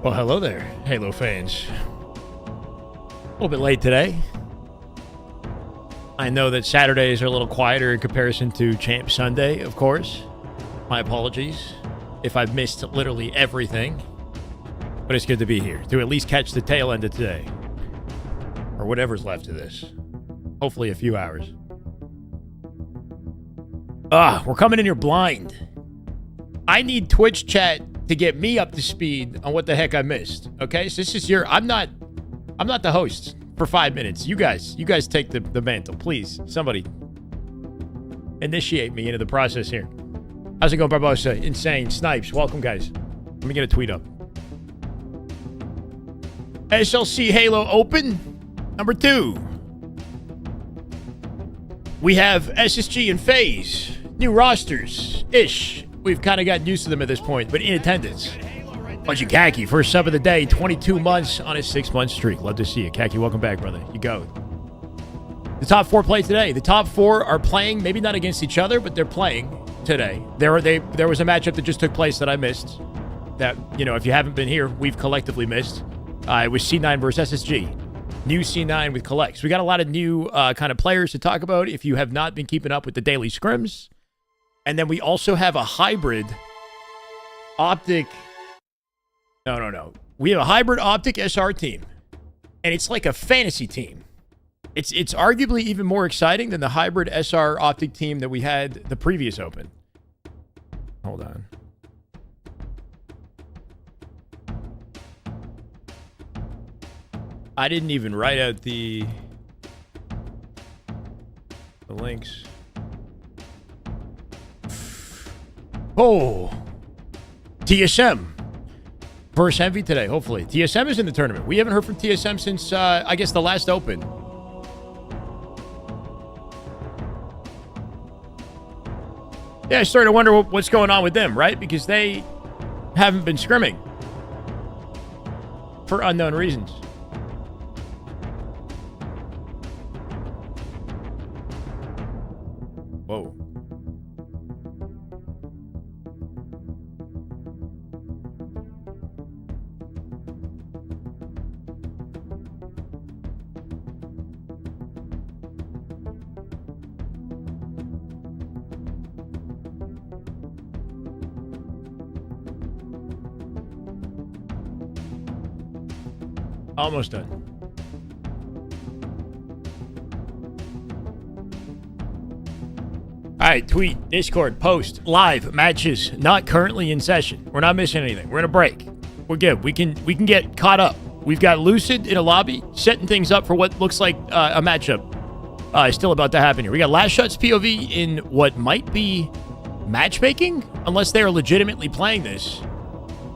Well, hello there, Halo fans. A little bit late today. I know that Saturdays are a little quieter in comparison to Champ Sunday, of course. My apologies if I've missed literally everything. But it's good to be here to at least catch the tail end of today. Or whatever's left of this. Hopefully a few hours. We're coming in here blind. I need Twitch chat to get me up to speed on what the heck I missed. Okay, so this is I'm not the host for 5 minutes. You guys take the mantle, please. Somebody initiate me into the process here. How's it going, Barbosa? Insane. Snipes. Welcome, guys. Let me get a tweet up. SLC Halo Open, number 2. We have SSG and Faze. New rosters-ish. We've kind of gotten used to them at this point, but in attendance. Bunch of Khaki, first sub of the day, 22 months on a 6-month streak. Love to see you. Khaki, welcome back, brother. You go. The top 4 play today. The top 4 are playing, maybe not against each other, but they're playing today. There was a matchup that just took place that I missed. That, if you haven't been here, we've collectively missed. It was C9 versus SSG. New C9 with Collects. We got a lot of new kind of players to talk about if you have not been keeping up with the daily scrims. And then we also have a hybrid Optic. No. We have a hybrid Optic SR team. And it's like a fantasy team. It's arguably even more exciting than the hybrid SR Optic team that we had the previous Open. Hold on. I didn't even write out the links. Oh, TSM versus Envy today, hopefully. TSM is in the tournament. We haven't heard from TSM since, I guess, the last Open. Yeah, I started to wonder what's going on with them, right? Because they haven't been scrimming for unknown reasons. Whoa. Almost done. All right, tweet, Discord, post, live, matches, not currently in session. We're not missing anything. We're in a break. We're good. We can get caught up. We've got Lucid in a lobby, setting things up for what looks like a matchup still about to happen here. We got Last Shot's POV in what might be matchmaking, unless they are legitimately playing this.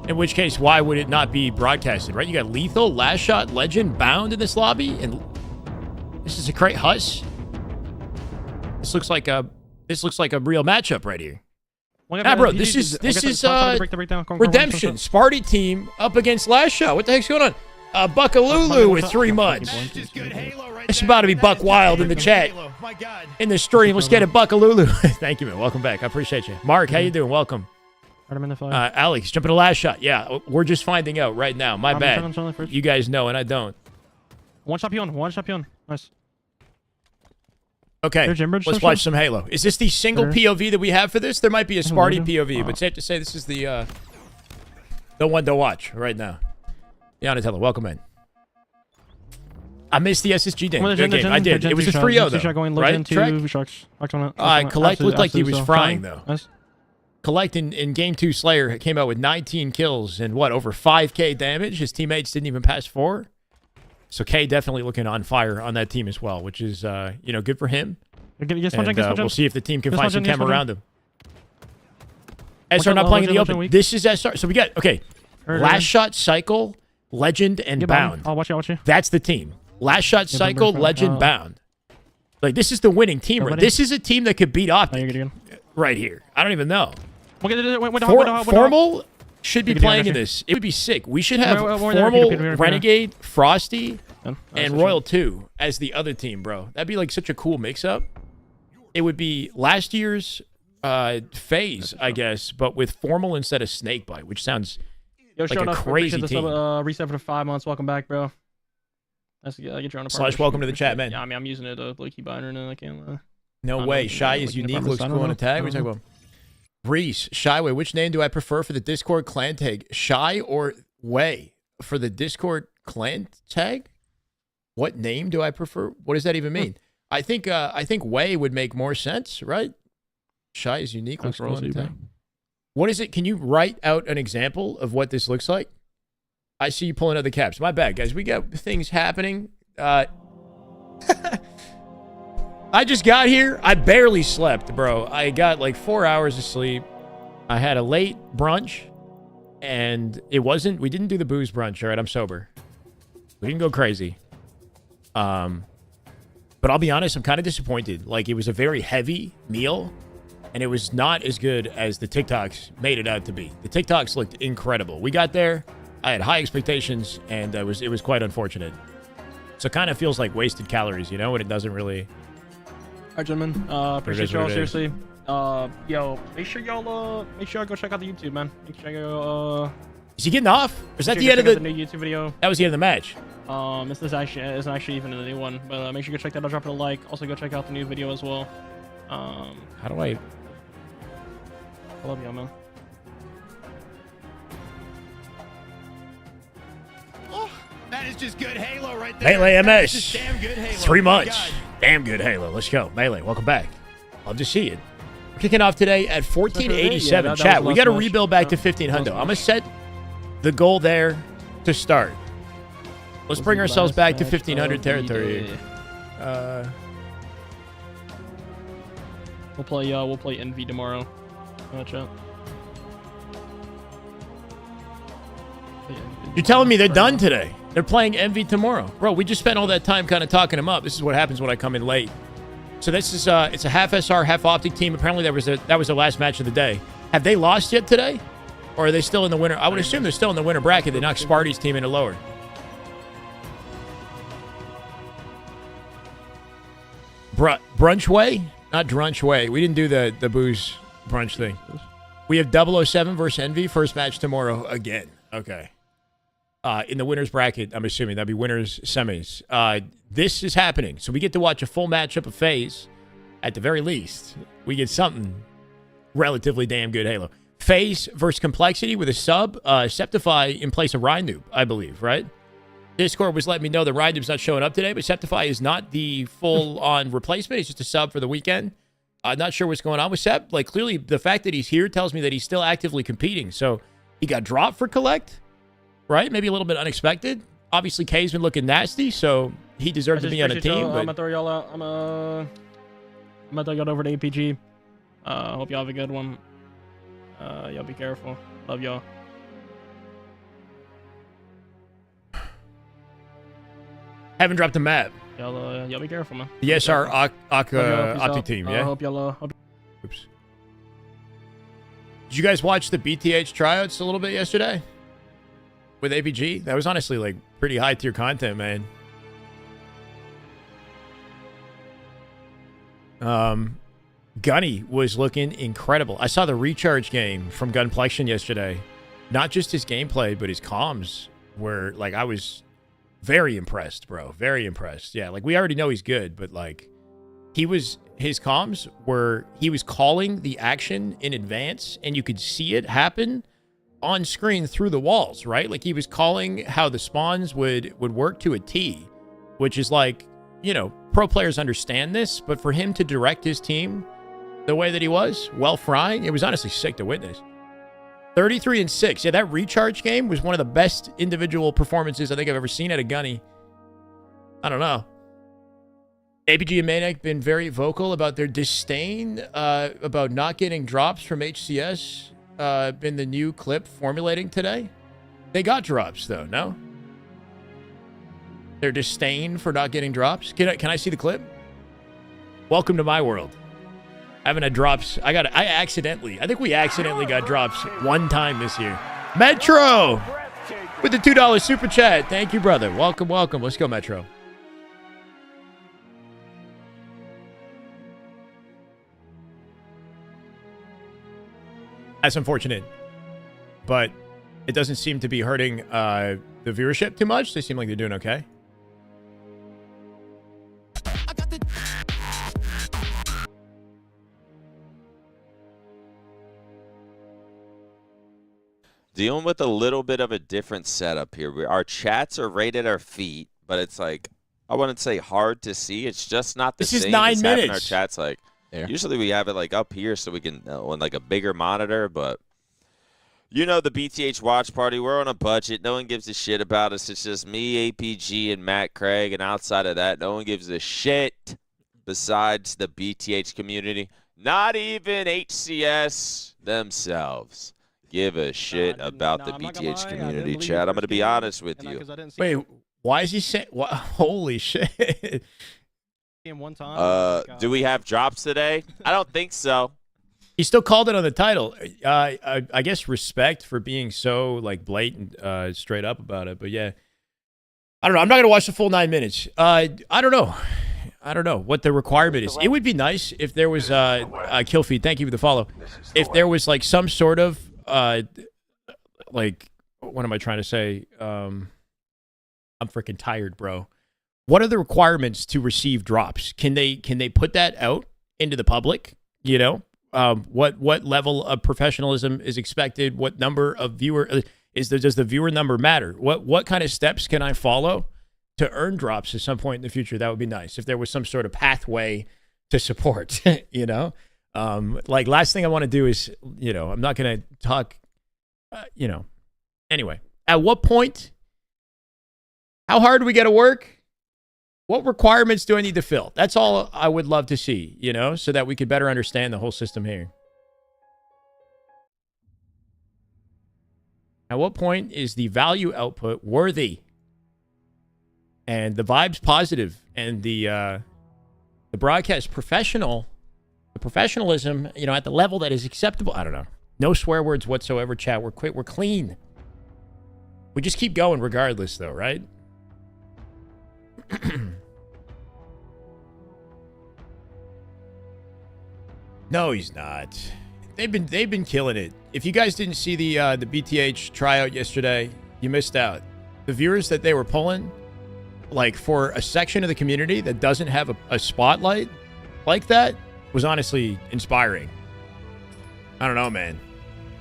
In which case, why would it not be broadcasted, right? You got Lethal, Last Shot, Legend, Bound in this lobby, and this is a great Huss. This looks like a real matchup right here. Bro, this is Redemption, Sparty team up against Last Shot. What the heck's going on? Buckalulu with 3 months. It's about to be Buck Wild in the chat. In the stream, let's get it, Buckalulu. Thank you, man. Welcome back. I appreciate you. Mark, how you doing? Welcome. Alex, jumping to Last Shot. Yeah, we're just finding out right now. My bad. You guys know, and I don't. One shot on. Nice. Okay, let's watch some Halo. Is this the single POV that we have for this? There might be a Sparty POV, but safe to say this is the one to watch right now. Yanatella, welcome in. I missed the SSG game. Good game. I did. It was a 3-0 though, right? Collect looked like he was frying though. Collect in Game 2 Slayer came out with 19 kills and over 5k damage. His teammates didn't even pass 4. So K definitely looking on fire on that team as well, which is good for him. We'll see if the team can find some chem around him. SR not playing in the open. This is SR. So we got Last Shot, Cycle, Legend, and Bound. I'll watch you. That's the team. Last Shot, Cycle, Legend, Bound. Like, this is the winning team. This is a team that could beat Optic right here. I don't even know. Formal should be playing in this. It would be sick. We should have Formal, Renegade, Frosty, and Royal 2 as the other team, bro. That'd be like such a cool mix-up. It would be last year's Faze, I guess, but with Formal instead of Snakebite, which sounds Yo, like showing a up. crazy Appreciate the team. reset for the 5 months. Welcome back, bro. Nice to get your own Slash welcome to the chat, man. Yeah, I mean, I'm using it to low-key buy internet. I can't. No I way. know, Shy like, is in unique. apartments, Looks I don't cool on a know. tag. What are you talking about? Reese, Shyway. Which name do I prefer for the Discord clan tag? Shy or Way for the Discord clan tag? What name do I prefer? What does that even mean? I think Way would make more sense, right? Shy is unique. Looks cool on a tag. What is it? Can you write out an example of what this looks like? I see you pulling out the caps. My bad, guys. We got things happening. I just got here. I barely slept, bro. I got like 4 hours of sleep. I had a late brunch, and we didn't do the booze brunch, all right? I'm sober. We didn't go crazy. But I'll be honest, I'm kind of disappointed. Like, it was a very heavy meal, and it was not as good as the TikToks made it out to be. The TikToks looked incredible. We got there. I had high expectations, and it was quite unfortunate. So it kind of feels like wasted calories, you know, and it doesn't really... All right, gentlemen. Appreciate y'all, seriously. Yo, make sure y'all go check out the YouTube, man. Make sure y'all Is he getting off? Or is that the end of the new YouTube video? That was the end of the match. This is actually isn't actually even a new one, but make sure you go check that out. Drop it a like. Also, go check out the new video as well. How do I love y'all, man. That is just good Halo right there. Melee MS. Just damn good Halo. 3 Oh my months. God. Damn good Halo. Let's go. Melee, welcome back. Love to see it. We're kicking off today at 1487. Yeah, that Chat, was we last got to match. rebuild back to Yeah. 1500. I'm going to set the goal there to start. Let's bring ourselves back to 1500 territory. We'll play NV tomorrow. Chat. You're telling me they're done today? They're playing MV tomorrow. Bro, we just spent all that time kind of talking them up. This is what happens when I come in late. So this is it's a half SR, half Optic team. Apparently that was the last match of the day. Have they lost yet today? Or are they still in the winner? I would assume they're still in the winner bracket. They knocked Sparty's team into lower. Brunch way? Not Drunch way. We didn't do the booze brunch thing. We have 007 versus Envy. First match tomorrow again. Okay. In the winners bracket, I'm assuming that'd be winners semis. This is happening, so we get to watch a full matchup of Faze. At the very least, we get something relatively damn good. Halo Faze versus Complexity with a sub. Septify in place of Rhynoob, I believe, right? Discord was letting me know that Rhinoob's not showing up today, but Septify is not the full-on replacement. He's just a sub for the weekend. Not sure what's going on with Sep. Like, clearly, the fact that he's here tells me that he's still actively competing. So he got dropped for Collect. Right? Maybe a little bit unexpected. Obviously, K's been looking nasty, so he deserved to be on a team. I'm gonna throw y'all out. I'm gonna throw y'all over to APG. Hope y'all have a good one. Y'all be careful. Love y'all. Haven't dropped a map. Y'all be careful, man. The SR Optic team, yeah? Hope y'all. Oops. Did you guys watch the BTH tryouts a little bit yesterday? With APG? That was honestly, like, pretty high-tier content, man. Gunny was looking incredible. I saw the recharge game from Gunplexion yesterday. Not just his gameplay, but his comms were, like, I was very impressed, bro. Very impressed. Yeah, like, we already know he's good, but, like, his comms were, he was calling the action in advance, and you could see it happen on screen through the walls, right? Like, he was calling how the spawns would work to a T, which is like, you know, pro players understand this, but for him to direct his team the way that he was, well frying, it was honestly sick to witness. 33-6. Yeah, that recharge game was one of the best individual performances I think I've ever seen at a Gunny. I don't know. APG and Maniac been very vocal about their disdain about not getting drops from HCS in the new clip formulating today. They got drops though, no? Their disdain for not getting drops. Can I see the clip? Welcome to my world. I haven't had drops. I think we accidentally got drops one time this year. Metro with the $2 super chat. Thank you, brother. Welcome. Let's go, Metro. That's unfortunate, but it doesn't seem to be hurting the viewership too much. They seem like they're doing okay. Dealing with a little bit of a different setup here. Our chats are right at our feet, but it's like, I wouldn't say hard to see. It's just not the same. This is 9 as having minutes. Our chats like There. usually we have it like up here so we can on like a bigger monitor, but you know the BTH watch party. We're on a budget. No one gives a shit about us. It's just me, APG, and Matt Craig, and outside of that, no one gives a shit besides the BTH community. Not even HCS themselves give a shit about the BTH community, Chad. I'm going to be honest with you. Wait, why is he saying? Holy shit! One time. Do we have drops today? I don't think so. He still called it on the title. I guess respect for being so like blatant, straight up about it. But yeah, I don't know. I'm not gonna watch the full 9 minutes. I don't know. I don't know what the requirement is. It would be nice if there was Killfeed. Thank you for the follow. If there was like some sort of like, what am I trying to say? I'm freaking tired, bro. What are the requirements to receive drops? Can they put that out into the public? You know, what level of professionalism is expected? What number of viewer does the viewer number matter? What kind of steps can I follow to earn drops at some point in the future? That would be nice if there was some sort of pathway to support. You know, like last thing I want to do is, you know, I'm not going to talk. You know, anyway, at what point? How hard do we got to work? What requirements do I need to fill? That's all I would love to see, you know, so that we could better understand the whole system here. At what point is the value output worthy and the vibes positive and the broadcast professional, the professionalism, you know, at the level that is acceptable? I don't know. No swear words whatsoever, chat. We're clean. We just keep going regardless, though, right? No, he's not. They've been killing it. If you guys didn't see the BTH tryout yesterday, you missed out. The viewers that they were pulling, like for a section of the community that doesn't have a spotlight like that, was honestly inspiring. I don't know, man.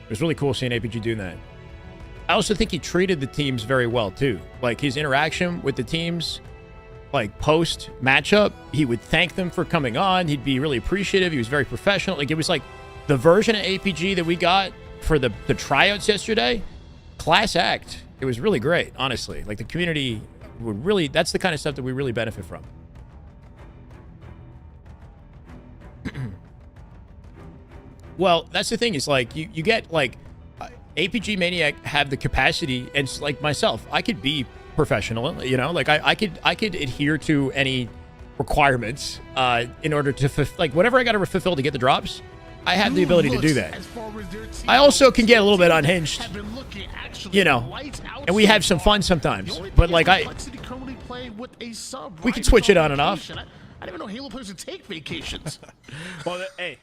It was really cool seeing APG doing that. I also think he treated the teams very well too. Like his interaction with the teams, like post matchup, he would thank them for coming on. He'd be really appreciative. He was very professional. Like it was like the version of APG that we got for the tryouts yesterday. Class act. It was really great, honestly. Like the community would really, that's the kind of stuff that we really benefit from. Well, that's the thing is like you get like APG Maniac have the capacity, and it's like myself, I could be professional, you know, like I could adhere to any requirements in order to like whatever I got to fulfill to get the drops. I have the ability to do that. I also can get a little bit unhinged, you know, and we have some fun sometimes. But like we can switch it on and off. I didn't even know Halo players would take vacations. Well, hey,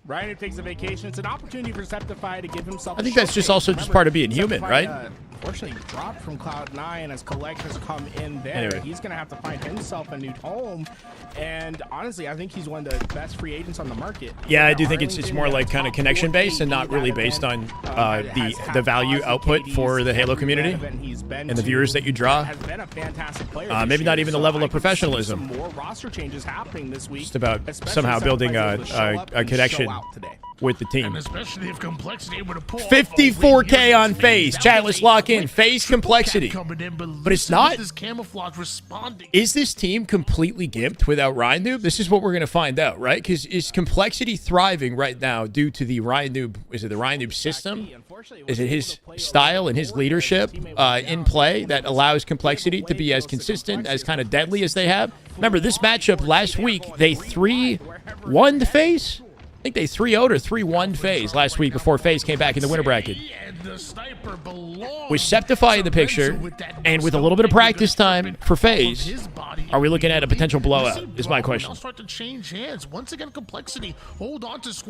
Ryan who takes a vacation. It's an opportunity for Septify to give himself. I think that's just also just part of being human, right? Unfortunately, dropped from Cloud9 as Collect has come in there. Anyway. He's going to have to find himself a new home. And honestly, I think he's one of the best free agents on the market. Yeah, I do think it's more like kind of connection based and not really based on the value output for the Halo community and the viewers that you draw. Has been a fantastic player. Maybe not even the level of professionalism. Some more roster changes happening this week. Just about especially somehow building Septify's able to show up a and connection show out today. with the team. And especially if Complexity able to pull 54K on Faze. Chat, let's lock in. Faze Complexity. But it's not. This camouflage responding. Is this team completely gimped without Ryan Noob? This is what we're going to find out, right? Because is Complexity thriving right now due to the Ryan Noob? Is it the Ryan Noob system? Is it his style and his leadership in play that allows Complexity to be as consistent, as kind of deadly as they have? Remember, this matchup last week, they 3-1 Faze? I think they 3-0'd or 3-1 Faze last week before Faze came back in the winter bracket. With Septify in the picture, and with a little bit of practice time for Faze, are we looking at a potential blowout, is my question.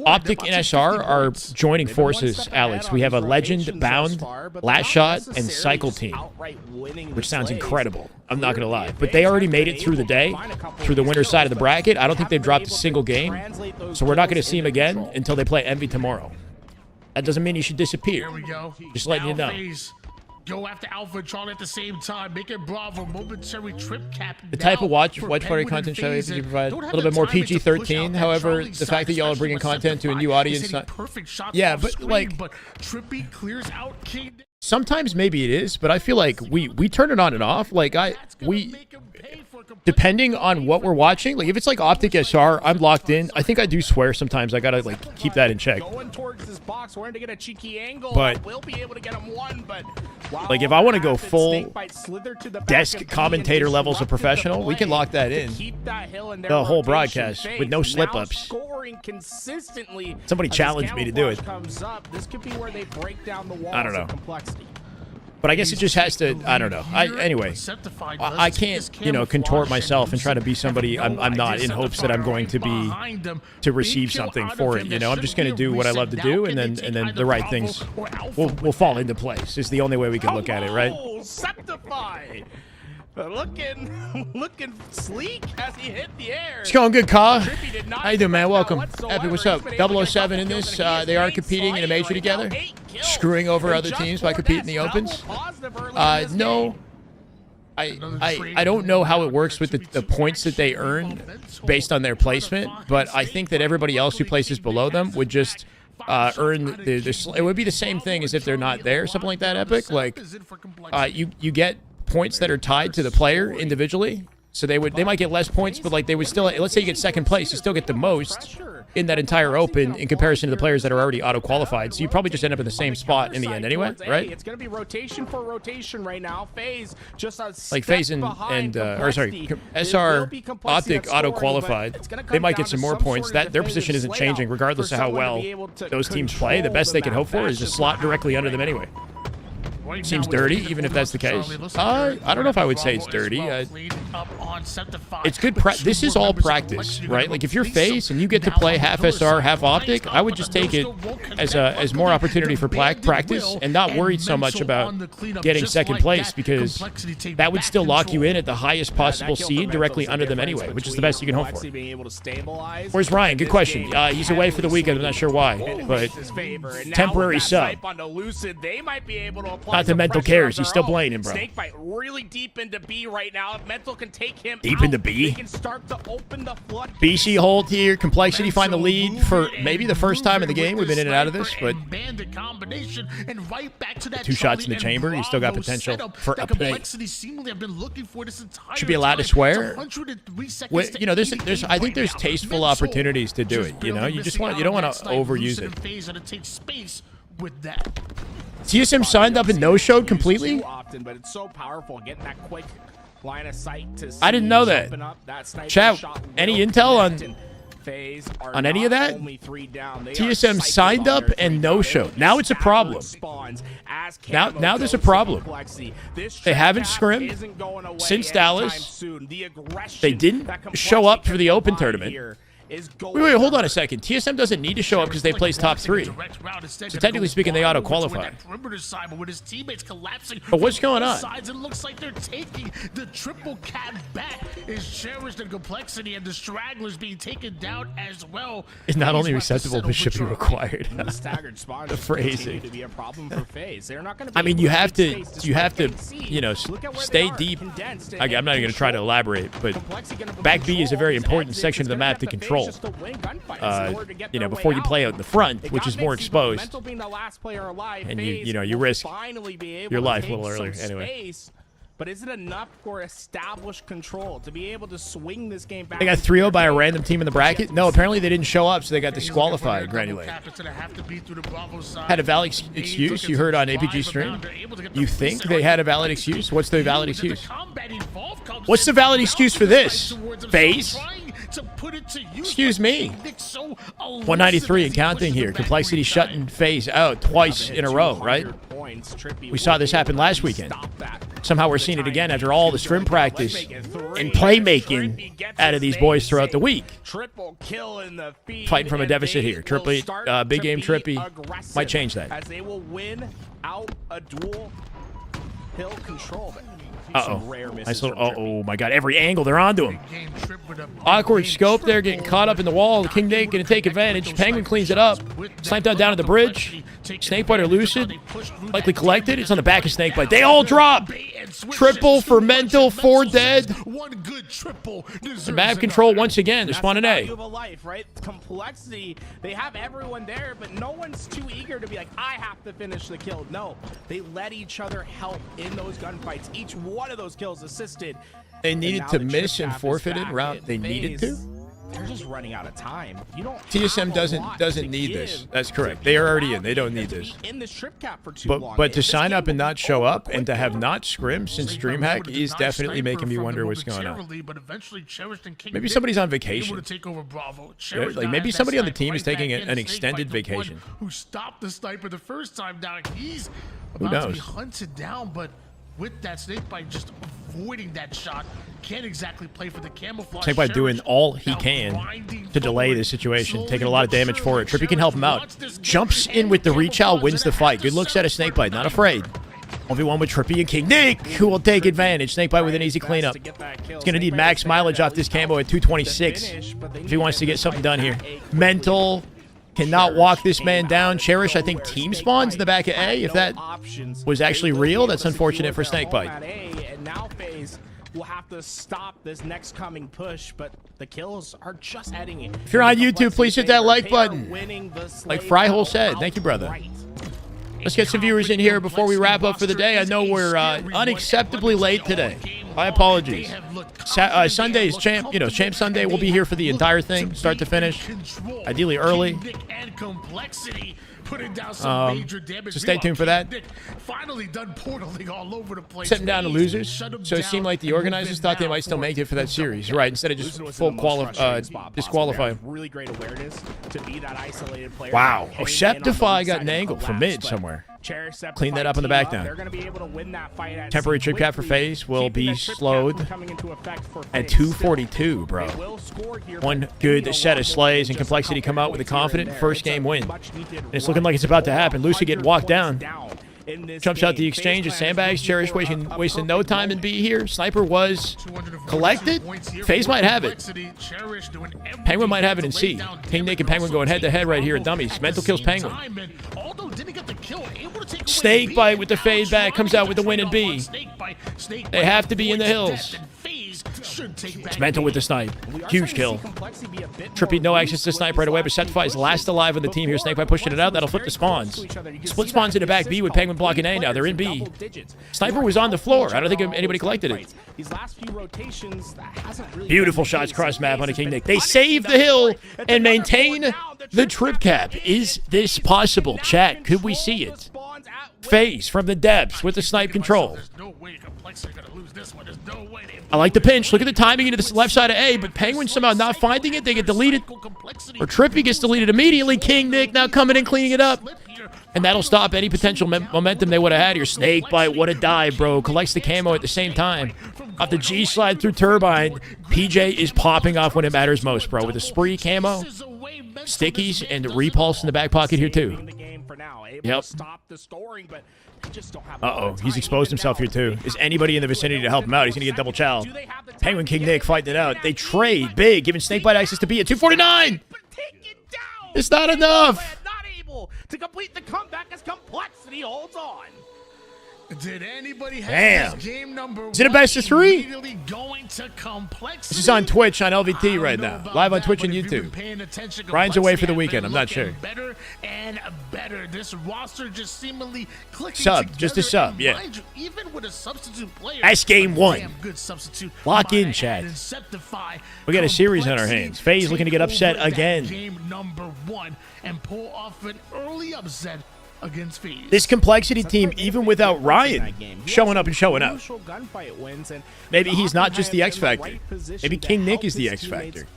Optic and SR are joining forces, Alex. We have a Legend, Bound, Last Shot, and Cycle team, which sounds incredible. I'm not going to lie. But they already made it through the day, through the winter side of the bracket. I don't think they've dropped a single game, so we're not going to see them again until they play Envy tomorrow. That doesn't mean you should disappear. There we go. Just letting you know. Go after Alpha Charlie at the same time. Make it Bravo. Momentary trip cap. The type of watch party content show you provide a little bit more PG-13. However, the fact that y'all are bringing content to a new audience. Yeah, but like, Trippy clears out King. Sometimes maybe it is, but I feel like we turn it on and off. Like depending on what we're watching, like if it's like Optic SR, I'm locked in. I think I do swear sometimes. I gotta like keep that in check. Going towards this box, we're going to get a cheeky angle. But we'll be able to get him one. But like if I want to go full desk commentator levels of professional, we can lock that in. The whole broadcast with no slip ups. Somebody challenged me to do it. I don't know. But I guess it just has to, I don't know. Anyway, I can't, contort myself and try to be somebody I'm not in hopes that I'm going to receive something for it. I'm just going to do what I love to do, and then the right things will fall into place. It's the only way we can look at it, right? Septify. Looking sleek as he hit the air. It's going good, Ka. How you doing, man? Welcome. Epic, what's up? 007 in this. They are competing in a major together, screwing over other teams by competing in the opens. No. I don't know how it works with the points that they earn based on their placement, but I think that everybody else who places below them would just earn it would be the same thing as if they're not there, something like that, Epic. Like, you get points that are tied to the player individually, so they might get less points, but like they would still, let's say you get second place, you still get the most in that entire open in comparison to the players that are already auto qualified. So you probably just end up in the same spot in the end anyway, right? It's going to be rotation for rotation right now. Faze just like Faze and SR Optic auto qualified. They might get some more points. That their position isn't changing regardless of how well those teams play. The best they can hope for is to slot directly under them anyway. Seems dirty, even if that's the case. I don't know if I would say it's dirty. It's good. This is all practice, right? Like if you're Faze and you get to play half SR, half Optic, I would just take it as more opportunity for practice and not worried so much about getting second place, because that would still lock you in at the highest possible seed directly under them anyway, which is the best you can hope for. Where's Ryan? Good question. He's away for the weekend. I'm not sure why, but temporary sub. Not the mental cares. He's still playing him, bro. Snakebite really deep into B right now. If mental can take him deep into B. Can start to open the flood. BC hold here. Complexity find the lead for maybe the first time in the game. We've been in and out of this, but 2 shots in the chamber. You still got potential for a play. Should be allowed to swear. There's I think there's tasteful opportunities to do it. You don't want to overuse it. TSM signed up and no-showed completely? But it's so powerful getting that quick line of sight to I didn't know that. Chat, any intel on any of that? TSM signed up and no-showed. Now it's a problem. Now there's a problem. They haven't scrimmed since Dallas. They didn't show up for the Open tournament. Wait, hold on a second. TSM doesn't need to show up because they placed top 3. So technically speaking, they auto-qualify. But what's going on? It looks like they're taking the triple cat back. Is cherished in complexity, and the stragglers being taken down as well. It's not only acceptable, but should be required. The phrasing. I mean, you have to, stay deep. I'm not even going to try to elaborate, but back B is a very important section of the map to control. Before you play out in the front, which is more exposed, and you risk your life a little earlier. Anyway, but is it enough for established control to be able to swing this game back? They got 3-0 by a random team in the bracket. No, apparently they didn't show up, so they got disqualified. Granulate had a valid excuse. You heard on APG stream. You think they had a valid excuse? What's the valid excuse? What's the valid excuse for this? Faze? to put it to use. Excuse me. Nick so 193 and counting here. Complexity shutting Faze out twice in a row, right? We saw this happen last weekend. Somehow we're seeing it again after all the scrim practice and playmaking out of these boys throughout the week. Triple kill in the feed. Fighting from a deficit here. Trippy, big game Trippy might change that. As they will win out a duel. He'll control it. Nice little, oh my god, every angle they're onto him. Awkward scope there, getting caught up in the wall. King Nate going to take advantage. Penguin cleans it up. Sniped down at the bridge. Snakebite or Lucid. Likely collected. It's on the back of Snakebite. They all drop. Triple for Mental, 4 dead. The map control once again. They're spawning A. Complexity, they have everyone there, but no one's too eager to be like, I have to finish the kill. No, they let each other help in those gunfights. Each one of those kills assisted. They needed to miss and forfeited route. They needed to. They're just running out of time. You don't. TSM doesn't need this. That's correct. They are already in. They don't need this. But to sign up and not show up and to have not scrimmed since DreamHack is definitely making me wonder what's going on. Maybe somebody's on vacation. Yeah, like maybe somebody on the team is taking an extended vacation. Who stopped the sniper the first time down? He's Who about to knows? be hunted down, but with that Snakebite just avoiding that shot, can't exactly play for the camouflage. Snakebite doing all he can to delay the situation, taking a lot of damage for it. Trippy can help him out. Jumps in with the reach out, wins the fight. Good looks at a Snakebite, not afraid. 1v1 with Trippy and King Nick, who will take advantage. Snakebite with an easy cleanup. He's going to need max mileage off this camo at 226 if he wants to get something done here. Mental cannot walk this man down. Cherish, I think, team spawns in the back of A. If that was actually real, that's unfortunate for Snakebite. And now Faze will have to stop this next coming push, but the kills are just heading in. If you're on YouTube, please hit that like button. Like Fryhole said. Thank you, brother. Let's get some viewers in here before we wrap up for the day. I know we're unacceptably late today. My apologies. Sunday's Champ Sunday. We'll be here for the entire thing, start to finish, ideally early. So stay tuned for that. Finally done portaling all over the place. Sitting down to losers. So it seemed like the organizers thought they might still make it for that series, right? Instead of just full disqualify. Really great awareness to be that isolated player. Wow. Oh, Septify got an angle from mid somewhere. Clean that up on the back down. Temporary trip cap for Faze will be slowed at 242, bro. One good set of slays and Complexity come out with a confident first game win. And it's looking like it's about to happen. Lucy getting walked down. Jumps out the exchange of sandbags. Cherish wasting no time in B here. Sniper was collected. Faze might have it. Penguin might have it in C. King Nick and Penguin going head-to-head right here at dummies. Mental kills Penguin. Snakebite with the fade back. Comes out with the win in B. They have to be in the hills. It's Mental with the snipe. Huge kill. Trippy, no access to snipe right away, but Septify is last alive on the team here. Snakebite pushing it out. That'll flip the spawns. Split spawns in the back B with Penguin blocking A now. They're in B. Sniper was on the floor. I don't think anybody collected it. Beautiful shots cross map on a King Nick. They save the hill and maintain the trip cap. Is this possible? Chat, could we see it? Faze from the depths with the snipe control. I like the pinch. Look at the timing into the left side of A, but Penguin somehow not finding it. They get deleted. Or Trippy gets deleted immediately. King Nick now coming in, cleaning it up. And that'll stop any potential momentum they would have had here. Snakebite, what a dive, bro. Collects the camo at the same time. Off the G slide through Turbine. PJ is popping off when it matters most, bro. With a spree camo, stickies, and repulse in the back pocket here, too. Yep. Uh-oh, he's exposed himself here too. Is anybody in the vicinity to help him out? He's going to get double chow. Penguin King Nick fighting it out. They trade big, giving Snakebite access to B at 249. It's not enough. Not able to complete the comeback as Complexity holds on. Did anybody have this game number? Is it a best of 3? Going to Complexity? This is on Twitch on LVT right now. Live on Twitch and YouTube. Ryan's away for the weekend. I'm not sure. Better and better. This roster just seemingly clicking sub, just a sub, yeah. You, even with a substitute player, that's game 1. Good substitute. Lock in, Chad. We got a series on our hands. Faze looking to get upset again. Game number 1 and pull off an early upset against Faze. This complexity team, even without Ryan showing up and showing out. Maybe he's not just the X Factor. Maybe King Nick is the X Factor.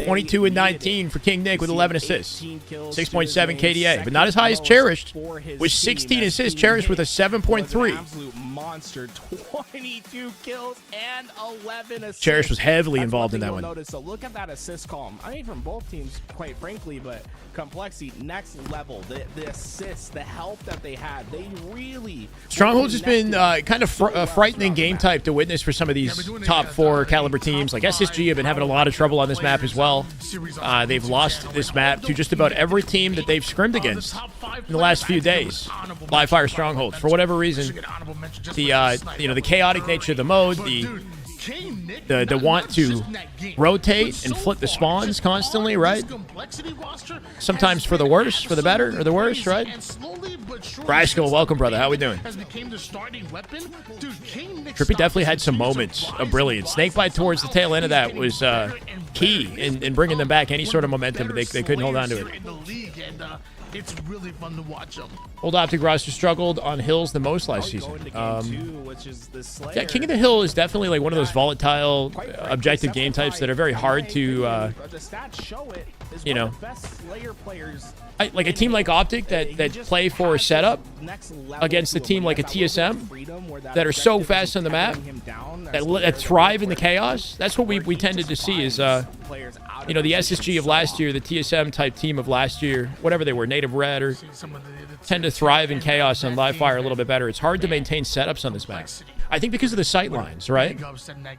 22 and 19 for King Nick with 11 assists. 6.7 KDA, but not as high as Cherished. With 16 assists, Cherished with a 7.3. Absolute monster. 22 kills and 11 assists. Cherish was heavily involved in that one. Notice, so look at that assist column. I mean, from both teams, quite frankly, but Complexity, next level. The assists, the help that they had, they really... Strongholds has been kind of a frightening game type to witness for some of these top 4 caliber teams. Like SSG have been having a lot of trouble on this map as well. They've lost this map to just about every team that they've scrimmed against in the last few days. Live Fire Strongholds, for whatever reason, the chaotic nature of the mode, the want to rotate and flip the spawns constantly, right? Sometimes for the worse, for the better, or the worse, right? Rascal, welcome, brother. How we doing? Trippy definitely had some moments of brilliance. Snakebite towards the tail end of that was key in bringing them back any sort of momentum, but they couldn't hold on to it. It's really fun to watch them. Old Optic roster struggled on hills the most last season. Yeah, King of the Hill is definitely like one of those volatile, objective game types that are very hard to, like a team like Optic that play for setup against a team like a TSM that are so fast on the map, that thrive in the chaos. That's what we tended to see is, the SSG of last year, the TSM type team of last year, whatever they were, Native Red, or tend to thrive in chaos on live fire a little bit better. It's hard to maintain setups on this map. I think because of the sight lines, right?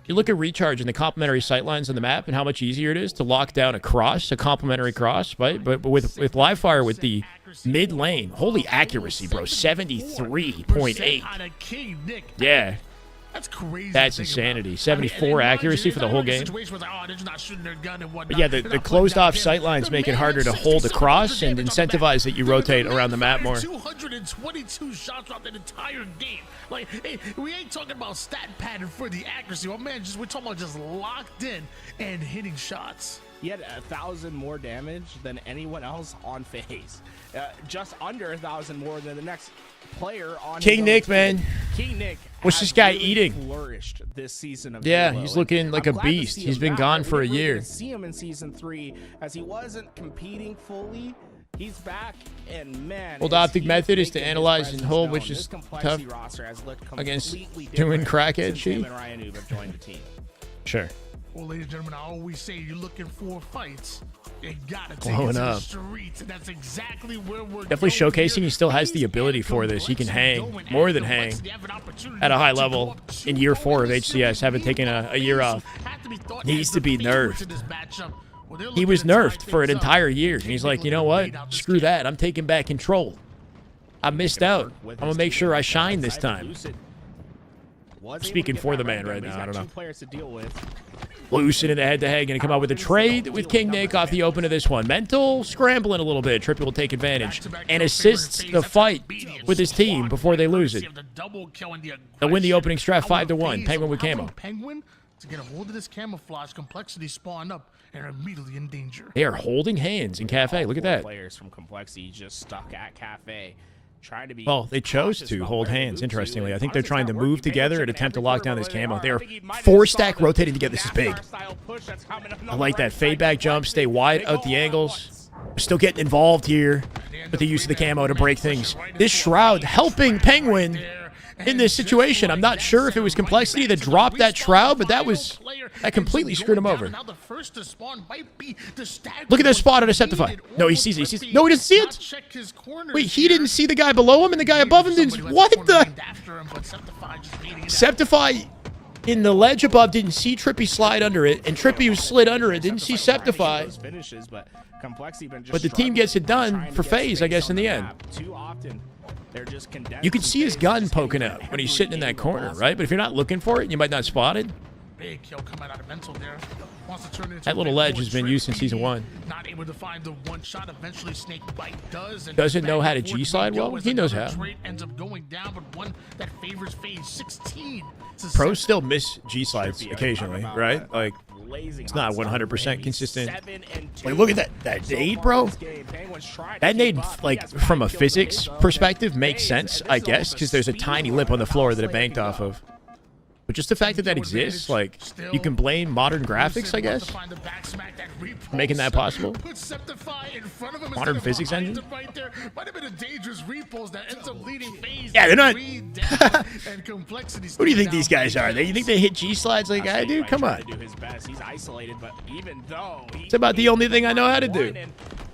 You look at Recharge and the complementary sight lines on the map and how much easier it is to lock down a complementary cross, right? But with live fire, with the mid lane, holy accuracy, bro, 73.8. Yeah. That's crazy. That's insanity. 74 accuracy for the whole game. But yeah, the closed-off sightlines make it harder to hold across and incentivize that you rotate around the map more. 222 shots throughout the entire game. Like, hey, we ain't talking about stat pattern for the accuracy. Oh man, we're talking about just locked in and hitting shots. He had 1,000 more damage than anyone else on Faze. Just under 1,000 more than the next player on King Nick, man. King Nick. What's this guy eating? Flourished this season of yeah, Halo. he's looking like a beast. He's been gone for a year. See him in season 3 as he wasn't competing fully. He's back, and man. Old Optic method is to analyze and hold, which is tough against doing crackhead shit. Sure. Well, ladies and gentlemen, I always say you're looking for fights. You gotta take Blowing it to up. the streets, and that's exactly where we're Definitely going showcasing here. he still has the ability for this. He can hang, more than hang, at a high level in year 4 of HCS, having taken a year off. Needs to be nerfed. He was nerfed for an entire year, and he's like, you know what? Screw that. I'm taking back control. I missed out. I'm going to make sure I shine this time. Speaking for the man right now, I don't know. Lucid in the head-to-head, going to come out with a trade with King Nick off the open of this one. Mental scrambling a little bit. Trippy will take advantage and assists the fight with his team before they lose it. They'll win the opening strat 5-1. Penguin with camo. Penguin to get a hold of this camouflage, complexity spawn up and are immediately in danger. They are holding hands in Cafe. Look at that. Players from Complexity just stuck at Cafe. Well, they chose to hold hands, interestingly. I think they're trying to move together and attempt to lock down this camo. They are 4-stack rotating together. This is big. I like that fade back jump. Stay wide out the angles. We're still getting involved here with the use of the camo to break things. This Shroud helping Penguin in this situation. I'm not sure if it was Complexity that dropped that Shroud, but that completely screwed him over. Look at that spot on Deceptify. No, he sees it. He sees it. No, he doesn't see it. Wait, he didn't see the guy below him and the guy above him didn't. What the? Deceptify in the ledge above didn't see Trippy slide under it, and Trippy who slid under it didn't see Deceptify. But the team gets it done for Faze, I guess, in the end. You can see his gun poking out when he's sitting in that corner, right? But if you're not looking for it, you might not spot it. Big kill coming out of mental there. Wants to turn it into That little ledge has been used since season 1. Not able to find the one shot. Eventually, Snakebite does. And doesn't know how to G-slide well? He knows how. Ends up going down, but one that favors Faze 16. Pros still miss G-slides occasionally, right? Like, blazing. It's not hot start 100% for him. He's consistent. 7-2 Like, look at that so nade, far bro. in this game. Penguins tried to That keep nade, up. He like, has from a 5 kills physics today. perspective, makes Faze, sense, this I is guess, almost because there's a speed tiny limit lip on the how floor that it Slay banked can off go. of. But just the fact that that exists, like, you can blame modern graphics, I guess, making that possible. Modern physics engine. Yeah, they're not. Who do you think these guys are? You think they hit G slides like I do? Come on. He's isolated, but even though It's about the only thing I know how to do.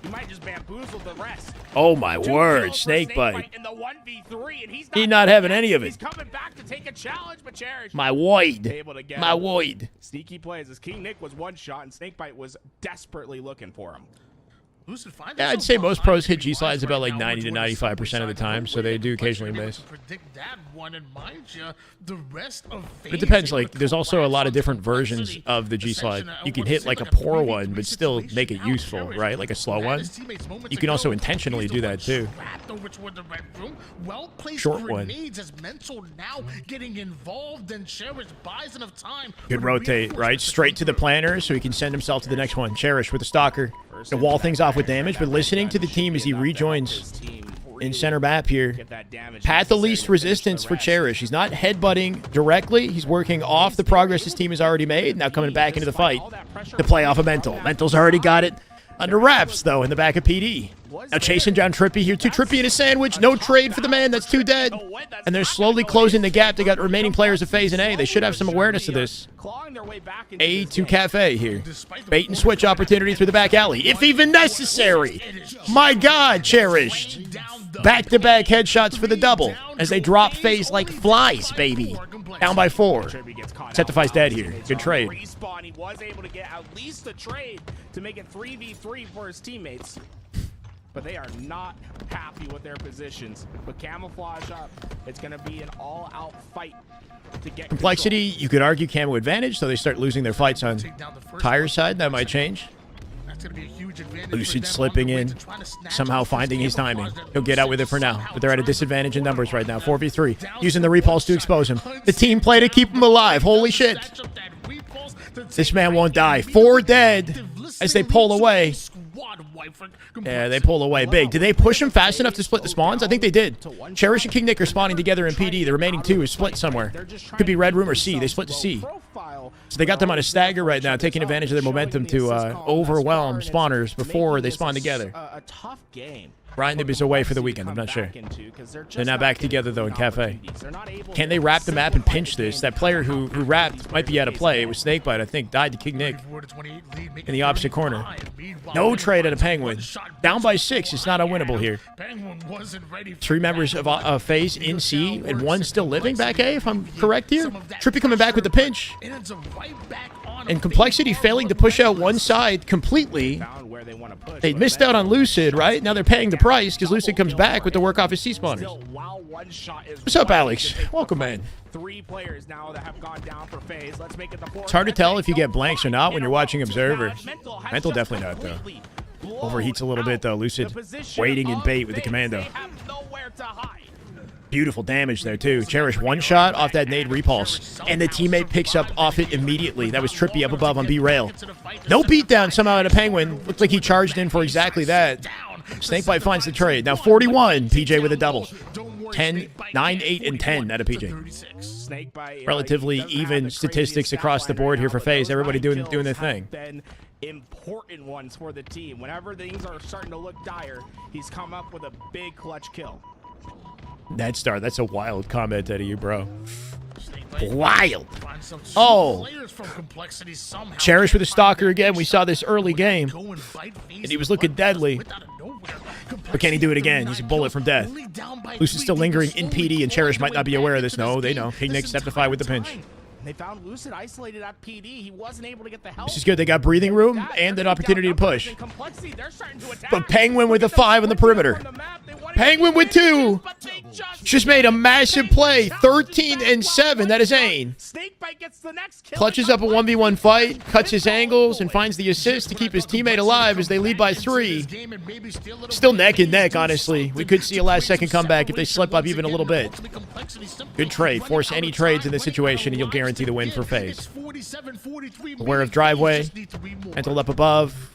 He might just bamboozle the rest. Oh my Two word, kills for Snakebite. in the 1v3, and he's not having any of it. He's coming back to take a challenge, but Cherish My void. able to get My him. void. Sneaky plays as King Nick was one shot, and Snakebite was desperately looking for him. Yeah, I'd say most pros hit G slides about like 90 to 95% of the time, so they do occasionally miss. But it depends. Like, there's also a lot of different versions of the G slide. You can hit like a poor one, but still make it useful, right? Like a slow one. You can also intentionally do that too. Short one. Could rotate, right? Straight to the planner so he can send himself to the next one. Cherish with the stalker. To wall things off with damage, but listening to the team as he rejoins in center map here. Path of least resistance for Cherish. He's not headbutting directly. He's working off the progress his team has already made. Now coming back into the fight to play off a Mental. Mental's already got it under wraps, though, in the back of PD. Now chasing down Trippy here. 2 Trippy in a sandwich. No trade for the man. That's 2 dead. And they're slowly closing the gap. They got remaining players of Phase and A. They should have some awareness of this. A to Cafe here. Bait and switch opportunity through the back alley, if even necessary. My God, Cherished. Back-to-back headshots for the double as they drop Phase like flies, baby. Down by 4. Septify's dead here. Good trade. He was able to get at least a trade to make it 3v3 for his teammates. But they are not happy with their positions. But camouflage up, it's going to be an all-out fight to get Complexity, control. you could argue camo advantage, so they start losing their fights on Tire side. That might change. Lucid slipping in, somehow finding his timing. He'll get out with it for now, but they're at a disadvantage in numbers right now. 4v3, using the repulse to expose him. The team play to keep him alive. Holy shit. This man won't die. 4 dead as they pull away. Yeah, they pull away big. Did they push him fast enough to split the spawns? I think they did. Cherish and King Nick are spawning together in PD. The remaining 2 is split somewhere. Could be Red Room or C. They split to C. So they got them on a stagger right now, taking advantage of their momentum to overwhelm spawners before they spawn together. A tough game. Ryan Nib is away for the weekend. I'm not sure. They're not back together, though, in Cafe. Can they wrap the map and pinch this? That player who wrapped might be out of play. It was Snakebite, I think, died to King Nick in the opposite corner. No trade at a Penguin. Down by 6. It's not unwinnable here. 3 members of Phase in C and 1 still living back A, if I'm correct here. Trippy coming back with the pinch. And Complexity failing to push out one side completely. They missed out on Lucid, right? Now they're paying the price because Lucid comes back with the work off his C-spawners. What's up, Alex? Welcome, man. 3 players now that have gone down for Phase. Let's make it the 4. It's hard to tell if you get blanks or not when you're watching Observer. Mental definitely not, though. Overheats a little bit, though. Lucid waiting in bait with the Commando. Beautiful damage there, too. Cherish 1 shot off that nade repulse, and the teammate picks up off it immediately. That was Trippy up above on B-Rail. No beatdown somehow at a Penguin. Looked like he charged in for exactly that. Snakebite finds the trade. Now 41, PJ with a double. 10, 9, 8, and 10 out of PJ. Relatively even statistics across the board here for Phase. Everybody doing their thing. Important ones for the team. Whenever things are starting to look dire, he's come up with a big clutch kill. Ned Star, that's a wild comment out of you, bro. Wild. Oh. Cherish with a stalker again. We saw this early game, and he was looking deadly. But can he do it again? He's a bullet from death. Lucid's still lingering in PD, and Cherish might not be aware of this. No, they know. King Nick Septify with the pinch. They found Lucid isolated at PD. He wasn't able to get the help. This is good. They got breathing room and an opportunity to push. But Penguin with a 5 on the perimeter. Penguin with 2. Just made a massive play. 13-7. That is Ain. Snakebite gets the next kill. Clutches up a 1v1 fight, cuts his angles, and finds the assist to keep his teammate alive as they lead by 3. Still neck and neck, honestly. We could see a last-second comeback if they slip up even a little bit. Good trade. Force any trades in this situation, and you'll guarantee the win for Faze. Aware of driveway. Mental up above.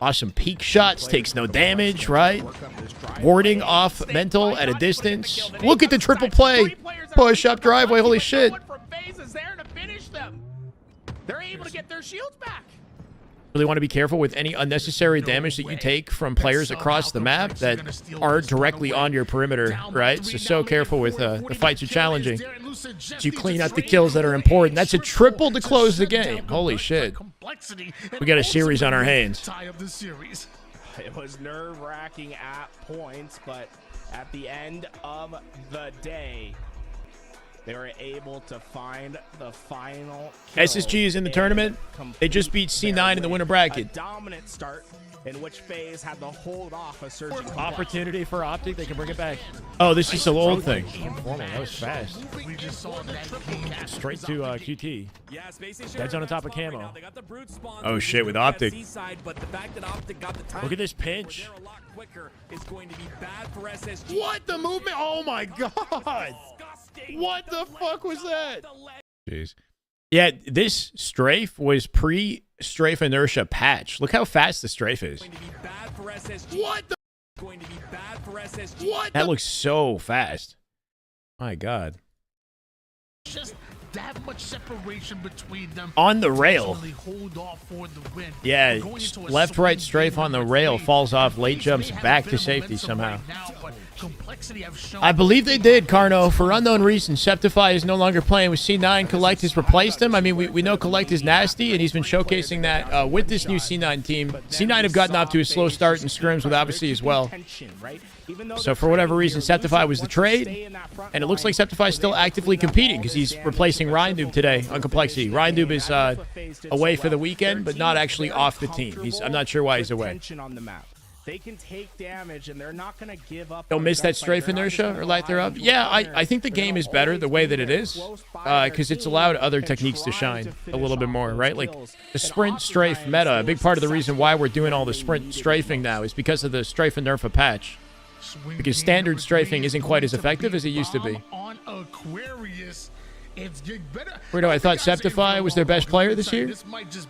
Awesome peak shots. Takes no damage, right? Warding off mental at a distance. Look at the triple play. Push up driveway. Holy shit. They're able to get their shields back. Really want to be careful with any unnecessary damage that you take from players across the map that are directly on your perimeter, right? So careful with the fights are challenging. So you clean up the kills that are important. That's a triple to close the game. Holy shit. We got a series on our hands. It was nerve-wracking at points, but at the end of the day, they were able to find the final kill. SSG is in the tournament. They just beat C9 in the winner bracket. A dominant start in which Faze had to hold off a surging Opportunity for Optic. They can bring it back. Oh, this is the old thing. That was fast. Straight to QT. That's on the top of camo. Oh, shit, with Optic. Look at this pinch. What the movement? Oh, my God. What the fuck was that? Jeez. Yeah, this strafe was pre-strafe inertia patch. Look how fast the strafe is. What the? What? That looks so fast. My God. Just that much separation between them. On the rail. Hold off for the win. Yeah, left, right strafe on the rail falls off, late jumps back to safety somehow. I believe they did, Carno. For unknown reasons, Septify is no longer playing with C9. Collect has replaced him. I mean, we know Collect is nasty, and he's been showcasing that with this new C9 team. C9 have gotten off to a slow start in scrims with Odyssey as well. So for whatever reason, Septify was the trade, and it looks like Septify is still actively competing because he's replacing Rindoob today on Complexity. Rindoob is away for the weekend, but not actually off the team. I'm not sure why he's away. They can take damage, and they're not going to give up. Don't miss that strafe inertia or light thereof. Yeah, I think the game is better the way that it is because it's allowed other techniques to shine a little bit more, right? Like the sprint strafe meta, a big part of the reason why we're doing all the sprint strafing now is because of the strafe and nerf patch. Because standard strafing isn't quite as effective as it used to be. Weirdo, I thought Septify was their best player this year.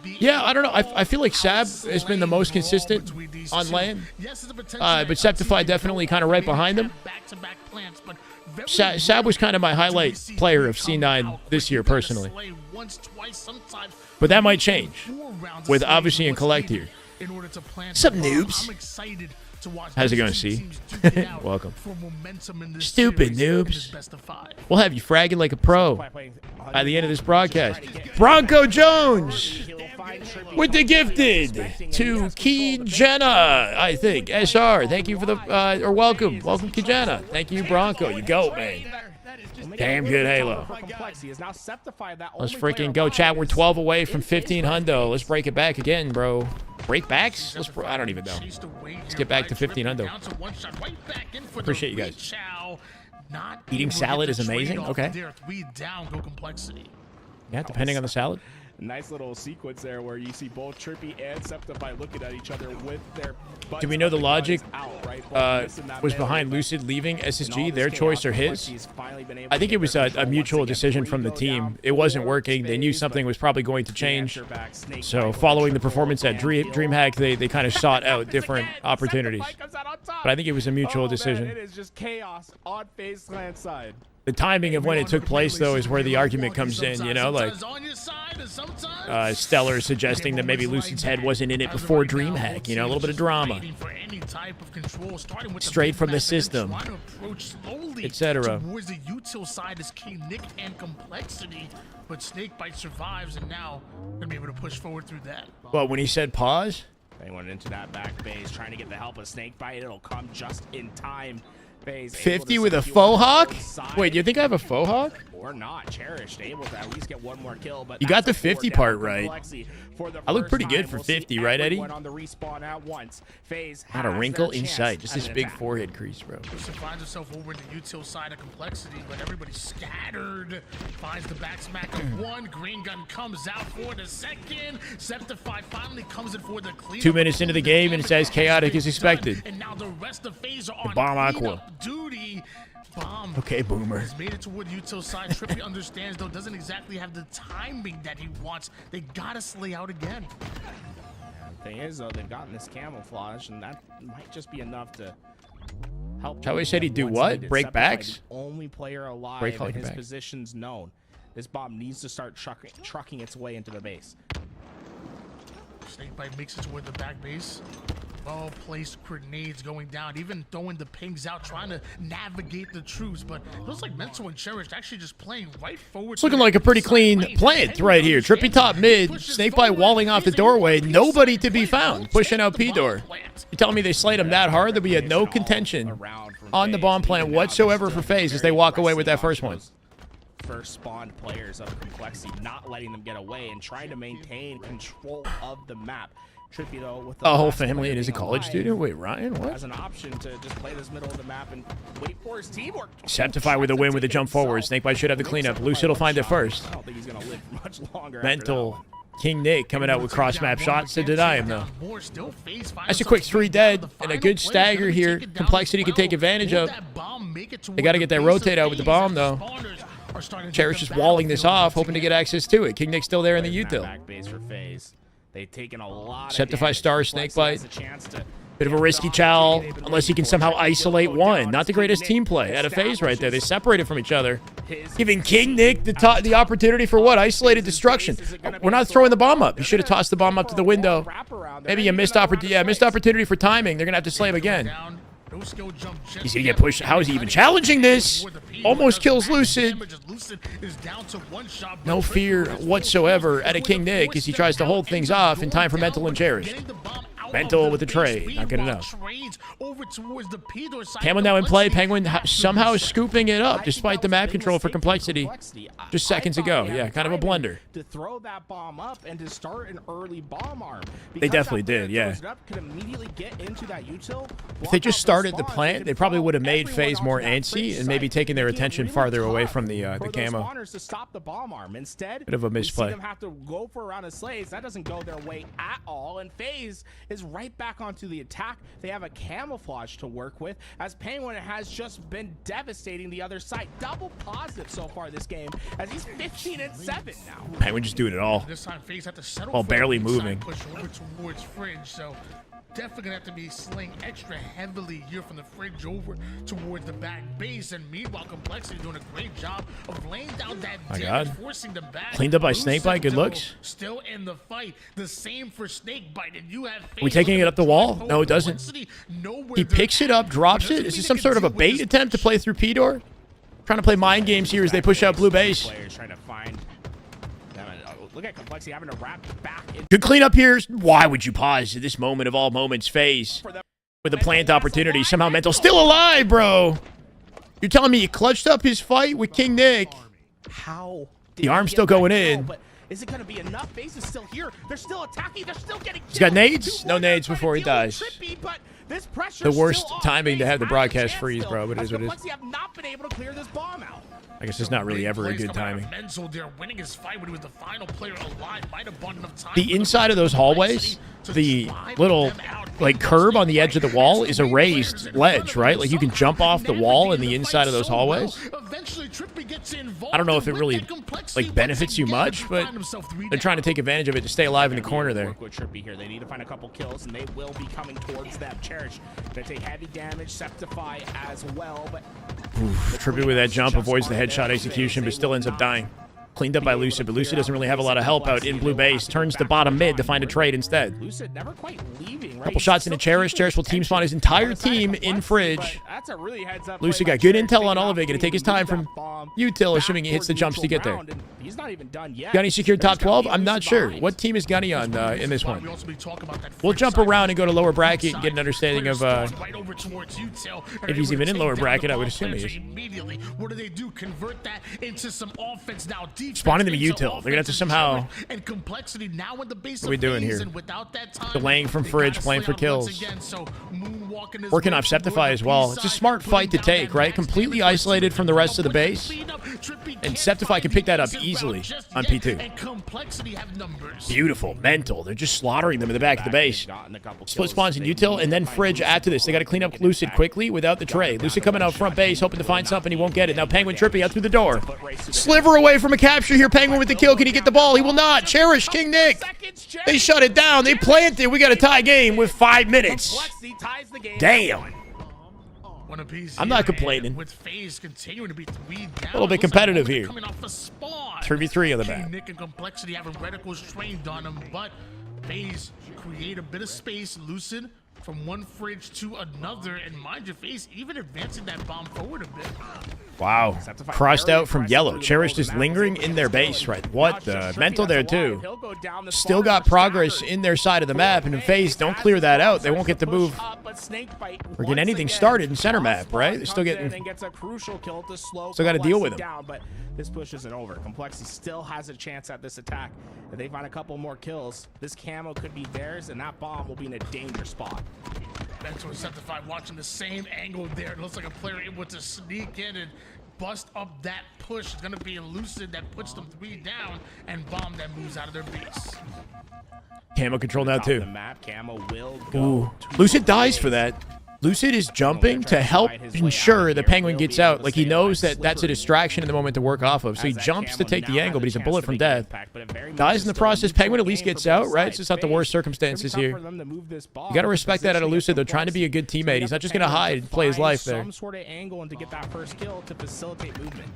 Yeah, I don't know. I feel like Sab has been the most consistent on lane. But Septify definitely kind of right behind him. Sab was kind of my highlight player of C9 this year, personally. But that might change with Obviously and Collect here. Sup, noobs? How's it going, C? Welcome. Stupid noobs. We'll have you fragging like a pro by the end of this broadcast. Bronco Jones with the gifted to Key Jenna, I think. SR, thank you for the, or welcome. Welcome, Key Jenna. Thank you, Bronco. You go, man. Damn good Halo. Let's freaking go, chat. We're 12 away from 15 hundo. Let's break it back again, bro. Break backs? I don't even know. Let's get back to 15 hundo. Appreciate you guys. Eating salad is amazing. Okay. Yeah, depending on the salad. Nice little sequence there where you see both Trippy and Septify looking at each other with their butts. Do we know the logic right? was behind Lucid leaving SSG, their choice or his? I think it was a mutual decision from the team. It wasn't working. They knew something was probably going to change. So following the performance at DreamHack, they kind of sought out different opportunities. But I think it was a mutual decision. It is just chaos on Faze Clan side. The timing of when it took place, though, is where the argument comes in, you know? Like, Stellar suggesting that maybe Lucid's head wasn't in it before DreamHack, you know? A little bit of drama. Straight from the system, etc. But Snakebite survives, and now gonna be able to push forward through that. Well, when he said pause? They went into that back base, trying to get the help of Snakebite. It'll come just in time. 50 with a faux hawk? Wait, you think I have a faux hawk? or not. Cherished able to at least get one more kill, but You got the that's a 50 4 part down for right. Plexi for the I look first pretty good time. for We'll see 50, right, Eddie? everyone on the respawn at once. Faze Not a has wrinkle their in chance sight. Just at this an big attack. forehead crease, bro. Lucian finds himself over in the util side of complexity, but everybody's scattered. Finds the back smack of one. Green gun comes out for the second. Septify finally comes in for the clean. 2 minutes into the game, and it's as chaotic as expected. And now the rest of Faze are on bomb cleanup Aqua. duty. Bomb Okay, Boomer. has made it toward util side. Trippy understands, though, doesn't exactly have the timing that he wants. They gotta slay out again. Thing is, though, they've gotten this camouflage, and that might just be enough to help. Shyway said he'd do once what? needed. Break Septify, backs? the only player alive, Break and like a his back. position's known. This bomb needs to start trucking its way into the base. Snakebite makes it toward the back base. Well-placed grenades going down, even throwing the pings out, trying to navigate the troops. But it looks like Mental and Cherished actually just playing right forward. It's looking like a pretty clean plant right here. Trippy top mid, Snakebite walling off the doorway, nobody to be found, pushing out P-Door. You telling me they slayed him that hard that we had no contention Around from on the Faze, bomb even plant now, whatsoever they're for still Faze as very they walk away with that aggressive first one. those first spawned players of complexity, not letting them get away and trying to maintain control of the map. Trippy, though, with the A whole last family player and is a being college alive, student? Wait, Ryan, what? has an option to just play this middle of the map and wait for his team. Or Septify with a win with a jump forward. Snakebite should have the cleanup. Lucid will find it first. I don't think he's gonna live much longer. Mental King Nick coming out with cross-map shots to deny him, though. That's a quick 3 dead and a good stagger here. Complexity can take advantage of. They got to get that rotate out with the bomb, though. Cherish is walling this off, hoping to get access to it. King Nick's still there in the util. Back base for Faze. They've taken a lot. Septify star, Snakebite. Snakebite. Bit of a risky chow, unless he can somehow isolate one. Not the greatest team play at a Phase right there. They separated from each other, giving King Nick the opportunity for what? Isolated destruction. We're not throwing the bomb up. You should have tossed the bomb up to the window. Maybe a missed opportunity. Yeah, missed opportunity for timing. They're gonna have to slay him again. He's gonna get pushed. How is he even challenging this? Almost kills Lucid. No fear whatsoever at a King Nick as he tries to hold things off in time for Mental and Cherish. Mental with the trade. Not good enough. Camel now in play. Penguin somehow scooping it up despite the map control for complexity just seconds ago. Yeah, kind of a blunder. To throw that bomb up and to start an early bomb arm. They definitely did, yeah. Could immediately get into that util. If they just started the plant, they probably would have made Faze more antsy and maybe taken their attention farther away from the camo. To stop the bomb arm. Instead, Bit of a misplay. we see them have to go for a round of slays. That doesn't go their way at all. And Faze is right back onto the attack. They have a camouflage to work with, as Penguin has just been devastating the other side. Double positive so far this game, as he's 15-7 now. Penguin just doing it all. This time Faze had to settle While for barely an inside moving. push over towards Fringe, so definitely gonna have to be slaying extra heavily here from the Fringe over towards the back base. And meanwhile, Complexity doing a great job of laying down that My damage, God. forcing them back. Cleaned up by Lucid, Snakebite. Good though, looks. Still in the fight. The same for Snakebite, and you have We taking it up the wall? No, it doesn't. He picks it up, drops it. Is this some sort of a bait attempt to play through P-Door? Trying to play mind games here as they push out blue base. Players trying to find. Look at Complexity having to wrap back in. Good cleanup here. Why would you pause at this moment of all moments, Faze? With a plant opportunity. Somehow Mental still alive, bro. You're telling me he clutched up his fight with King Nick? How? The arm's still going in. But is it going to be enough? Faze is still here. They're still attacking. They're still getting killed. He's got nades? Two No warriors nades trying to before he deal with dies. Trippy, but this pressure's The worst still on timing to Faze. have the Has a broadcast chance freeze, still, bro, but it as is what it is. Complexity have not been able to clear this bomb out. I guess it's not really ever a good timing. Mental there winning his fight when he was the final player alive. Might have bought enough time. The inside of those hallways, the little like curb on the edge of the wall is a raised ledge, right? Like you can jump off the wall in the inside of those hallways. I don't know if it really like benefits you much, but they're trying to take advantage of it to stay alive in the corner there. Work with Trippy here. They need to find a couple kills, and they will be coming towards them. Cherish gonna take heavy damage. Septify as well, but Trippy with that jump avoids the headshot execution, but still ends up dying. Cleaned up by Lucid, but Lucid doesn't really have a lot of help out in blue base. Turns to bottom mid to find a trade instead. Lucid never quite leaving, right? Couple shots into Cherish. Cherish will team spawn his entire team in Fridge. That's a really heads up. Lucid got good intel on all of it. Going to take his time from util, assuming he hits the jumps to get there. He's not even done yet. Gunny secured top 12? I'm not sure. What team is Gunny on in this one? We'll jump around and go to lower bracket and get an understanding of if he's even in lower bracket. I would assume he is. What do they do? Convert that into some offense now. Spawning them a util. They're going to have to somehow... And complexity now in the base what are we doing here? Time, delaying from Fridge, playing for kills. Working off Septify as well. It's a smart fight to take, right? Completely isolated from the rest of the base. And Septify can pick that up easily on P2. Beautiful. Mental. They're just slaughtering them in the back of the base. Split spawns in util, and then Fridge after this. They got to clean up Lucid quickly without the trade. Lucid coming out front base, hoping to find something. He won't get it. Now Penguin Trippy out through the door. Sliver away from a capture here. Penguin with the kill. Can he get the ball? He will not. Cherish, King Nick. They shut it down. They planted. We got a tie game with 5 minutes. Damn. I'm not complaining. With Faze continuing to be a little bit competitive here. 3v3 on the back. Nick and Complexity having reticles trained on him, but Faze create a bit of space. Lucid from one Fridge to another, and mind your Faze even advancing that bomb forward a bit. Wow. Crossed out from yellow. Cherish just lingering in their base, right? What the? Mental there, too. Still got progress in their side of the map, and in Faze, don't clear that out. They won't get to move or get anything started in center map, right? They're still getting... Still got to deal with them. But this push isn't over. Complexity still has a chance at this attack. If they find a couple more kills, this camo could be theirs, and that bomb will be in a danger spot. Mentor Septified watching the same angle there. It looks like a player able to sneak in and bust up that push. It's going to be Lucid that puts them 3 down and bomb that moves out of their base. Camo control now, too. Camo will go. Ooh. Lucid dies for that. Lucid is jumping to help ensure the Penguin gets out. Like, he knows that that's a distraction in the moment to work off of. So he jumps to take the angle, but he's a bullet from death. Dies in the process. Penguin at least gets out, right? It's just not the worst circumstances here. You got to respect that out of Lucid. They're trying to be a good teammate. He's not just going to hide and play his life there. Some sort of angle and to get that first kill to facilitate movement.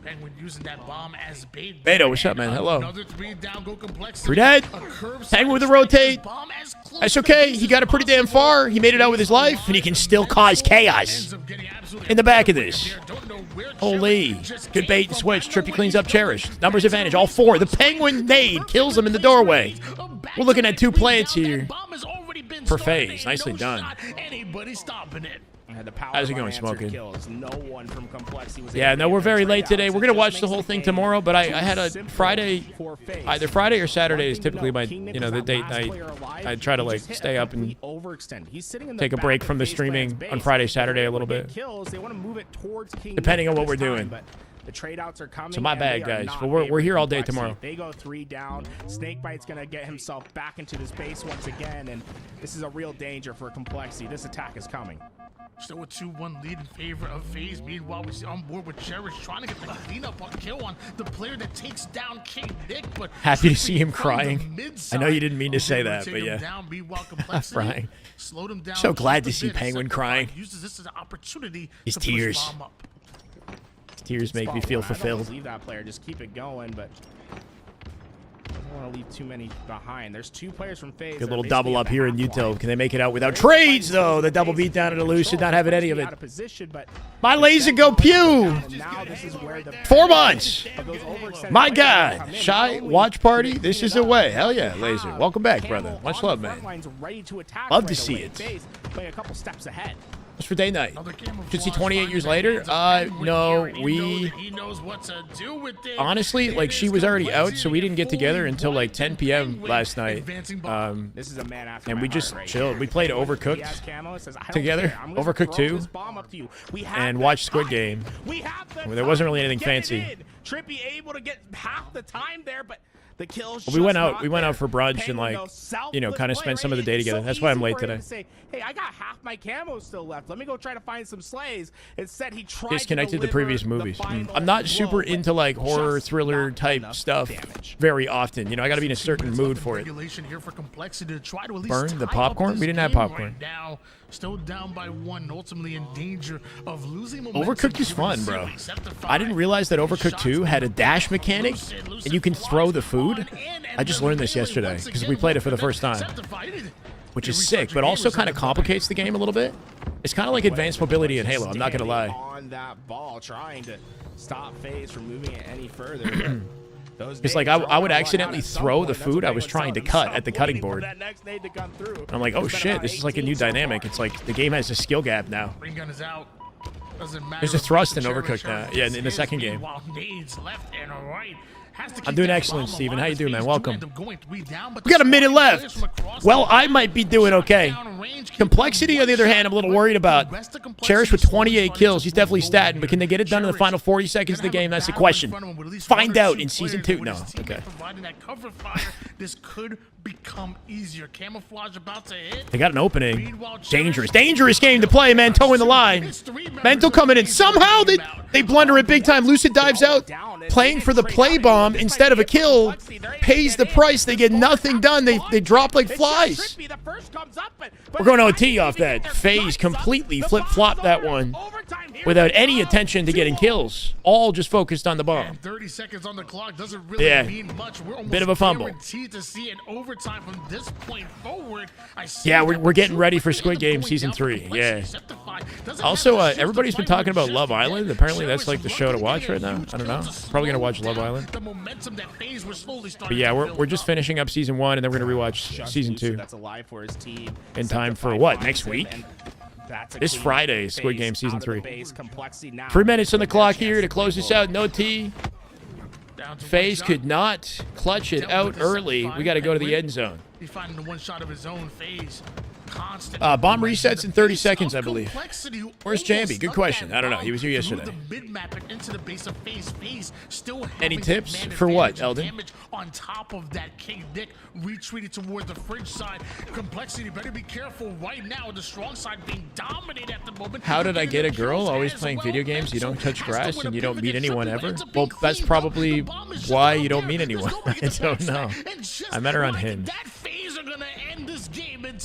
Penguin using that bomb as bait. Beto, what's up, man? Hello. Another 3 down, go Complexity. 3 dead. Penguin with a rotate. That's okay. He got it pretty damn far. He made it out with his life, and he can still cause chaos in the back of this. Holy. Good bait and switch. Trippy cleans up Cherish. Numbers advantage. All 4. The Penguin nade kills him in the doorway. We're looking at 2 plants here for Faze. Nicely done. Anybody stopping it. How's it going, Smoking? No one from yeah, no, we're very late today. We're going to watch the whole thing tomorrow, but I had a Friday, either Friday or Saturday is typically my, you know, the date night. I try to, like, stay up and take a break from the streaming on Friday, Saturday a little bit, depending on what we're doing. The trade outs are coming. So my bad, guys. But we're here all day tomorrow. They go 3 down. Snakebite's gonna get himself back into this base once again, and this is a real danger for Complexity. This attack is coming. Still a 2-1 lead in favor of Faze. Meanwhile, we see on board with Cherish trying to get the cleanup on kill on the player that takes down King Nick. But happy to see him crying. I know you didn't mean to say that, but yeah. Crying. So glad to see Penguin crying. Uses this as an opportunity. His tears. Tears make me feel fulfilled. Leave that player, just keep it going, but I don't want to leave too many behind. There's 2 players from Faze. Good little double up here in util. Can they make it out without trades, though? The double beat down at Elusive, not having any of it. My laser go pew! 4 months! My God! Shy watch party? This is a way. Hell yeah, Laser. Welcome back, brother. Much love, man. Love to see it. A couple steps ahead. Just for day night. Should see 28 years later? No, we... Honestly, like, she was already out, so we didn't get together until, like, 10 p.m. last night. And we just chilled. We played Overcooked together. Overcooked 2. And watched Squid Game. There wasn't really anything fancy. Trippy able to get half the time there, but The kills. Well, we went just out. not We went out there. for brunch and Penguin, like, though, selfless kind of play, spent some of the right? day It's together. so That's why I'm easy late for him today. to say, hey, I got half my camo still left. Let me go try to find some slays. Instead, he tried Disconnected to the previous deliver movies. the final I'm not blow, super but into like horror just thriller not type enough stuff damage. very often. I got to be in a certain mood for it. Regulation here for Complexity to try to at least Burn the tie popcorn? up this We didn't have game popcorn. Right now, still down by 1, ultimately in danger of losing momentum. Overcooked is given the fun, bro. series. Set to I didn't five. realize that Overcooked Shots 2 had a dash mechanic, Lucid and you can flies throw the food. on in, and I just then learned this Bailey yesterday once because again we played it for the set first time, to fight it. which The is sick, but researcher also gamers kind have of complicates the game a little bit. It's kind of like advanced mobility in Halo. I'm not gonna lie. On that ball, trying to stop Faze from moving it any further. It's like I would accidentally throw the food I was trying to cut at the cutting board. I'm like, oh shit, this is like a new dynamic. It's like the game has a skill gap now. Ring gun is out. Doesn't matter There's a if thrust in the Overcooked Cherry now. Yeah, in the second game. Meanwhile, nades left and right. Has to I'm keep doing that excellent, bomb Steven. alive. How you doing, man? Faze do Welcome. end up going 3 down, but We got a the minute scoring players left. from across Well, the I line. might be doing Shots okay. down range, keep Complexity, them on the other one hand, I'm a little shot worried away. about. The rest of Complexity Cherish with slowly 28 starting kills. to He's definitely roll statting, here. but can they get it done in the final 40 seconds of the game? That's the question. Find out in Season 2. No, okay. Providing that cover fire, this could become easier. Camouflage about to hit. They got an opening. Dangerous game to play, man. Towing the line. Mental coming in. Somehow they blunder it big time. Lucid dives out, playing for the play bomb instead of a kill. Pays the price. They get nothing done. They drop like flies. We're going OT off that. Faze completely flip-flopped that one without any attention to getting kills. All just focused on the bomb. 30 seconds on the clock doesn't really mean much. We're almost Bit of a fumble. guaranteed to see an overtime from this point forward. Yeah, we're getting ready for Squid Game Season 3. Yeah. Also, everybody's been talking about Love Island. Apparently, that's like the show to watch right now. I don't know. Probably gonna watch Love Island. But yeah, we're just finishing up Season 1, and then we're gonna rewatch Season 2 in time for what, next week? This Friday, Squid Game Season 3. 3 minutes on the clock here to close this out. No T. Faze could not clutch it out early. We got to go to the end zone. He's finding the one shot of his own. Faze. Bomb resets in 30 seconds, I believe. Where's Jambi? Good question. I don't know. He was here yesterday. Any tips for what, Eldon? On top of that, King Dick retreated towards the fridge side. Complexity better be careful right now. The strong side being dominated at the moment. How did I get a girl? Always playing video games. You don't touch grass and you don't meet anyone ever. Well, that's probably why you don't meet anyone. I don't know. I met her on Hinge.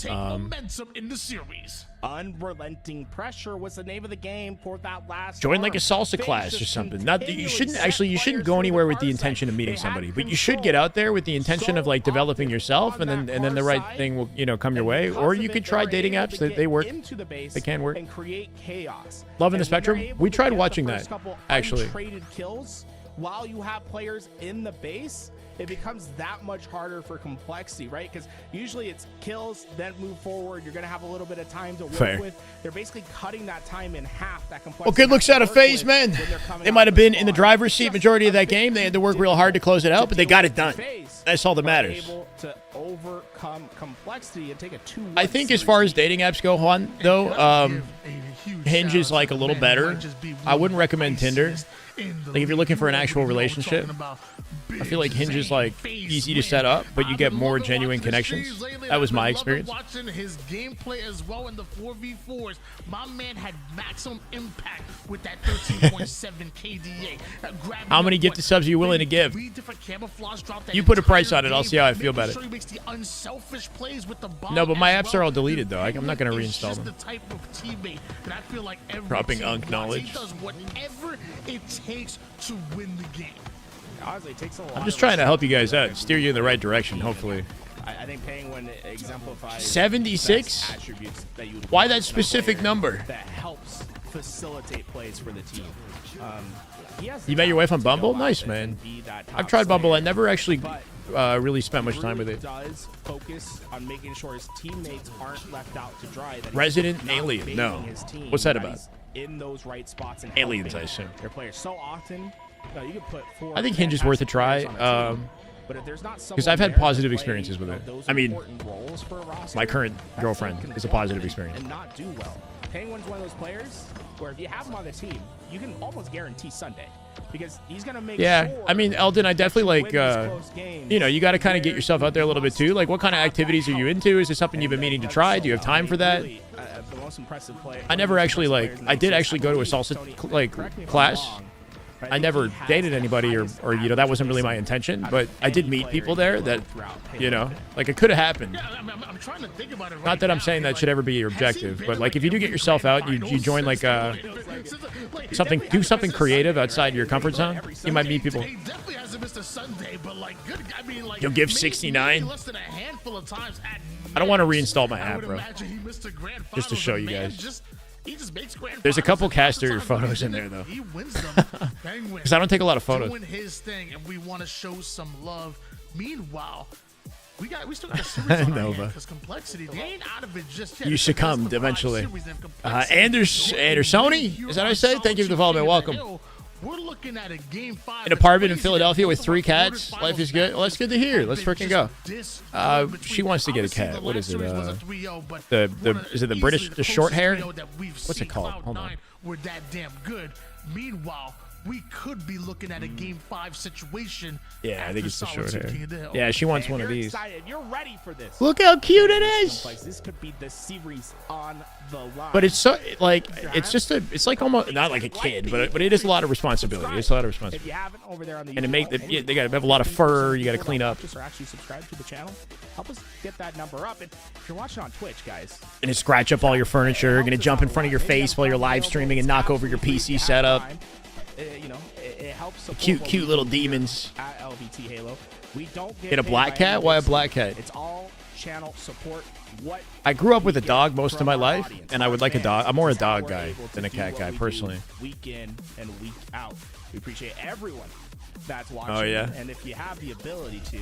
Momentum in the series. Unrelenting pressure was the name of the game for that last. Join arm. like a salsa class or something. Not that you shouldn't go anywhere with the intention of meeting somebody, but you should get out there with the intention of like developing yourself, and then the right thing will come your way. Or you could try dating apps. They work. They can work. And create chaos. Love in the Spectrum. We tried watching that actually. Traded kills while you have players in the base. It becomes that much harder for Complexity, right? Because usually it's kills, then move forward. You're going to have a little bit of time to work with. They're basically cutting that time in half. That Complexity. Well, good looks out of Faze, man. They might have been in the driver's seat majority of that game. They had to work real hard to close it out, but they got it done. That's all that matters. Able to overcome Complexity and take a 2-1 I think as far as dating apps go, Juan, though, Hinge is like a little better. I wouldn't recommend Tinder. Like if you're looking for an actual relationship, I feel like Hinge is like easy to set up, but you get more genuine connections. That was my experience. Watching his gameplay as well in the 4v4s, my man had maximum impact with that 13.7 KDA. How many gifted subs are you willing to give? You put a price on it. I'll see how I feel about it. No, but my apps are all deleted though. I'm not going to reinstall them. Dropping Unk knowledge. Does whatever it takes to win the game. Honestly, it takes a lot. I'm just trying to help you guys out, steer you in the right direction, hopefully. I think Penguin exemplifies 76? attributes that you would Why want that in a specific player number? that helps facilitate plays for the team. He has You the met your wife on talent to Bumble? go Nice, out man. and be that top I've tried Bumble. player. I never actually But really spent much time with it. does focus on making sure his teammates aren't left out to dry. That he's Resident not Alien. baiting No. his team, What's that about? he's in those right spots and Aliens, helping I assume. their players so often. You could put 4 I think Hinge is worth a try. fantastic players on the team, but if there's not Because someone I've had there to positive play, experiences with it. those I mean, important roles for a roster, my current that girlfriend team can is a fall positive in experience. and not do well. Penguin's one of those players where if you have him on the team, you can almost guarantee Sunday. because he's gonna make Yeah, sure I mean, Eldon, I definitely that you like, win these close games. you know, you got to kind of get yourself out there a little bit too. Like, what kind of activities are you into? Is this something you've been meaning to try? Do you have time for that? Really, the most impressive player. I never actually like. I did actually go to a salsa class. I never dated anybody, or you know, that wasn't really my intention. But I did meet people there that, you know, like it could have happened. Yeah, I'm trying to think about it right Not that I'm now. saying that should ever be your objective, but like if you do get yourself out, you join like something, do something creative outside your comfort zone. You might meet people. He definitely hasn't missed a Sunday, but like good. I mean, like You'll give maybe 69? less than a handful of times at I don't want to max. reinstall my I app, would bro. imagine he missed a grand Just to finals, show and you man, guys. he just makes grand There's a couple finals. caster Sometimes when photos he's in it, there, though. He wins them. Penguin Because I don't take a lot of photos. doing his thing, and we want to show some love. Meanwhile, we still got a series on Nova. because complexity. They ain't out of it just yet. You It's succumbed the best of eventually. five series, and Complexity Andersoni, here is that how I on say it? Thank you for the follow, man. Solitude Welcome. Hill. We're looking at a game 5. An apartment in Philadelphia with 3 cats. Life is good. Well, that's good to hear. Let's freaking go. She wants to get a cat. What is it? Is it the British, the short hair? What's it called? Hold on. We're that damn good. Meanwhile, we could be looking at a game 5 situation. Yeah, I think it's the short Solitude hair. King of the Hill. Yeah, she wants And one of you're these. excited. You're ready for this. Look how cute it is. This could be the series on the line. But it's so like it's like almost not like a kid, but it is a lot of responsibility. It's a lot of If responsibility. you haven't over there on the And YouTube, they got to have a lot of fur. You got to clean up. Or actually subscribe to the channel. Help us get that number up. And if you're watching on Twitch, guys, Gonna scratch up all your furniture. Gonna jump in front of your face while you're live streaming and knock over your PC setup. You know, it helps support Cute, what cute we little do demons. at LVT Halo. We don't Get a black cat? Why a black cat? It's all channel support. What I grew up with a dog most of my life, and I would like a dog. I'm more a dog guy than a cat guy, personally. Week in and week out. We appreciate everyone that's watching. Oh, yeah. And if you have the ability to.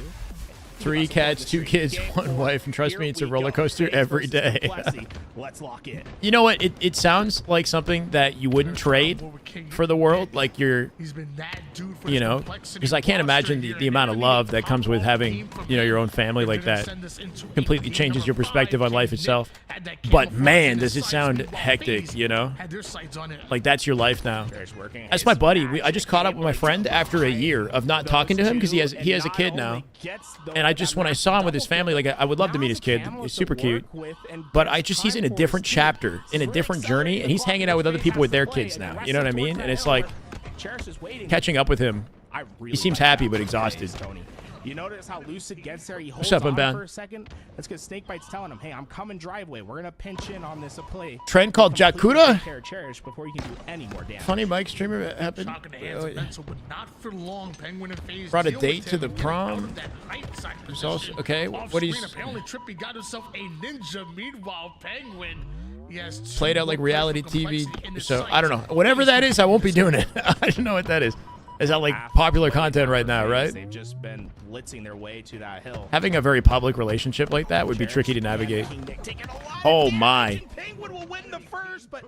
3 cats, 2 kids, 1 wife, and trust me, it's a roller coaster every day. Let's lock in. You know what? It sounds like something that you wouldn't trade for the world. Like He's been that dude for you his know, Complexity because I can't roster imagine here. the amount of love that comes with having, you know, your own family like that. Completely changes your perspective on life itself. But man, does it sound hectic, you know? Like that's your life now. That's my buddy. I just caught up with my friend after a year of not talking to him because he has a kid now. And when I saw him with his family, like I would love to meet his kid. He's super cute. But he's in a different chapter, in a different journey, and he's hanging out with other people with their kids now. You know what I mean? And it's like catching up with him. He seems happy but exhausted. You notice how Lucid gets there? He What's holds up, on Unbound? for a second. That's because Snakebites telling him, hey, I'm coming driveway. We're going to pinch in on this play. Trend called Completely Jakuda? take care of Cherish before you can do any more damage. Funny Mike streamer happened. Brought a date to the prom. There's also okay. What he's Apparently, Trippy got himself a ninja. Meanwhile, Penguin. Yes, played out like reality TV. So I don't know. Whatever that is, I won't be doing it. I don't know what that is. Is that like popular content right now, right? They've just been blitzing their way to that hill. Having a very public relationship like that would be tricky to navigate. Oh my. Penguin will win the first, but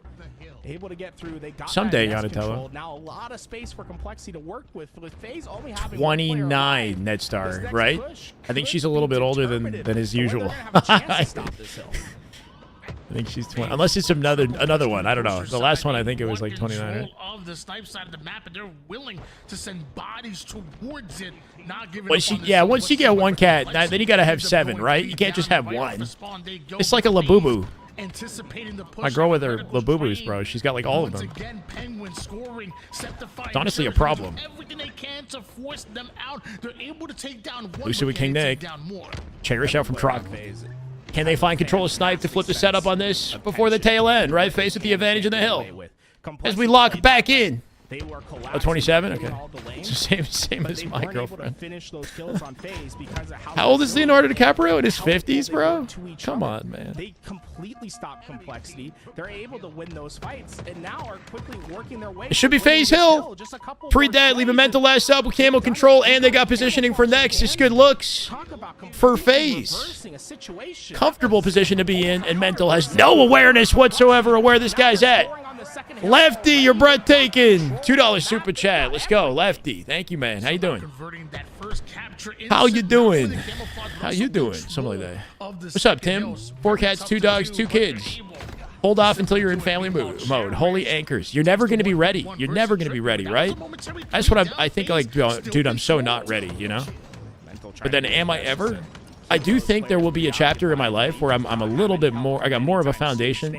able to get through. They got Someday, that Donatello. control. Now a lot of space for Complexity to work with Faze only having 29 net star, right? I think she's a little bit older than his usual. I think she's 20. Unless it's another one. I don't know. The last one, I think it was like 29. Right? Of the snipe side of the map, and they're willing to send bodies towards it, not giving Once you get 1 cat, then you gotta have 7, right? You can't just have 1. It's like a Labubu. My girl with her Labubus, bro. She's got like all of them. It's honestly a problem. Lucid with King Nick. Cherish out from truck. Can they find control of Snipe to flip the setup on this before the tail end, right? Face with the advantage in the hill. As we lock back in. Oh, 27? Okay. It's the same as my girlfriend. How old is Leonardo DiCaprio? In his 50s, bro? Come on, man. They completely stop Complexity. They're able to win those fights, and now are quickly working their way. It should be Faze Hill. Pre-dead, leave a mental last up with camo control, and they got positioning for next. It's good looks for Faze. Comfortable position to be in, and mental has no awareness whatsoever of where this guy's at. Lefty, you're breathtaking. $2 super chat. Let's go, Lefty. Thank you, man. How you doing? How you doing? How you doing? Something like that. What's up, Tim? 4 cats, 2 dogs, 2 kids. Hold off until you're in family mode. Holy anchors. You're never going to be ready. You're never going to be ready, right? That's what I think, like, dude, I'm so not ready, you know? But then am I ever? I do think there will be a chapter in my life where I'm a little bit more, I got more of a foundation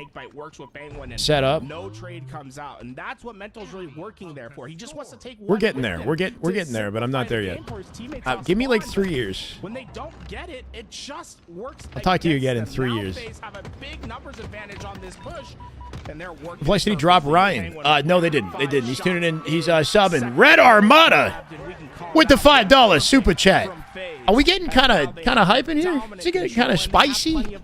set up. No trade comes out, and that's what Mental's really working there for. He just wants to take. We're getting there. We're getting there, but I'm not there yet. Give me like 3 years. When they don't get it, it just works. I'll talk to you again in 3 years. Faze have a big numbers advantage on this push, and they're working. Play City drop Ryan. No, they didn't. They didn't. He's tuning in. He's subbing. Red Armada with the $5 super chat. Are we getting kind of hype in here? Is it getting kind of spicy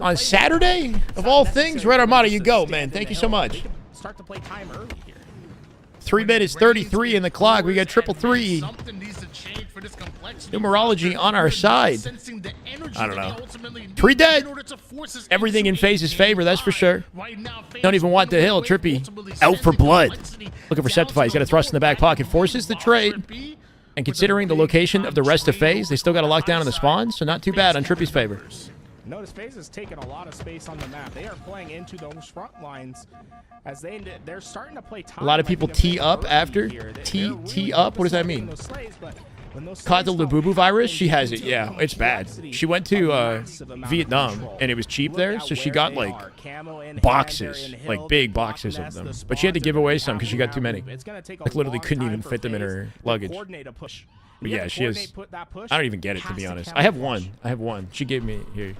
on Saturday of all things? Red Armada, you go, man. Thank you so much. Start to play time early here. 3 minutes 33 in the clock. We got 333. Numerology on our side. I don't know. 3 dead. Everything in Faze's favor, that's for sure. Don't even want the hill. Trippy out for blood. Looking for Septify. He's got a thrust in the back pocket. Forces the trade. And considering the location of the rest of Faze, they still got a lockdown on the spawn, so not too bad on Trippy's favor. Notice Faze has taken a lot of space on the map. They are playing into those front lines as they're starting to play time. A lot of people tee up after. Tee up? What does that mean? Caught the Labubu virus? She has it, yeah. It's bad. She went to Vietnam, and it was cheap there, so she got, like, boxes. Like, big boxes of them. But she had to give away some because she got too many. Like, literally couldn't even fit them in her luggage. But yeah, she has... I don't even get it, to be honest. I have one. She gave me... Here.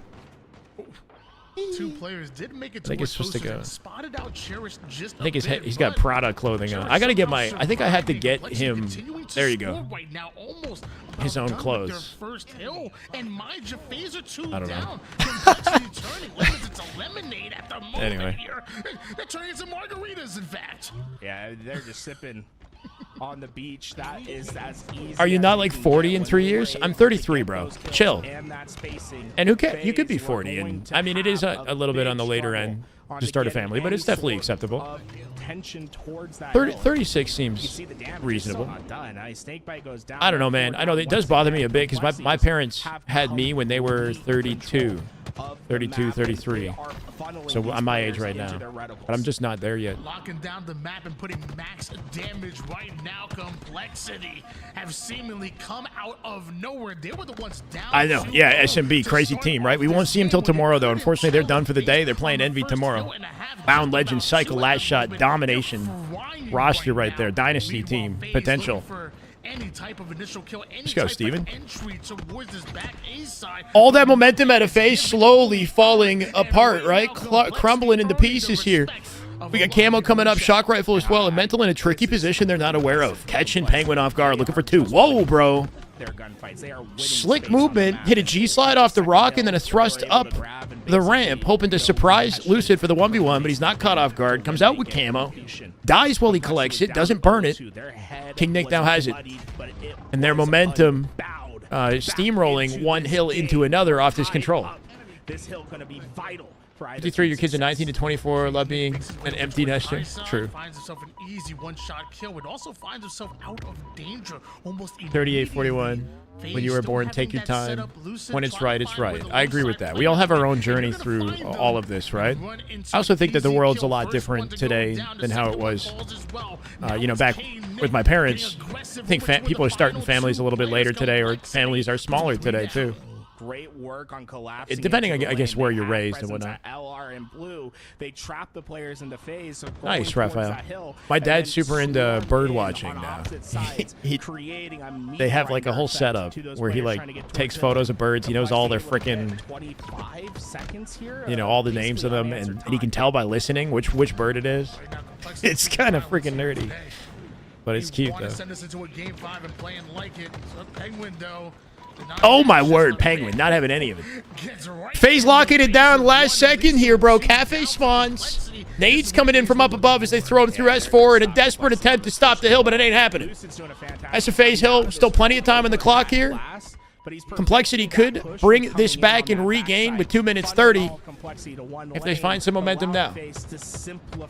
2 players did make it to I think it's supposed to go. Spotted out Cherish just I think he's got Prada clothing on. I gotta get my... I think I have to get him... There you go. His own clothes. I don't know. Anyway. They're turning into margaritas, in fact. Yeah, they're just sipping on the beach. That is as easy. Are you not like 40 in 3 years? I'm 33, bro. Chill. And who cares? You could be 40, and I mean, it is a little bit on the later end to start a family, but it's definitely acceptable. 36 seems reasonable. I don't know, man. I know it does bother me a bit because my parents had me when they were 32, 33. So I'm my age right now, but I'm just not there yet. Locking down the map and putting max damage right now. Complexity have seemingly come out of nowhere. They were the ones down. I know. Yeah, SMB, crazy team, right? We won't see them till tomorrow, though. Unfortunately, they're done for the day. They're playing Envy tomorrow. Bound Legend, Cycle, Last Shot, Domination. Roster right there. Dynasty team. Potential. Any type of initial kill, Let's go, Steven. Side. All that momentum at a Faze slowly falling apart, right? Crumbling into pieces here. We got Camo coming up, Shock Rifle as well, and Mental in a tricky position they're not aware of. Catching Penguin off guard, looking for 2. Whoa, bro. Slick movement, hit a G-slide off the rock, and then a thrust up the ramp, hoping to surprise Lucid for the 1v1, but he's not caught off guard. Comes out with Camo. Dies while he collects it, doesn't burn it. King Nick now has it. And their momentum steamrolling one hill into another off this control. This hill gonna be vital. 53, your kids are 19 to 24, love being an empty nester. True. Finds himself an easy one-shot kill, but also finds himself out of danger almost 38-41. When you were born, take your time. When it's right, it's right. I agree with that. We all have our own journey through all of this, right? I also think that the world's a lot different today than how it was, you know, back with my parents. I think people are starting families a little bit later today, or families are smaller today, too. Great work on collapsing. Depending, I guess, where you're raised and whatnot. LR and blue, they trap the players in the Faze. So nice, Raphael. My dad's super into bird watching now. They have like a whole setup where he like takes photos of birds. He knows all their freaking, you know, all the names of them, and he can tell by listening which bird it is. It's kind of freaking nerdy, but it's cute though. Oh my word, Penguin, not having any of it. Faze locking it down last second here, bro. Cafe spawns. Nades coming in from up above as they throw him through S4 in a desperate attempt to stop the hill, but it ain't happening. That's a Faze hill. Still plenty of time on the clock here. but he's Complexity could bring this back and regain with 2 minutes 30 if they find some momentum now.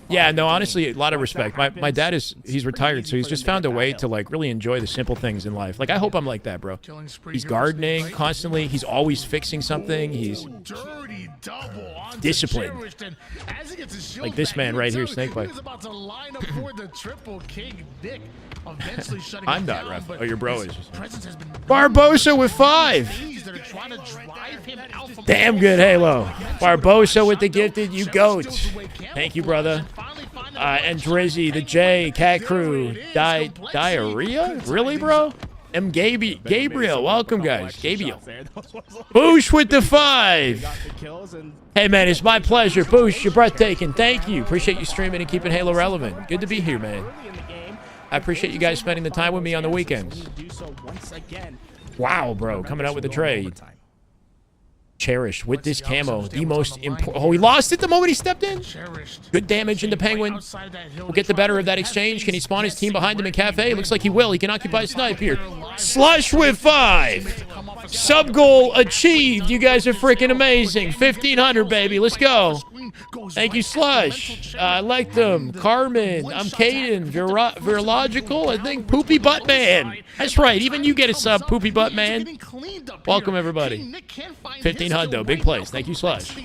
Yeah, no, honestly, a lot of respect. My dad he's retired, so he's just found a way to like really enjoy the simple things in life. Like I hope I'm like that, bro. He's gardening constantly. He's always fixing something. He's disciplined. Like this man right here, Snakebite. I'm not, ref. Oh, your bro is. Barbosa with 5. Damn good Halo. Barbosa with the gifted. You goat. Thank you, brother. And Drizzy, the J, Cat Crew, Diarrhea? Really, bro? Gabriel, welcome, guys. Gabriel. Boosh with the 5. Hey, man, it's my pleasure. Boosh, you're breathtaking. Thank you. Appreciate you streaming and keeping Halo relevant. Good to be here, man. I appreciate you guys spending the time with me on the weekends. Wow, bro. Coming out with a trade. Cherish with this camo. The most important. Oh, he lost it the moment he stepped in. Good damage into Penguin. Will get the better of that exchange. Can he spawn his team behind him in Cafe? Looks like he will. He can occupy Snipe here. Slush with 5. Sub goal achieved. You guys are freaking amazing. 1,500, baby. Let's go. Thank you, Slush. I like them. Carmen. I'm Caden. Virological. I think Poopy Butt Man. That's right. Even you get a sub, Poopy Butt Man. Welcome, everybody. 1,500. Big place. Thank you, Slush.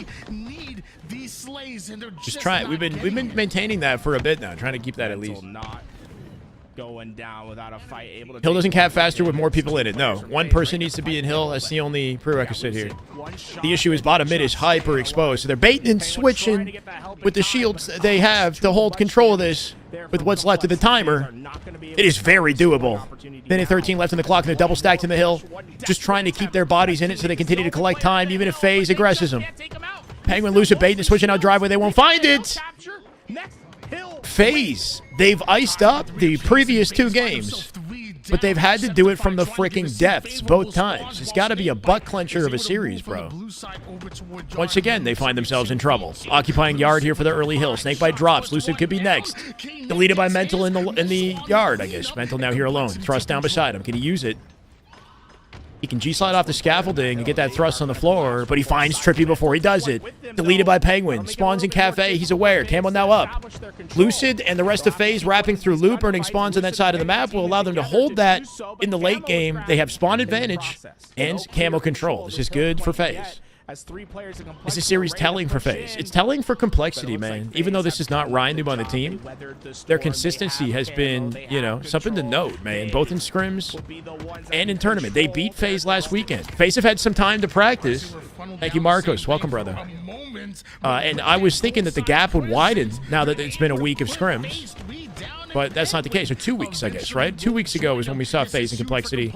Just try it. We've been maintaining that for a bit now. Trying to keep that at least. Going down without a fight, able to Hill doesn't cap faster with more people in it. No, one person needs to be in Hill. That's the only prerequisite here. The issue is bottom mid is hyper exposed, so they're baiting and switching with the shields they have to hold control of this with what's left of the timer. It is very doable. Minute 13 left in the clock, and they're double stacked in the Hill, just trying to keep their bodies in it so they continue to collect time, even if Faze aggresses them. Penguin loose at bait and switching out driveway. They won't find it. Faze, they've iced up the previous 2 games, but they've had to do it from the freaking depths both times. It's got to be a butt clencher of a series, bro. Once again, they find themselves in trouble. Occupying yard here for the early Hill. Snakebite drops. Lucid could be next. Deleted by Mental in the yard, I guess. Mental now here alone. Thrust down beside him. Can he use it? He can G-slide off the scaffolding and get that thrust on the floor, but he finds Trippy before he does it. Deleted by Penguin. Spawns in Cafe. He's aware. Camo now up. Lucid and the rest of Faze wrapping through loop, earning spawns on that side of the map will allow them to hold that in the late game. They have spawn advantage and camo control. This is good for Faze. This is series telling for Faze. It's telling for Complexity, man. Even though this is not Ryan on the team, their consistency has been, you know, something to note, man. Both in scrims and in tournament. They beat Faze last weekend. Faze have had some time to practice. Thank you, Marcos. Welcome, brother. And I was thinking that the gap would widen now that it's been a week of scrims. But that's not the case. Or 2 weeks, I guess, right? 2 weeks ago is when we saw Faze and Complexity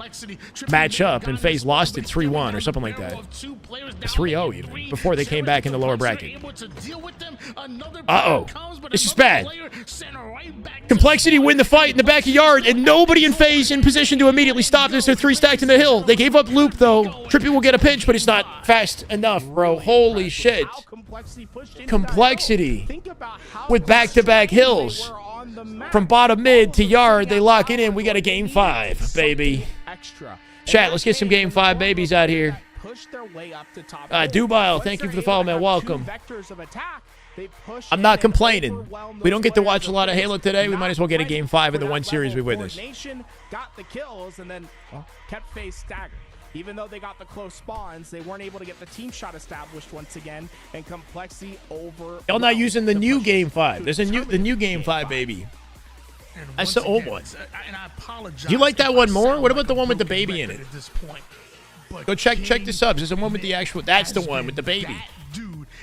match up, and Faze lost it 3-1 or something like that. 3-0 even, before they came back in the lower bracket. Uh-oh. This is bad. Complexity win the fight in the backyard, and nobody in Faze in position to immediately stop this. They're 3 stacked in the Hill. They gave up loop, though. Trippy will get a pinch, but it's not fast enough, bro. Holy shit. Complexity with back-to-back Hills. From bottom mid to yard, they lock it in. We got a game 5, baby. Chat, let's get some game 5 babies out here. Dubile, thank you for the follow, man. Welcome. I'm not complaining. We don't get to watch a lot of Halo today. We might as well get a game 5 in the one series we witnessed. Got the kills and then kept Faze staggered. Even though they got the close spawns, they weren't able to get the team shot established once again, and Complexity over. Y'all not using the new game 5. There's the new game 5, baby. That's the old one. Do you like that one more? What about the one with the baby in it? Go check the subs. There's the one with the actual. That's the one with the baby.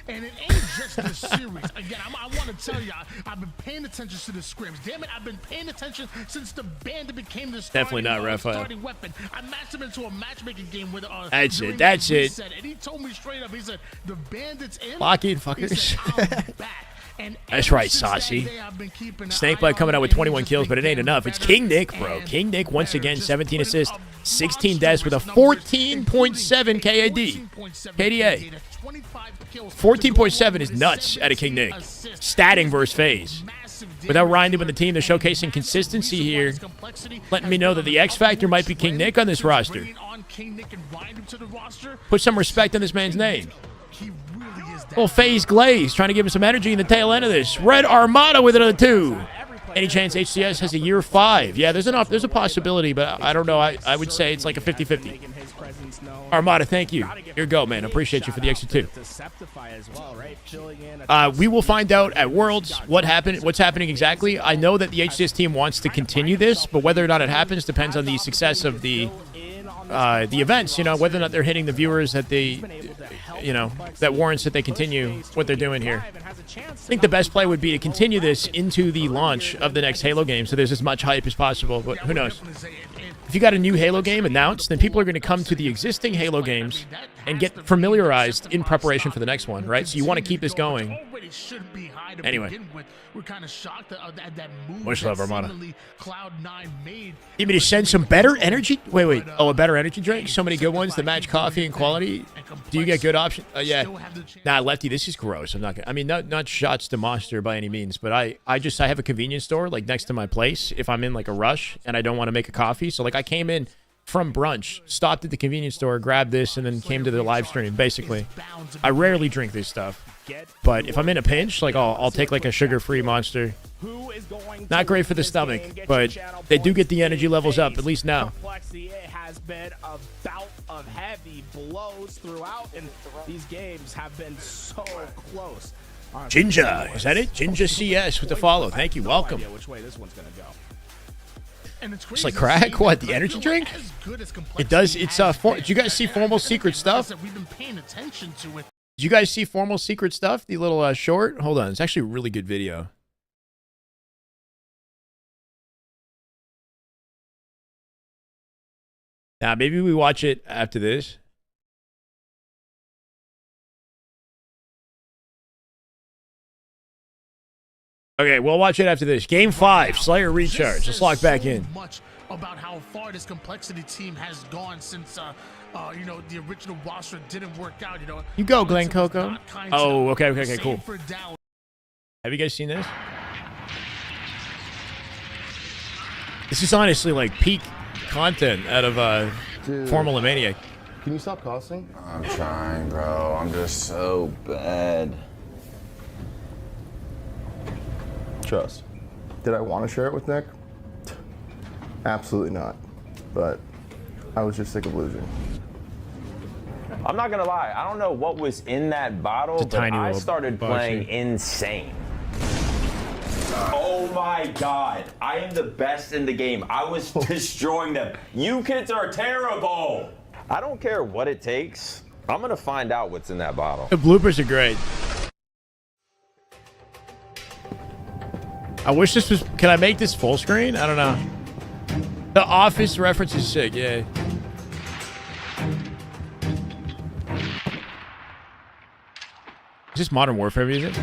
And it ain't just the series. Again, I want to tell you, I've been paying attention to the scrims. Damn it, I've been paying attention since the bandit became the definitely not starting weapon. I matched him into a matchmaking game with that's it. That's it. And he told me straight up, he said, the bandit's in. Lock in, fuckers. Said, back. And that's right, Saucy. Snakebite coming out with 21 kills, but it ain't enough. It's King Nick, bro. King Nick, once again, 17 assists, 16 deaths with a 14.7 KAD. KDA. 14.7 is nuts out of King Nick. Statting versus Faze. Without Ryan with the team, they're showcasing consistency here, letting me know that the X Factor might be King Nick on this roster. King Nick and Ryan to the roster. Put some respect on this man's name. He really is that. Little Faze Glaze trying to give him some energy in the tail end of this. Red Armada with another 2. Any chance HCS has a year 5? Yeah, there's a possibility, but I don't know. I would say it's like a 50-50. Armada, thank you. Here you go, man. Appreciate you for the extra 2. We will find out at Worlds what's happening exactly. I know that the HCS team wants to continue this, but whether or not it happens depends on the success of the events. You know, whether or not they're hitting the viewers that they, you know, that warrants that they continue what they're doing here. I think the best play would be to continue this into the launch of the next Halo game, so there's as much hype as possible. But who knows? If you got a new Halo game announced, then people are going to come to the existing Halo games and get familiarized in preparation for the next one, right? So you want to keep this going. Anyway. We're kind of shocked at that move. Much love, Armada. Cloud9 made. You mean to send some better energy? Wait. Oh, a better energy drink? So many good ones that match coffee and quality. Do you get good options? Yeah. Nah, Lefty, this is gross. I'm not gonna. I mean, not shots to Monster by any means, but I have a convenience store like next to my place if I'm in like a rush and I don't want to make a coffee. So like I came in from brunch, stopped at the convenience store, grabbed this, and then came to the live stream. Basically, I rarely drink this stuff. But if I'm in a pinch, like I'll take like a sugar-free Monster. Not great for the stomach, but they do get the energy levels up, at least now. It has been a bout of heavy blows throughout, and these games have been so close. Ginger, is that it? Ginger CS with the follow. Thank you. Welcome. Which way this one's gonna go? It's like crack. What, the energy drink? It does. It's did you guys see Formal Secret stuff? We've been paying attention to it. Did you guys see Formal Secret stuff? The little short? Hold on. It's actually a really good video. Now, maybe we watch it after this. Okay, we'll watch it after this. Game 5, Slayer Recharge. Let's log back in. Much about how far this complexity team has gone since you know, the original roster didn't work out. You know, you go, Glen Coco. Oh, okay, cool. Have you guys seen this? This is honestly like peak content out of Formal and Maniac. Can you stop cussing? I'm trying, bro. I'm just so bad. Trust. Did I want to share it with Nick? Absolutely not. But I was just sick of losing. I'm not gonna lie, I don't know what was in that bottle, but I started playing insane. Oh my god, I am the best in the game. I was destroying them. You kids are terrible. I don't care what it takes. I'm gonna find out what's in that bottle. The bloopers are great. I wish this was... Can I make this full screen? I don't know. The Office reference is sick, yeah. Is this Modern Warfare music?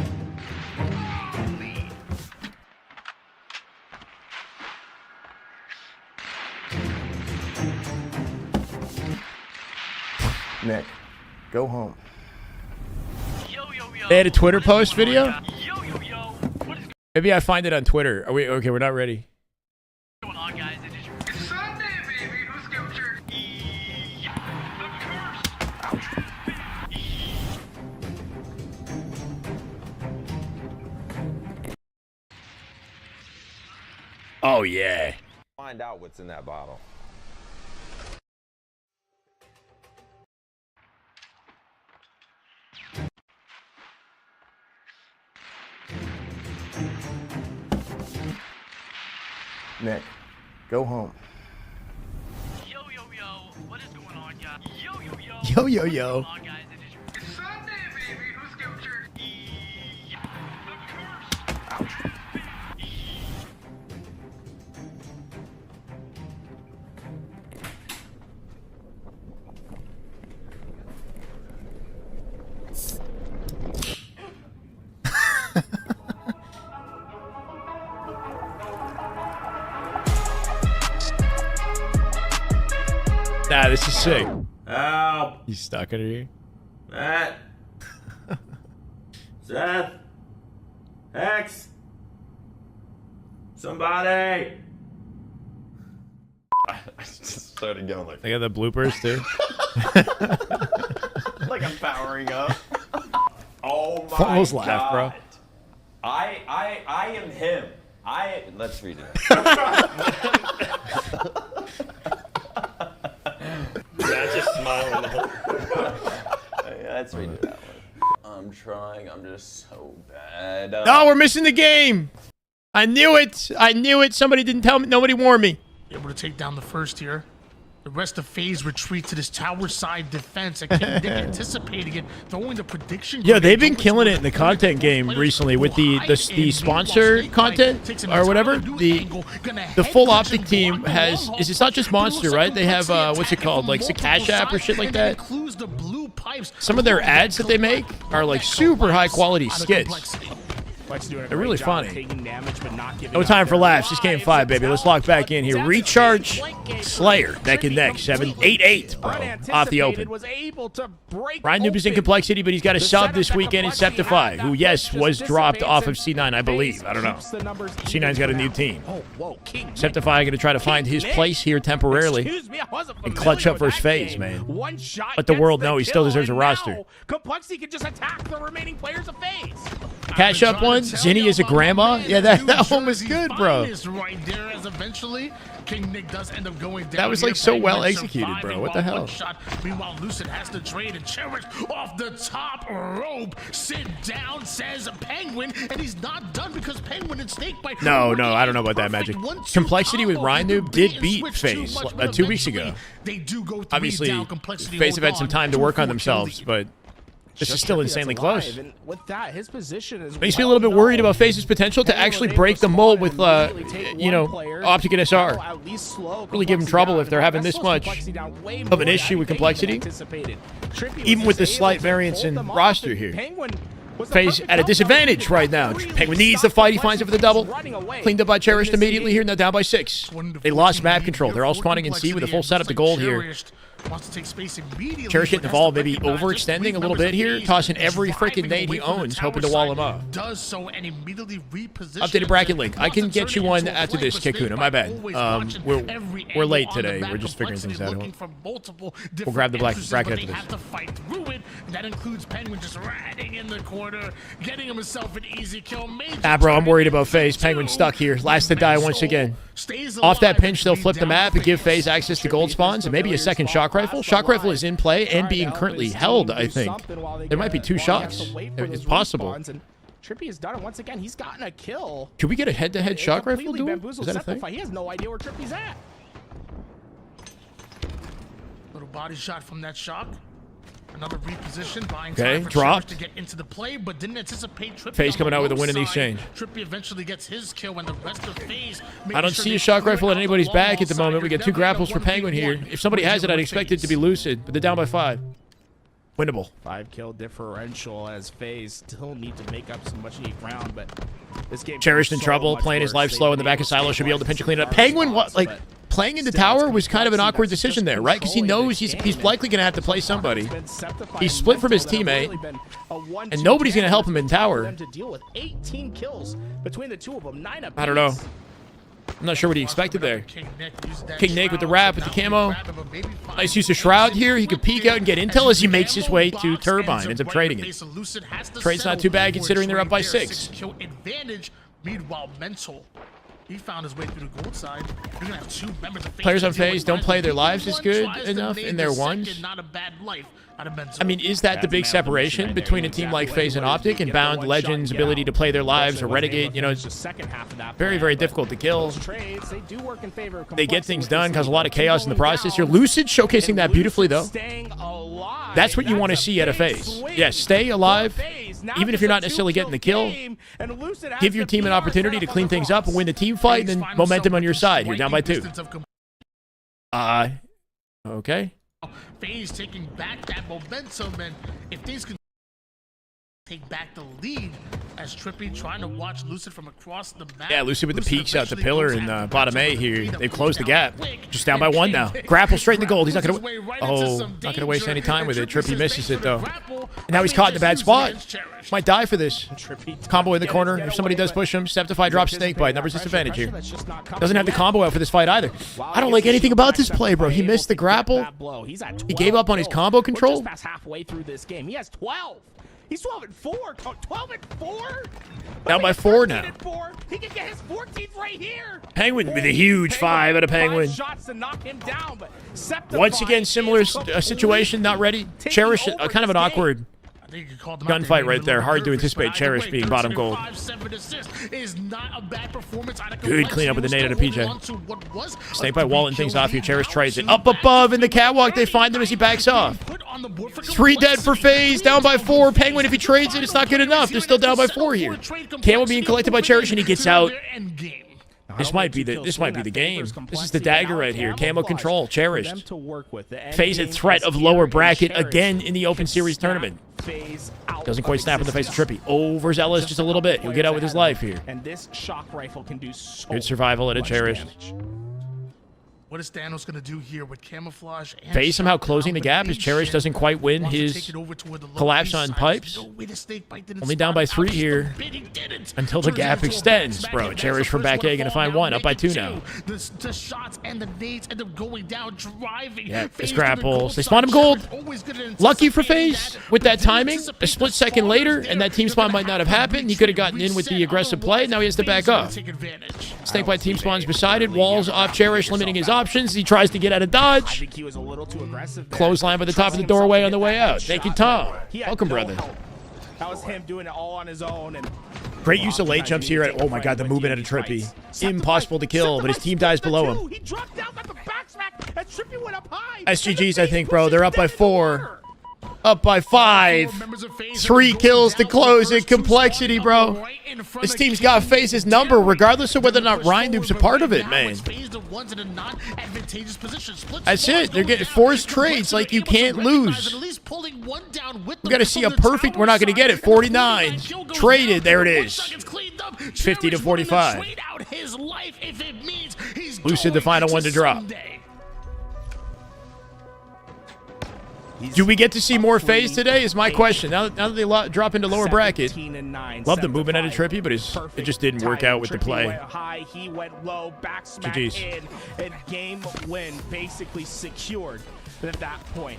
Nick, go home. They had a Twitter post video? Maybe I find it on Twitter. Are we okay? We're not ready. What's going on, guys? It's Sunday, baby. Who's going to Oh yeah. Find out what's in that bottle. Nick, go home. Yo, what is going on, guys? Yo. Yo. What's going on, guys? It's Sunday, baby. Who's going to Nah, this is sick. Help! He's stuck in here. Matt! Seth! Hex! Somebody! started going like. They got the bloopers too. Like I'm powering up. Oh my Almost god. laughed, bro. I am him. Let's read it. Not just smiling the whole. Let's read it that one. I'm trying. I'm just so bad. No, we're missing the game. I knew it. I knew it. Somebody didn't tell me. Nobody warned me. Able to take down the first here. The rest of Faze retreat to this tower side defense. And King Nick anticipating it, throwing the prediction. Yeah, they've been killing it in the content game recently with the sponsor content or whatever. The full Optic team has it's not just Monster, right? They have what's it called, like the Cash App or shit like that. Some of their ads that they make are like super high quality skits. They're really funny. No time for laughs. Just game 5, baby. Let's lock back in here. Recharge Slayer. Neck and neck. 7-8-8, bro. Off the open. Ryan Noob is in complexity, but he's got a sub this weekend in Septify, who, yes, was dropped off of C9, I believe. I don't know. C9's got a new team. Septify going to try to find his place here temporarily and clutch up versus Faze, man. Let the world know he still deserves a roster. Complexity can just attack the remaining players of Faze. Cash up one. Zinni is a grandma. Yeah, that one was good, bro. Right there, as eventually King Nick does end up going down. That was like so well executed, bro. What the hell? Meanwhile, Lucid has to trade and Cherish off the top rope. Sit down, says Penguin, and he's not done because Penguin and Snakebite. No, I don't know about that magic. Complexity with Ryan Noob did beat Faze 2 weeks ago. Obviously, Faze have had some time to work on themselves, but this is still insanely close. With that, his position is Makes me a little bit worried about Faze's potential to actually break the mold with, you know, Optic and SR. Really give them trouble if they're having this much of an issue with complexity. Even with the slight variance in roster here. Faze at a disadvantage right now. Penguin needs the fight. He finds it for the double. Cleaned up by Cherished immediately here. Now down by 6. They lost map control. They're all spawning in C with a full setup to gold here. Cherish getting involved, maybe overextending a little bit here, tossing every freaking nade he owns, hoping to wall him up. Updated bracket link. I can get you one after this, Kikuna. My bad. We're late today. We're just figuring things out. We'll grab the bracket after this. That includes Penguin just riding in the corner, getting himself an easy kill. Bro, I'm worried about Faze. Penguin stuck here. Last to die once again. Off that pinch, they'll flip the map and give Faze access to gold spawns and maybe a second shock rifle. Shock rifle is in play and being currently held, I think. There might be 2 shocks. It's possible. Trippy has done it once again. He's gotten a kill. Could we get a head-to-head shock rifle duel? Is that a thing? He has no idea where Trippy's at. Little body shot from that shock. Another reposition, buying okay, time for dropped. to get into the play, but didn't anticipate Trippy. Faze coming out with a win in the exchange. Trippy eventually gets his kill when the rest of Faze. I don't see a shock rifle at anybody's back at the moment. We got 2 grapples for Penguin here. If somebody has it, I'd expect it to be Lucid, but they're down by 5. Winnable. 5 kill differential as Faze still need to make up some much needed ground, but this game Cherished in trouble, playing his life slow in the back of Silo, should be able to pinch and clean it up. Penguin, what, like, playing in the tower was kind of an awkward decision there, right? Because he knows he's likely going to have to play somebody. He's split from his teammate, and nobody's going to help him in tower. I don't know. I'm not sure what he expected there. King Nick with the wrap, with the camo. Nice use of Shroud here. He could peek out and get intel as he makes his way to Turbine. Ends up trading it. Trade's not too bad considering they're up by 6. Meanwhile, Mental, he found his way through the gold side. You're gonna have 2 members of Players on Faze don't play their lives as good enough in their ones. Not a bad life. I mean, is that the big separation between a team like Faze and Optic and Bound Legends' ability to play their lives or Renegade? You know, it's very, very difficult to kill. They get things done, cause a lot of chaos in the process here. Lucid showcasing that beautifully, though. That's what you want to see at a Faze. Yeah, stay alive, even if you're not necessarily getting the kill. Give your team an opportunity to clean things up and win the team fight, and then momentum on your side. You're down by 2. Okay. Faze taking back that momentum, and if things can take back the lead as Trippy trying to watch Lucid from across the map. Yeah, Lucid with the peaks out the eventually pillar goes in after bottom A Patrick here. with the They've three closed the that gap. was quick Just down by and one now. King Grapple straight in the gold. He's not grapples going his way right to... into Oh, some not going to waste danger, any time with it. and Trippy Trippy says, misses "Thanks it, for the though. grapple. And now he's caught in the bad Just spot. using it as Cherish." Might die for this. Trippy Combo in the get corner. away, If somebody does but push him, Steptify drops anticipate Snakebite. that Numbers pressure disadvantage here. that's just not coming Doesn't have the yet. combo out for this fight either. Wow, I don't he like gets anything the about this back play, bro. He able missed the to get grapple. that blow. He's at He gave up on his 12 combo kills. control. We're just past halfway through this game. He has 12. He's 12 and 4. 12 and 4. Down by 4 now. He can get his 14th right here. Penguin with a huge 5 out of Penguin. 5 shots to knock him down, but Septify Once again, similar is completely situation, not ready. taking Cherish, over kind of this an game. awkward I think you called him out gunfight there, right there. maybe a Hard to little nervous, but anticipate either Cherish way, being 13 bottom and gold. 5-7 assists is not a bad performance out of Good cleanup with the nade out of PJ. PJ. Snake by Walton things off here. Cherish tries it. Up above in the catwalk. They find him as he backs off. 3 dead for Faze. Down by 4. Penguin, if he trades it, it's not good enough. They're still down by 4 here. Camo being collected by Cherish, and he gets out. This might be the game. This is the dagger right here. Camo control. Cherished. Faze at threat of lower bracket again in the Open Series tournament. Doesn't quite snap in the face of Trippy. Overzealous just a little bit. He'll get out with his life here. And this shock rifle can do so Good survival at a much Cherished. What damage. is Thanos going to do here with camouflage and Faze somehow shot closing the gap as Cherish combination? doesn't quite win Wants to his take it over toward the low collapse east on side. pipes. No way the Snakebite didn't Only down by spot 3 out. here But he didn't. until the Turns gap into a extends, back bro. smack, and Cherish that's from the back first A one gonna fall find down, 1. Up by make 2 it now. The shots and the nades end up going down, driving. Yeah, Faze it's to the grapples. gold They side. spawn him gold. Cherish always good at Lucky for anticipating Faze that, with but that didn't timing. anticipate A split the second spawn later, was and there. that team They're spawn gonna might not have to happened. He could have retreat, gotten in with the reset. aggressive play. Now he has to Faze back is gonna off. take advantage. Snakebite team spawns beside it. Walls off Cherish, limiting his options. He tries to get out of I dodge. think he was a little too aggressive there. Clothesline by the top of the doorway on the way out. Thank you, Tom. He had Welcome, no brother. help. That was him doing it all on his own. And Great use of late jumps here. Oh my god, the movement at a Trippy. Impossible to kill, but his team dies below him. He dropped down at the back smack, and Trippy went up high. SGGs, I think, bro. They're up by 4. Up by 5. 3 kills to close it. Complexity, bro. This team's got Faze's number, regardless of whether or not Rhindoop's a part of it, man. That's it. They're getting forced trades like you can't lose. We got to see a perfect. We're not going to get it. 49. Traded. There it is. 50 to 45. Lucid, the final one to drop. Do we get to see more Faze today is my question. Now that they drop into lower bracket. Love the movement out of Trippy, but it just didn't work out with the play. Went high, he went low, back smack GG's. in, and game win basically secured at that point.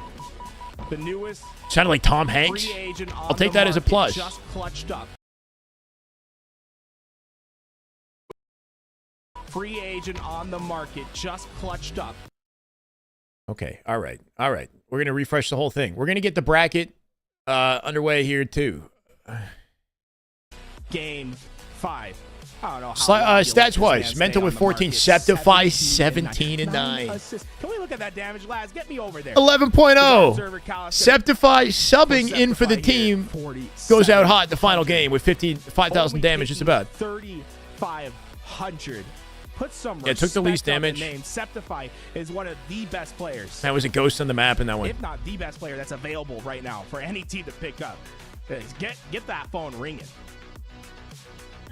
The newest Sounded like Tom Hanks. free agent on I'll take the that as a market plus. Just clutched up. Free agent on the market just clutched up. Okay. All right. We're going to refresh the whole thing. We're going to get the bracket underway here, too. Game 5. I don't know how Stats-wise, Mental with 14, Septify 17 and 9. Can we look at that damage, lads? Get me over there. 11.0. Septify subbing in for the team goes out hot in the final game with 5,000 damage just about. 3,500. Put some Yeah, took the least respect on damage. name. Septify is one of the best players, That was a ghost on the map in that one. if not the best player that's available right now for any team to pick up. Get that phone ringing.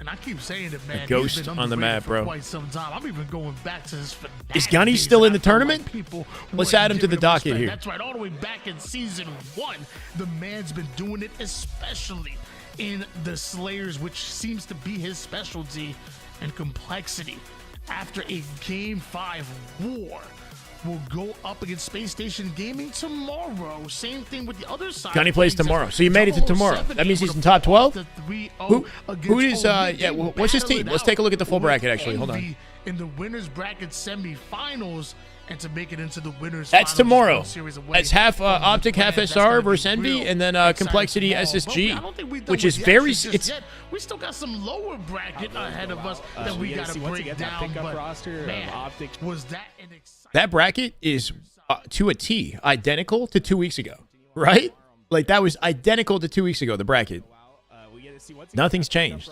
And I keep saying it, man. A ghost he's been on the underrated map, for bro. Quite some time. I'm even going back to his Fnatic Is Gunny days, still in and the I feel like tournament? people Let's weren't add him to giving the docket respect. here. That's right. All the way back in season 1, the man's been doing it, especially in the Slayers, which seems to be his specialty, and complexity. After a Game 5 war, will go up against Space Station Gaming tomorrow. Same thing with the other side. Gunny plays tomorrow. So you made it to tomorrow. That means he's in top 12? Who is, what's his team? Let's take a look at the full bracket, actually. Hold on. In the winners bracket semifinals, and to make it into the winners. That's finals, tomorrow. one series away That's half from the Optic, half Grand. That's SR gonna be versus Envy, real and then exciting Complexity ball. SSG, But I don't think we've done which with is the very. actions just It's yet. We still got some lower bracket ahead of us that we got to break down. But man, was that an exciting? that bracket is to a T identical to 2 weeks ago, right? Like that was identical to 2 weeks ago. The bracket. Nothing's changed.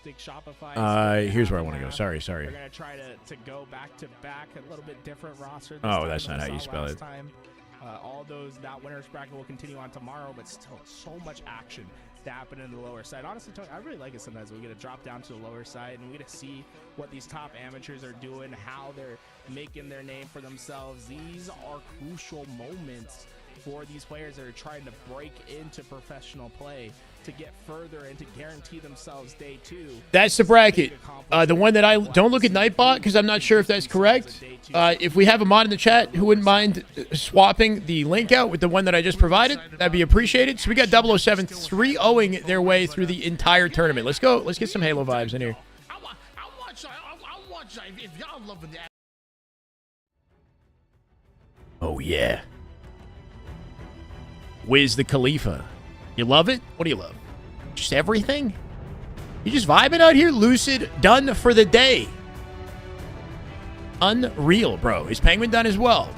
Here's where I want to go. Sorry. We're gonna try to go back to back, a little bit different roster. Oh, that's not how you spell it. All that winner's bracket will continue on tomorrow, but still so much action to happen in the lower side. Honestly, Tony, I really like it sometimes. We get to drop down to the lower side and we get to see what these top amateurs are doing, how they're making their name for themselves. These are crucial moments for these players that are trying to break into professional play to get further and to guarantee themselves day 2. That's the bracket. The one that I don't look at Nightbot because I'm not sure if that's correct. If we have a mod in the chat who wouldn't mind swapping the link out with the one that I just provided, that'd be appreciated. So we got 007 3-0ing their way through the entire tournament. Let's go. Let's get some Halo vibes in here. I want if y'all loving that. Oh, yeah. Wiz the Khalifa. You love it? What do you love? Just everything? You just vibing out here? Lucid, done for the day. Unreal, bro. Is Penguin done as well?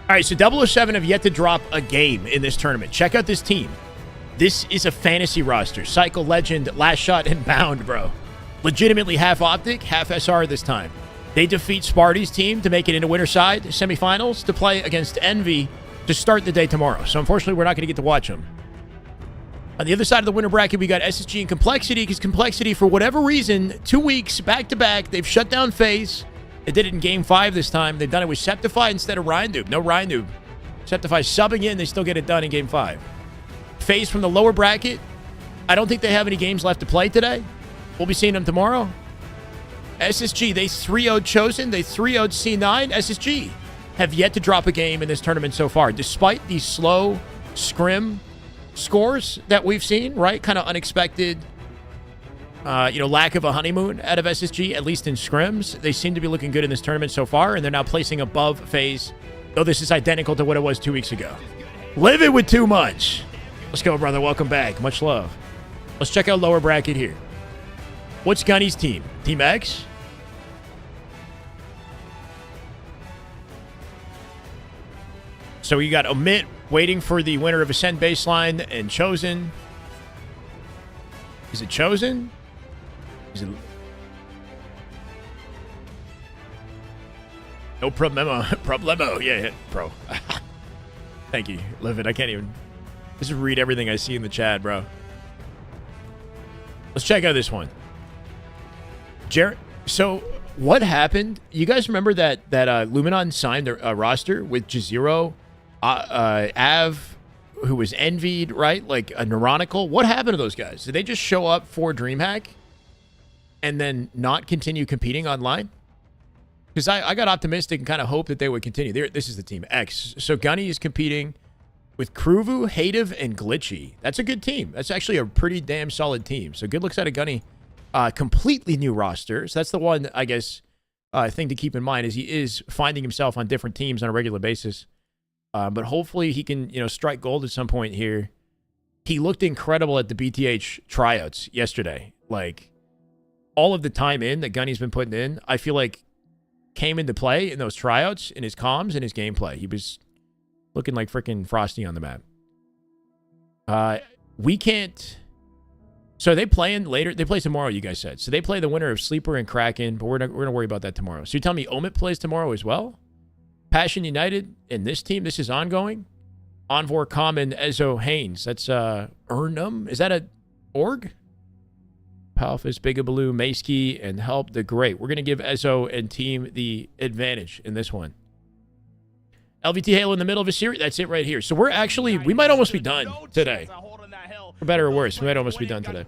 All right, so 007 have yet to drop a game in this tournament. Check out this team. This is a fantasy roster. Cycle Legend, Last Shot, and Bound, bro. Legitimately half Optic, half SR this time. They defeat Sparty's team to make it into winter side semifinals to play against Envy to start the day tomorrow. So unfortunately, we're not going to get to watch them. On the other side of the winter bracket, we got SSG and Complexity, because Complexity, for whatever reason, 2 weeks back-to-back, they've shut down Faze. They did it in Game 5 this time. They've done it with Septify instead of Rhindoob. No Rhindoob. Septify subbing in, they still get it done in Game 5. Faze from the lower bracket, I don't think they have any games left to play today. We'll be seeing them tomorrow. SSG, they 3-0'd Chosen. They 3-0'd C9. SSG have yet to drop a game in this tournament so far, despite the slow scrim scores that we've seen, right? Kind of unexpected, lack of a honeymoon out of SSG, at least in scrims. They seem to be looking good in this tournament so far, and they're now placing above Faze, though this is identical to what it was 2 weeks ago. Live it with too much. Let's go, brother. Welcome back. Much love. Let's check out lower bracket here. What's Gunny's team? Team X? So you got Omit waiting for the winner of Ascend Baseline and Chosen. Is it Chosen? Is it... No problemo. Yeah, bro. Thank you. Live it. I can't even... Just read everything I see in the chat, bro. Let's check out this one. Jared, so what happened? You guys remember that Luminon signed a roster with Jazero, Av, who was envied, right? Like a Neuronical. What happened to those guys? Did they just show up for DreamHack and then not continue competing online? Because I got optimistic and kind of hoped that they would continue. This is the team X. So Gunny is competing with Kruvu, Hative, and Glitchy. That's a good team. That's actually a pretty damn solid team. So good looks out of Gunny. Completely new roster. So that's the one, I guess, thing to keep in mind is he is finding himself on different teams on a regular basis. But hopefully he can, strike gold at some point here. He looked incredible at the BTH tryouts yesterday. Like, all of the time in that Gunny's been putting in, I feel like came into play in those tryouts, in his comms, and his gameplay. He was looking like freaking Frosty on the map. We can't... So are they playing later? They play tomorrow, you guys said. So they play the winner of Sleeper and Kraken, but we're going to worry about that tomorrow. So you're telling me Omit plays tomorrow as well? Passion United in this team, this is ongoing? Envor, Common, Ezo, Haynes. That's Urnum. Is that a org? Palfus, Bigabaloo, Maskey, and Help the Great. We're going to give Ezo and team the advantage in this one. LVT Halo in the middle of a series. That's it right here. So we're actually, we might almost be done today. For better or worse, we might almost be done today.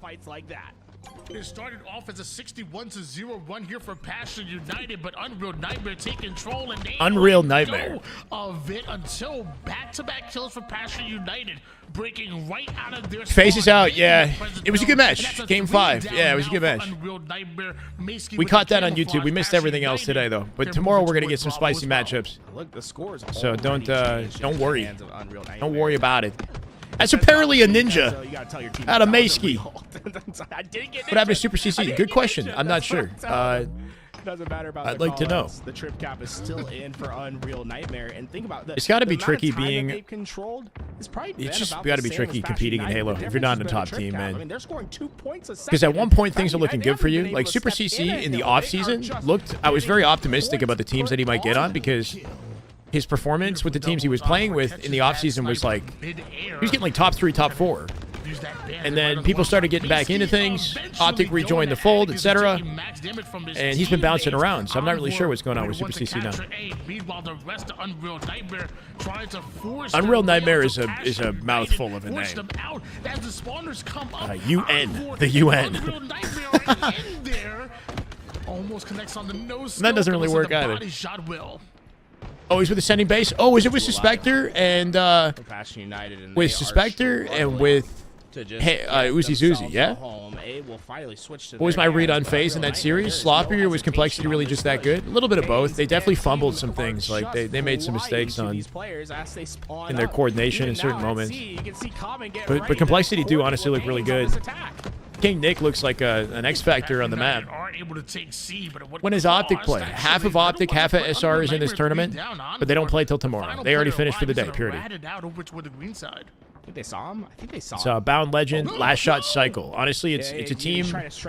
It started off as a 61-0 run here for Passion United, but Unreal Nightmare take control and they Unreal Nightmare of it until back-to-back kills for Passion United, breaking right out of their Faces spawn. out, yeah. It was a good match. Game 5. Yeah, it was a good match. We caught that on YouTube. We missed everything else today, though. But tomorrow we're gonna get some spicy matchups. Look, the scores. So don't worry. Don't worry about it. That's apparently a ninja out of Maskey. What happened to Super CC? Good question. I'm not sure. Doesn't matter about I'd like to know. The trip cap is still in for Unreal Nightmare, and think about that. It's got to be tricky being they've controlled It's probably It's just about got to the be same tricky as Fashion competing in United. Halo The if you're not in a difference top has been team, trip count. man. I mean, they're scoring 2 points a Because at second, one and point things are Fashion looking United good for you. haven't been Like able to Super step CC in the Halo. off They are season just I was very getting optimistic about the teams that he might get on because his performance with the teams he was playing with in the off season was like he was getting like top 3, top 4. And then people started getting back into things. Optic rejoined the fold, etc. And he's been bouncing around, so I'm not really sure what's going on with Super CC now. Unreal Nightmare is a mouthful of a name. UN, the UN. Almost connects on the nose. That doesn't really work either. Oh, he's with Ascending Base. Oh, is it with Suspector and Fashion United, and with they are Suspector and with Uzi Zuzi, yeah? What was my read on Faze in that series? Sloppy, or was Complexity really just that good? A little bit of both. They definitely fumbled some things. Like they made some mistakes in their coordination in certain moments. But Complexity do honestly look really good. King Nick looks like an X Factor on the map. When does Optic play? Half of Optic, half of SR is in this tournament, but they don't play till tomorrow. They already finished for the day, purity. I think they saw him. I think they saw him. So Bound Legend, Last Shot Cycle. Honestly, it's a team that's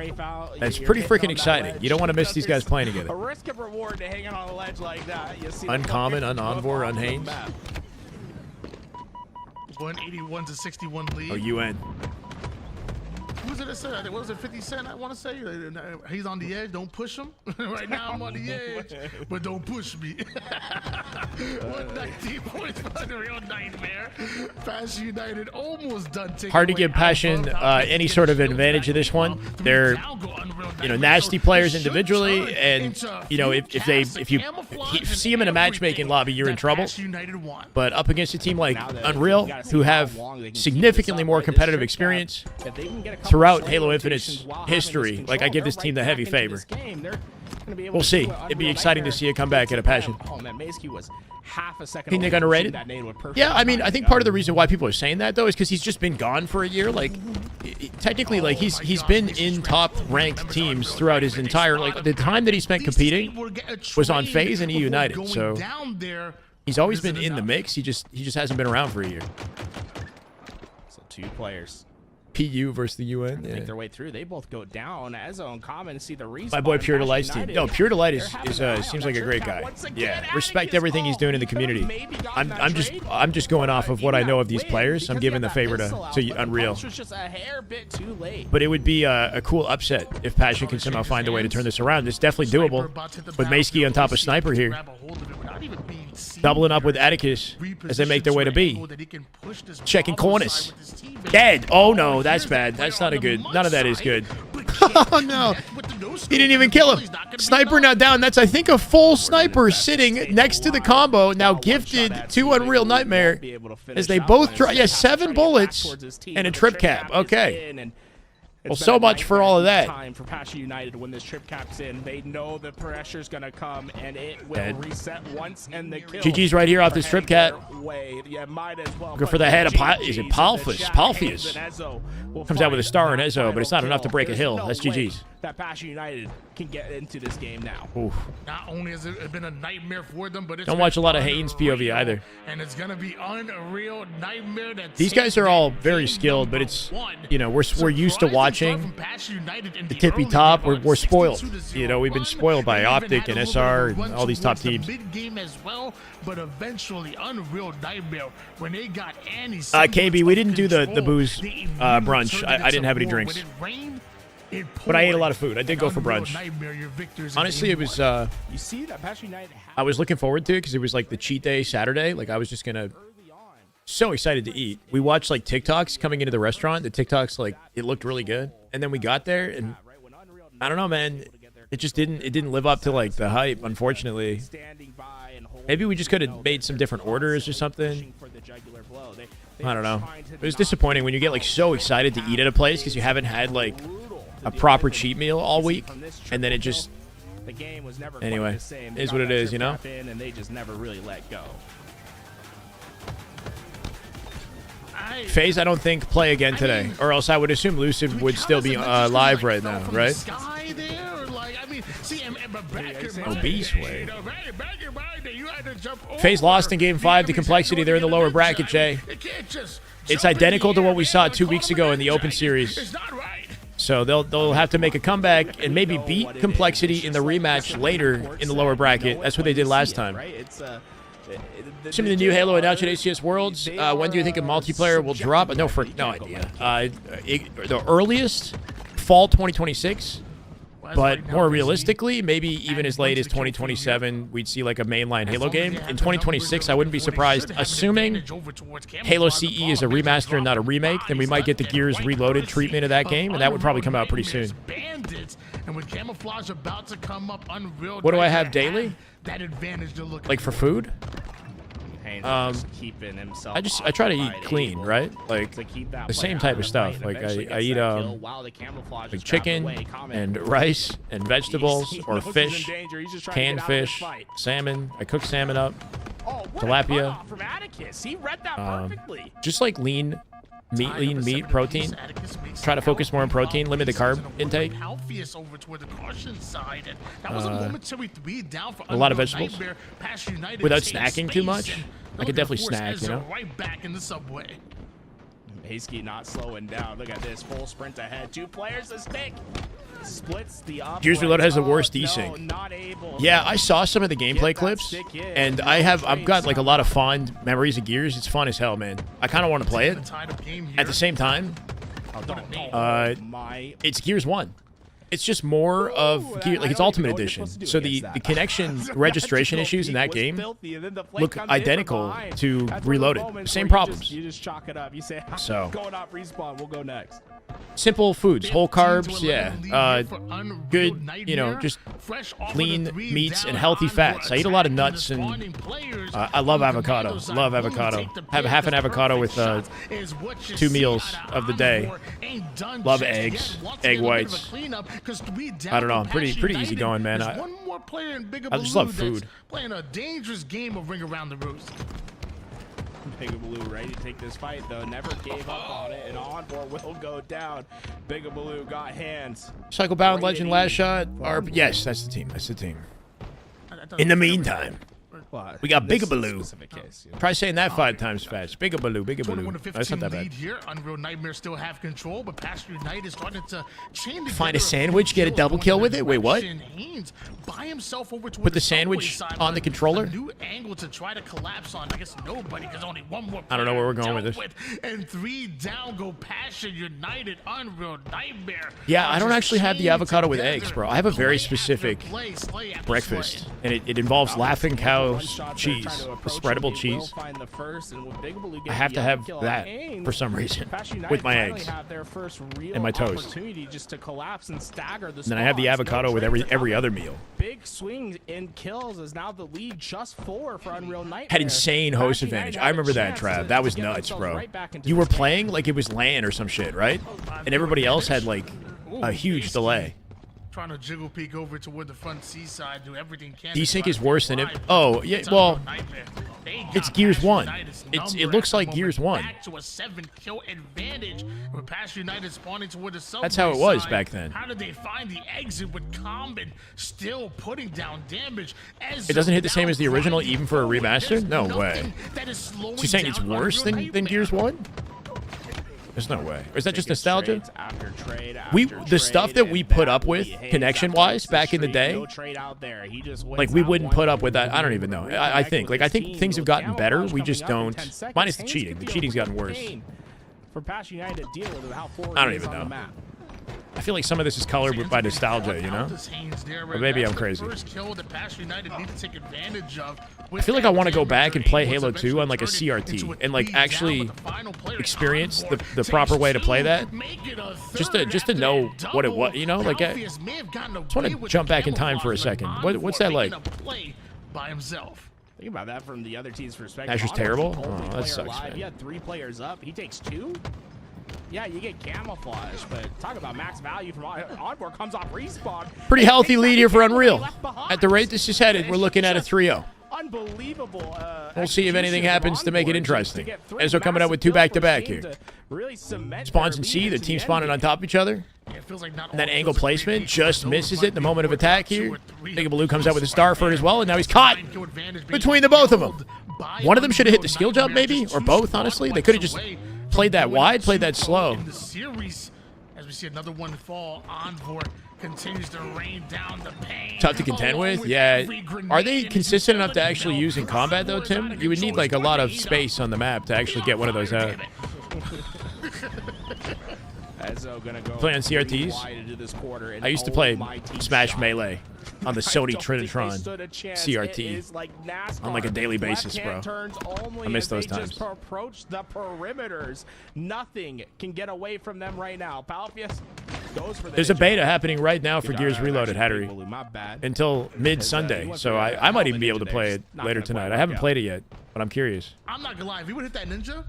pretty freaking exciting. You don't want to miss these guys playing together. A risk of reward to hanging on a ledge like that. You see Uncommon, Unenvor, Unhanes. 181 to 61 lead. Oh, UN. Who was it that said? I think, what was it, 50 Cent, I want to say? He's on the edge, don't push him. Right now I'm on the edge, but don't push me. 119 points for Unreal Nightmare. Fashion United almost done taking Hard to away give Passion any sort of advantage of this one. They're, nasty players individually, and if you see them in a matchmaking lobby, you're in trouble. But up against a team like Unreal, who have significantly more competitive experience throughout Halo Infinite's history, like I give this team the heavy favor. We'll see. It'd be exciting to see it come back at a Passion. King Nick underrated? Yeah, I mean, I think part of the reason why people are saying that, though, is because he's just been gone for a year. Like, technically, like, he's been in top-ranked teams throughout his entire, like, the time that he spent competing was on Faze and E United. So he's always been in the mix. He just hasn't been around for a year. So 2 players. PU versus the UN. Make their way through. They both go down. Ezzo and Common see the respawn. My boy Pure Delight's team. No, Pure Delight is seems like a great guy. Yeah, respect everything he's doing in the community. I'm just going off of what I know of these players. I'm giving the favor to Unreal. But it would be a cool upset if Passion can somehow find a way to turn this around. It's definitely doable with Maskey on top of Sniper here, doubling up with Atticus as they make their way to B. Checking corners. Dead. Oh no, that's bad. That's not a good. None of that is good. Oh no. He didn't even kill him. Sniper now down. That's, I think, a full sniper sitting next to the combo, now gifted to Unreal Nightmare as they both try. Yeah, 7 bullets and a trip cap. Okay. Well, so much for all of that. Time for Passion United when this trip caps in. They know the pressure's gonna come, and it will reset once, and the kill. GG's right here off this trip cap. Yeah, might as well. Go for the head of is it Palfius? Palfius comes out with a star in Ezzo, but it's not enough to break a hill. That's GG's. That Passion United can get into this game now. Oof. Not only has it been a nightmare for them, but it's don't watch a lot of Haynes POV either. And it's gonna be Unreal Nightmare. These guys are all very skilled, but it's we're used to watching the tippy top. We're spoiled. We've been spoiled by Optic and SR and all these top teams. Mid game as well, but eventually Unreal Nightmare when they got Annie. KB, we didn't do the booze brunch. I didn't have any drinks. But I ate a lot of food. I did go for brunch. Honestly, it was. You see that Passion United. I was looking forward to it because it was like the cheat day Saturday. Like I was just gonna. So excited to eat. We watched like TikToks coming into the restaurant. The TikToks, like, it looked really good, and then we got there, and I don't know, man. It just didn't. It didn't live up to like the hype, unfortunately. Maybe we just could have made some different orders or something. I don't know. It was disappointing when you get like so excited to eat at a place because you haven't had like a proper cheat meal all week, and then it just. Anyway, it is what it is, And they just never really let go. Faze, I don't think play again today, or else I would assume Lucid would still be live right now, right? Obese way. Faze lost in Game 5 to Complexity. They're in the lower bracket, Jay. It's identical to what we saw 2 weeks ago in the Open Series. So they'll have to make a comeback and maybe beat Complexity in the rematch later in the lower bracket. That's what they did last time. Assuming the new Halo announced at HCS Worlds, when do you think a multiplayer will drop? No idea. The earliest, fall 2026. But more realistically, maybe even as late as 2027, we'd see like a mainline Halo game. In 2026, I wouldn't be surprised. Assuming Halo CE is a remaster and not a remake, then we might get the Gears Reloaded treatment of that game, and that would probably come out pretty soon. What do I have daily? Like for food? I try to eat clean, right? Like the same type of stuff. Like I eat like chicken and rice and vegetables or fish, canned fish, salmon. I cook salmon up, tilapia. Just like lean meat, protein. Try to focus more on protein, limit the carb intake. A lot of vegetables. Without snacking too much. I could definitely snack, you know? Hayski not slowing down. Look at this. Full sprint ahead. 2 players to stick. Splits the up. Gears Reloaded has the worst desync. Yeah, I saw some of the gameplay clips, and I've got like a lot of fond memories of Gears. It's fun as hell, man. I kind of want to play it. At the same time, it's Gears 1. It's just more of Gear, like it's Ultimate Edition. So the connection registration issues in that game look identical to Reloaded. Same problems. You just chalk it up. You say, so going off respawn, we'll go next. Simple foods, whole carbs, yeah. Good, you know, just clean meats and healthy fats. I eat a lot of nuts and I love avocado. Love avocado. Have half an avocado with 2 meals of the day. Love eggs, egg whites. I don't know. Pretty easy going, man. I just love food. Playing a dangerous game of Ring Around the Roost. Big Blue ready to take this fight, though. Never gave up on it, and Onboard will go down. Big Blue got hands. Cyclebound Legend last shot. Yes, that's the team. That's the team. In the meantime, we got Bigabaloo. Try saying that 5 times fast. Bigabaloo, Bigabaloo. That's not that bad. Here, Unreal Nightmare still have control, but Pastor Unite is starting to chain find a sandwich, get a double kill with it. Wait, what? Put the sandwich on the controller? New angle to try to collapse on. I guess nobody, because only one more. I don't know where we're going with this. And 3 down go Passion United. Unreal Nightmare. Yeah, I don't actually have the avocado with eggs, bro. I have a very specific breakfast, and it involves Laughing Cow cheese, the spreadable cheese. I have to have that for some reason with my eggs and my toast. And then I have the avocado with every other meal. Big swings in kills is now the lead just 4 for Unreal Nightmare. Had insane host advantage. I remember that, Trav. That was nuts, bro. You were playing like it was LAN or some shit, right? And everybody else had like a huge delay. Trying to jiggle peek over toward the front seaside, do everything can. Desync is worse than it. Oh yeah, well, it's Gears 1. It looks like Gears 1. That's how it was back then. How did they find the exit with Combin still putting down damage? It doesn't hit the same as the original, even for a remaster. No way. So you're saying it's worse than Gears 1? There's no way. Or is that just nostalgia? The stuff that we put up with connection-wise back in the day, like we wouldn't put up with that. I don't even know. I think things have gotten better. We just don't. Minus the cheating. The cheating's gotten worse. I don't even know. I feel like some of this is colored by nostalgia, you know? But maybe I'm crazy. I feel like I want to go back and play Halo 2 on like a CRT and like actually experience the proper way to play that. Just to know what it was, you know? Like I just want to jump back in time for a second. What's that like? Think about that from the other team's perspective. That's just terrible? Oh, that sucks, man. He had 3 players up. He takes 2. Yeah, you get camouflage, but talk about max value from Onboard comes off respawn. Pretty healthy lead here for Unreal. At the rate this is headed, we're looking at a 3-0. Unbelievable. We'll see if anything happens to make it interesting. Ezra coming out with 2 back-to-back here. Spawns in C, the team spawning on top of each other. It feels like not And that all angle kills are placement created just equal. Those misses might it in the be moment of more attack top 2 here. or 3. Big Baloo comes out with a Starford as well, and now he's caught Kill advantage being between the both of them. held by One of them should have hit the Unreal skill jump, Nightmare, maybe, just or 2 both, spawn honestly. They points could have just away played that from wide, going played that 2-0 slow. in the series. As we see another one fall, Envor continues to rain down the pain. Tough to contend with, yeah. Are they consistent enough to actually use in combat, though, Tim? You would need, like, a lot of space on the map to actually get one of those out. Play on CRTs? I used to play Smash Melee on the Sony Trinitron CRT on like a daily basis, bro. I miss those times. Just approach the perimeters. Nothing can get away from them right now. Palfius goes for the There's a beta happening right now for Gears Reloaded, Hattery, until mid-Sunday, so I might even be able to play it later tonight. I haven't played it yet, but I'm curious. I'm not gonna lie, if he would hit that ninja,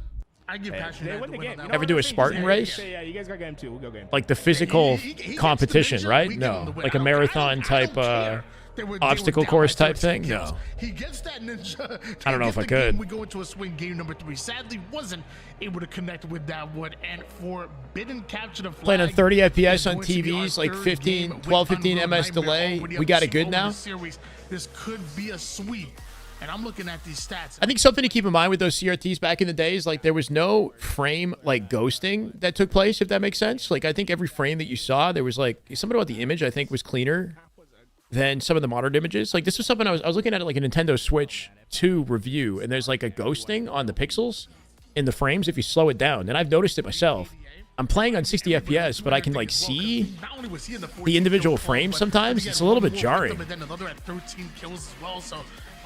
I'd give Passion They the win the win game. on You that know Ever one. do a Spartan race? Yeah, you guys got game 2. We'll go game. Like the physical He gets the competition, ninja, right? we give him No, the win. like a I don't marathon type care. They were obstacle down course by type 13 thing? kills. No. He gets that ninja. I don't know Gets if I the could. game. We go into a swing game number 3. Sadly, wasn't able to connect with that one. And forbidden capture the flag. Playing on 30 FPS is on going to be our TVs, like third 15, game 12, with 15 Unreal ms Nightmare delay. already We got it up good 2-0 now? in the series. This could be a sweep. And I'm looking at these stats. I think something to keep in mind with those CRTs back in the days, like there was no frame like ghosting that took place, if that makes sense. Like I think every frame that you saw, there was like something about the image I think was cleaner than some of the modern images. Like this was something I was looking at it like a Nintendo Switch 2 review, and there's like a ghosting on the pixels in the frames if you slow it down. And I've noticed it myself. I'm playing on 60 FPS, but I can like see the individual frames sometimes. It's a little bit jarring.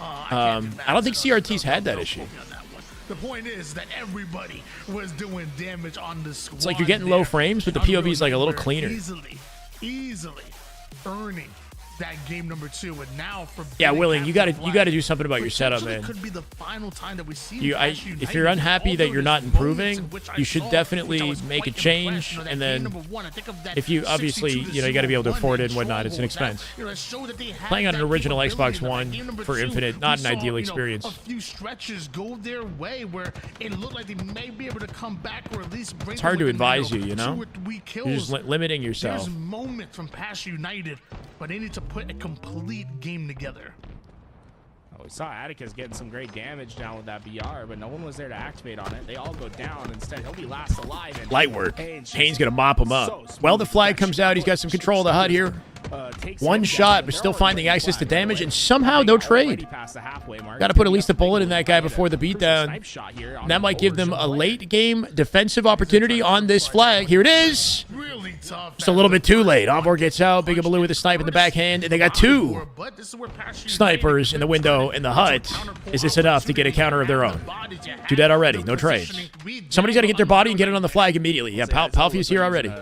I don't think CRTs had that issue. The point is that everybody was doing damage on the squad. It's like you're getting low frames, but the POV is like a little cleaner. Easily earning that game number 2, and now for Yeah, Willing, you got to do something about your setup, man. Could be the final time that we see if you're unhappy that you're not improving, you should definitely make a change. And then, if you obviously, you got to be able to afford it and whatnot. It's an expense. Playing on an original Xbox One for Infinite, not an ideal experience. A few stretches go their way where it looked like they may be able to come back or at least bring. It's hard to advise you, you know. 2 or 3 kills. You're just limiting yourself. There's moments from Passion United, but they need to put a complete game together. We saw Atticus getting some great damage down with that BR, but no one was there to activate on it. They all go down. Instead, he'll be last alive. And Light work. Haynes gonna mop him up. Well, the flag comes out. He's got some control of the HUD here. One shot, but still finding access to damage, and somehow no trade. Got to put at least a bullet in that guy before the beatdown. That might give them a late game defensive opportunity on this flag. Here it is. Really tough. Just a little bit too late. Envor gets out. Big Baloo with a snipe in the backhand, and they got 2 snipers in the window in the hut. Is this enough to get a counter of their own? Do that already. No trades. Somebody's got to get their body and get it on the flag immediately. Yeah, Palfi's here already.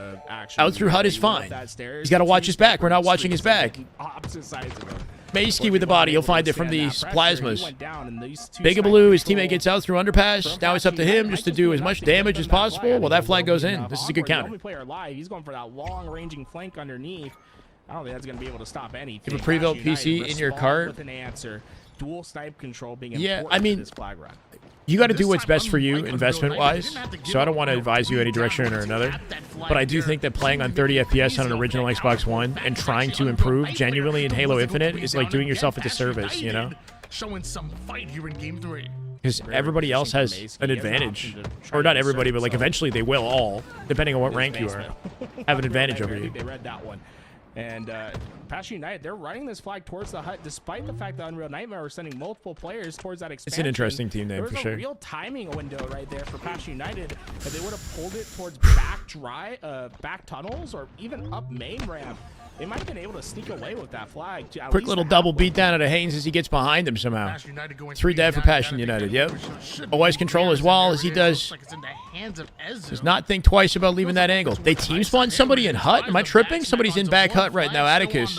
Out through HUD is fine. He's got to watch his back. We're not watching his back. Maysky with the body. He'll find it from these plasmas. Big Baloo, his teammate gets out through underpass. Now it's up to him just to do as much damage as possible. Well, that flag goes in. This is a good counter. He's going for that long-ranging flank underneath. I don't think that's going to be able to stop anything. You have a pre-built PC in your cart. With an answer. Dual snipe control being yeah, I mean, this flag run. You got to do what's best for you investment-wise, so I don't want to advise you any direction or another, but I do think that playing on 30 FPS on an original Xbox One and trying to improve genuinely in Halo Infinite is like doing yourself a disservice, you know? Showing some fight here in game 3. Because everybody else has an advantage. Or not everybody, but like eventually they will all, depending on what rank you are, have an advantage over you. They read that one. And Passion United, they're running this flag towards the hut, despite the fact that Unreal Nightmare are sending multiple players towards that expansion. It's an interesting team name for sure. There was a real timing window right there for Passion United. If they would have pulled it towards back tunnels or even up main ramp, they might have been able to sneak away with that flag. Quick little double beatdown out of Haynes as he gets behind him somehow. 3 dead for Passion United, yep. OS control as well as he does. Does not think twice about leaving that angle. They team spawn somebody in hut? Am I tripping? Somebody's in back hut right now, Atticus.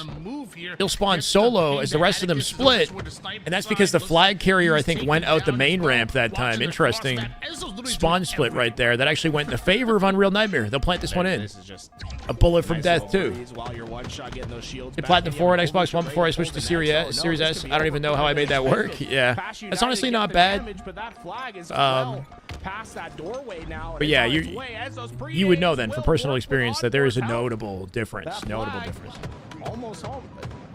He'll spawn solo as the rest of them split, and that's because the flag carrier, I think, went out the main ramp that time. Interesting. spawn split right there that actually went in the favor of Unreal Nightmare. They'll plant this one in. This is just A bullet from nice death, little too. breeze while you're one shot getting those shields They back, platinum and 4 on you have Xbox One overlay before I switched to over Series that. S. So, Series no, this S. could I don't be even know how I made that work. Yeah, Pass that's United honestly get not the bad. damage, but that flag is well past that doorway now, But and yeah, it's on its you way as those you would know pre-aims then from will personal work experience with that there is a Onboard's help. notable difference. That Notable flag difference. Almost home.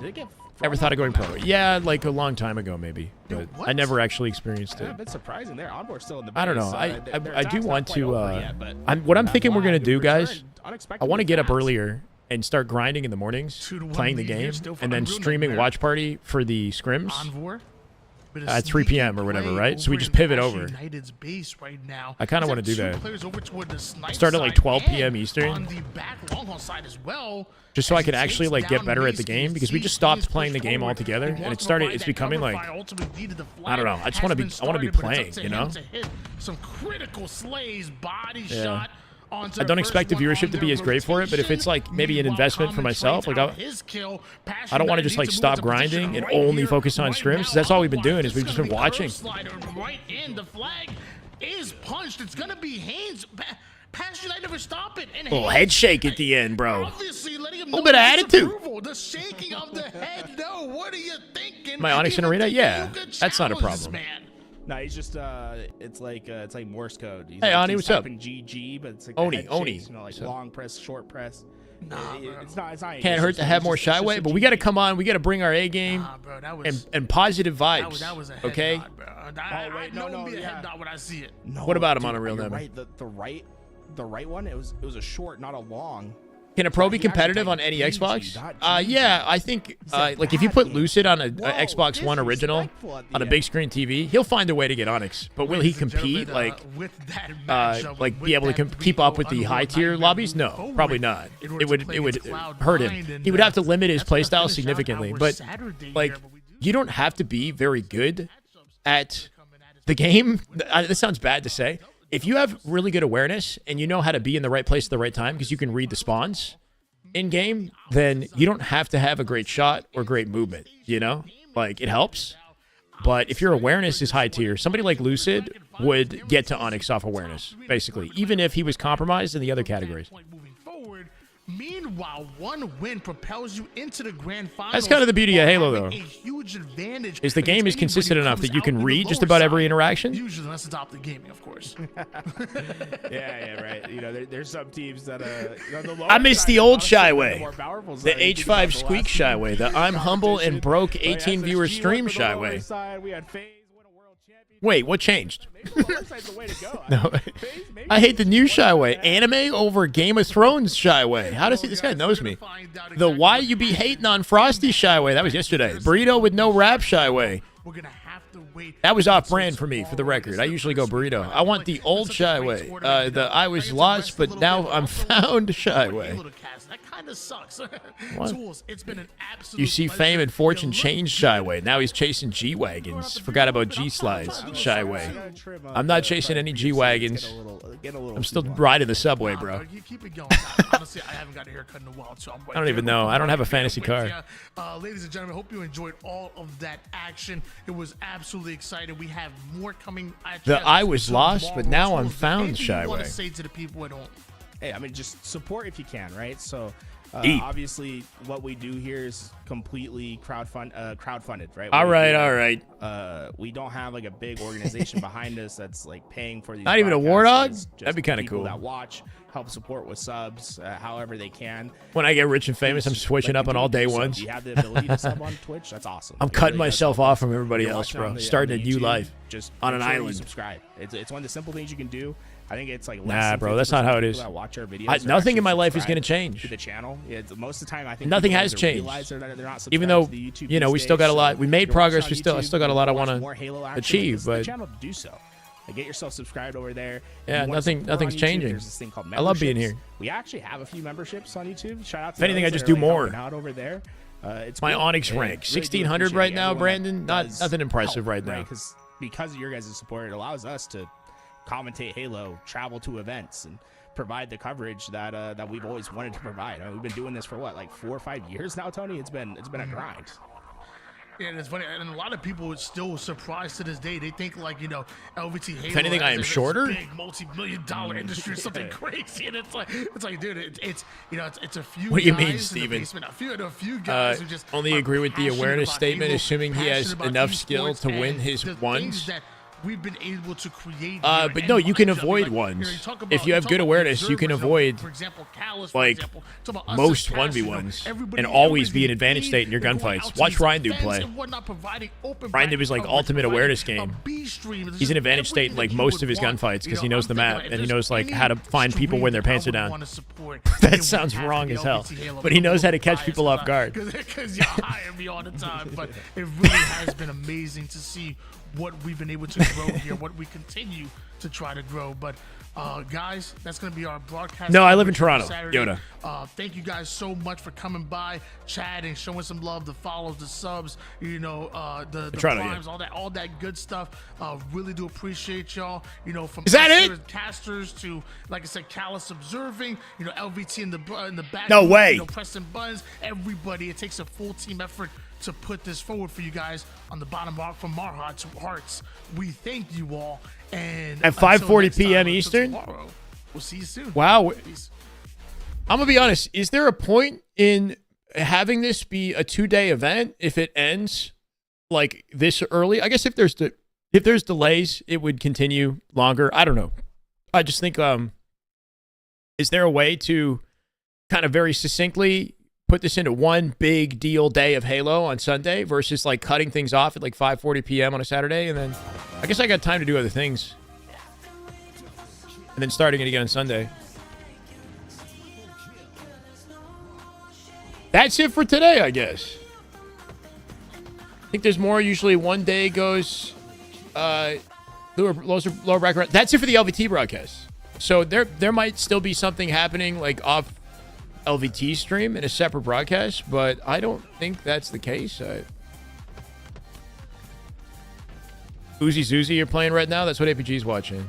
Did it get Ever thought of going pro? Yeah, like a long time ago maybe, but I what? never actually experienced Yeah, it. a bit surprising there. Onboard's still in the I don't base, know. so I their I do attack's want not quite to. over yet, but What I'm that thinking we're gonna flag do, guys. returned I unexpectedly want to get up fast. earlier and start grinding in the mornings, 2-1 playing the lead here game, still for and then Unreal streaming Nightmare. watch party for the scrims. Envor, but a At 3 sneaky p.m. or whatever, play right? So we over just in pivot Ash over. United's base right now. I kinda He's wanna got do two that. players over toward the snipe Start at, like, side 12 p.m. and Eastern. on the back long haul side as well. Just so As I could he actually takes like get down better at the Mace, game you because we see just stopped Faze playing the push game forward. altogether, He and wants it's to provide that becoming cover like fire, ultimately needed the I don't know. flag. I just wanna Has be- been I wanna be started, but it's playing, up to you him know? to hit some critical slays, body Yeah. shot. Onto I don't the expect the first one viewership on to be their as great for it, but if it's like maybe an rotation. investment for Meanwhile, myself, like Common trades out his kill. I don't want to just like Passion stop United needs to move into grinding and position right only here, focus on right scrims. now. That's all we've been Otherwise, doing is it's we've just gonna been be watching. curve slider right in. The flag is punched. It's gonna be Haynes. Passion United never stop it. And Little Haynes, head shake at the end, bro. obviously letting him Little know bit of his attitude. approval. The shaking of the head. No, what are you thinking? My Onyx in Even Arena? thinking Yeah, you could that's not a challenge this problem. man. No, he's just it's like Morse code. He's Hey, like, Ani, he's what's up? typing GG, but it's like Oni, the head Oni. shakes, you know, like What's up? long press, short press. Nah, bro. It's not. Can't hurt to have more Shyway, but we got to come on. We got to bring our A game Nah, bro, that was, and positive that vibes. was, that was a head Okay. nod, bro. Oh, I wait, know no, it'd be a yeah. head nod when I see it. No, What about him on dude, a real you're number? right. The right one. It was a short, not a long. Can a pro be He actually competitive on typed any GG, Xbox? not GG. Yeah, I think said like if you bad put game. Lucid on a Whoa, Xbox One original disrespectful at the on a end. big screen TV, he'll find a way to get Onyx. But will he Ladies and compete gentlemen, like with that matchup, like with be able to that keep up with the 3-0 high tier Unreal lobbies? No, Nightmare probably forward not. in order It to would play it would against Cloud9, hurt him. and, He would have to limit his that's gonna playstyle finish out significantly. our But Saturday like here, but we do you don't have to be very good at the game. This sounds bad to say. If you have really good awareness and you know how to be in the right place at the right time because you can read the spawns in game, then you don't have to have a great shot or great movement, you know? Like, it helps. But if your awareness is high tier, somebody like Lucid would get to Onyx off awareness, basically, even if he was compromised in the other categories. moving forward. Meanwhile, one win propels you into the grand finals. That's kind of the beauty of Halo, having though, a huge advantage is the game against is consistent anybody who enough that comes you out can in the read just lower about every side. interaction. Usually, unless it's Optic gaming, of course. Yeah, right. You know, there's some teams that the lower I miss side the is old honestly Shyway, more powerful the side. You think about H5 the Squeak last few Shyway, the years I'm of humble and competition. broke Like, 18 viewer SSG stream went for the lower Shyway. side. We had Faze win a world championship. Wait, what changed? Maybe the lower side's the way to go. No, maybe I hate the new Faze is one Shyway. of Anime over Game of Thrones Shyway. How does he? This guy knows me. The why you be hating on Frosty Shyway. That was yesterday. Burrito with no wrap Shyway. We're gonna have to wait. That was off brand for me for the record. I usually go burrito. I want the old Shyway. The I was lost, but now I'm found Shyway. That kind of sucks. What? Tools, it's been an absolute You see pleasure. fame and fortune Good luck. change Shyway. Now he's chasing G-Wagons. Forgot about G-Slides. Shyway. I'm not chasing any G-Wagons. I'm still riding the subway, Nah, bro. You keep it going. Honestly, I haven't got a haircut in a while, so I'm I don't even know. I don't have a fantasy car. Yeah. Ladies and gentlemen, hope you enjoyed all of that action. It was absolutely exciting. We have more coming at The you I was lost, but tomorrow. now I'm Tools, found anything you want Shyway. to say to the people at home? Hey, I mean, just support if you can, right? So, Eat. obviously, what we do here is completely crowdfunded, right? All We- right, we- all right. We don't have like a big organization behind us that's like paying for these. Not even a war broadcasts. dog? It's just That'd be kinda people cool. That watch, help support with subs, however they can. When I get rich and famous, I'm switching Like, up on all day so if ones. you have the ability to sub on Twitch, that's awesome. I'm It cutting really does myself help off us. from everybody You're else, watching bro. on the Starting a new YouTube, life just on make an sure you island. subscribe. It's one of the simple things you can do. I think it's like less Nah, than bro, that's not 50% how it of is. people that watch our videos are Nothing in my actually life is going to subscribed change. to the channel. Yeah, most of the time I think Nothing people has don't changed. realize they're not Even subscribed though, to the YouTube you know, we these still got a days, lot. so We made if you're progress. watching I on still YouTube, got a lot I you want watch more to Halo action, achieve, it's the but channel to do so. Like, get yourself subscribed over there. If Yeah, you wanna support on nothing's YouTube, changing. There's this thing called I love being memberships. here. We actually have a few memberships on YouTube. Shout out to If anything, those I just that are, do like, more. helping out over there. It's My cool. Onyx Yeah, rank, really do 1600 appreciate right now, everyone Brandon. that does Nothing impressive help, right now. Because of your guys' support, it allows us to commentate Halo, travel to events, and provide the coverage that we've always wanted to provide. I mean, we've been doing this for what, like 4 or 5 years now, Tony? It's been a grind. And it's funny, and a lot of people are still surprised to this day. They think like, you know, LVT Halo. If anything, I am is shorter. Big multi-million-dollar industry or something crazy, and it's like, dude, it's you know, it's a few. What do you guys mean, Steven? A few guys who just only agree with the awareness statement, assuming he has enough skill to win his ones. We've been able to create. But no, you can avoid ones. If you have good awareness, you can avoid, for example, Callus, like, most 1v1s and always be in advantage state in your gunfights. Watch Ryan do play. Ryan do his, like, ultimate awareness game. He's in advantage state in, like, most of his gunfights because he knows the map and he knows, like, how to find people when their pants are down. That sounds wrong as hell. But he knows how to catch people off guard. Because y'all hire me all the time. But it really has been amazing to see what we've been able to grow here, what we continue to try to grow. But guys, that's going to be our broadcast. No, I live in Toronto. Saturday. Yoda. Thank you guys so much for coming by, chatting, showing some love, the follows, the subs, you know, the Toronto, primes, all that good stuff. Really do appreciate y'all. You know, from Is that it? casters to, like I said, Callus observing, you know, LVT in the back. No way. You know, Preston Buns, everybody. It takes a full team effort to put this forward for you guys on the bottom from our hearts. We thank you all. And at 5:40 p.m. Eastern. Tomorrow, we'll see you soon. Wow. Peace. I'm gonna be honest. Is there a point in having this be a 2-day event if it ends like this early? I guess if there's delays, it would continue longer. I don't know. I just think is there a way to kind of very succinctly put this into one big deal day of Halo on Sunday versus like cutting things off at like 5:40 p.m. on a Saturday, and then I guess I got time to do other things, and then starting it again on Sunday. That's it for today, I think there's more. Usually one day goes lower bracket. That's it for the LVT broadcast. So there might still be something happening like off LVT stream in a separate broadcast, but I don't think that's the case. Uzi Zuzi, you're playing right now? That's what APG's watching.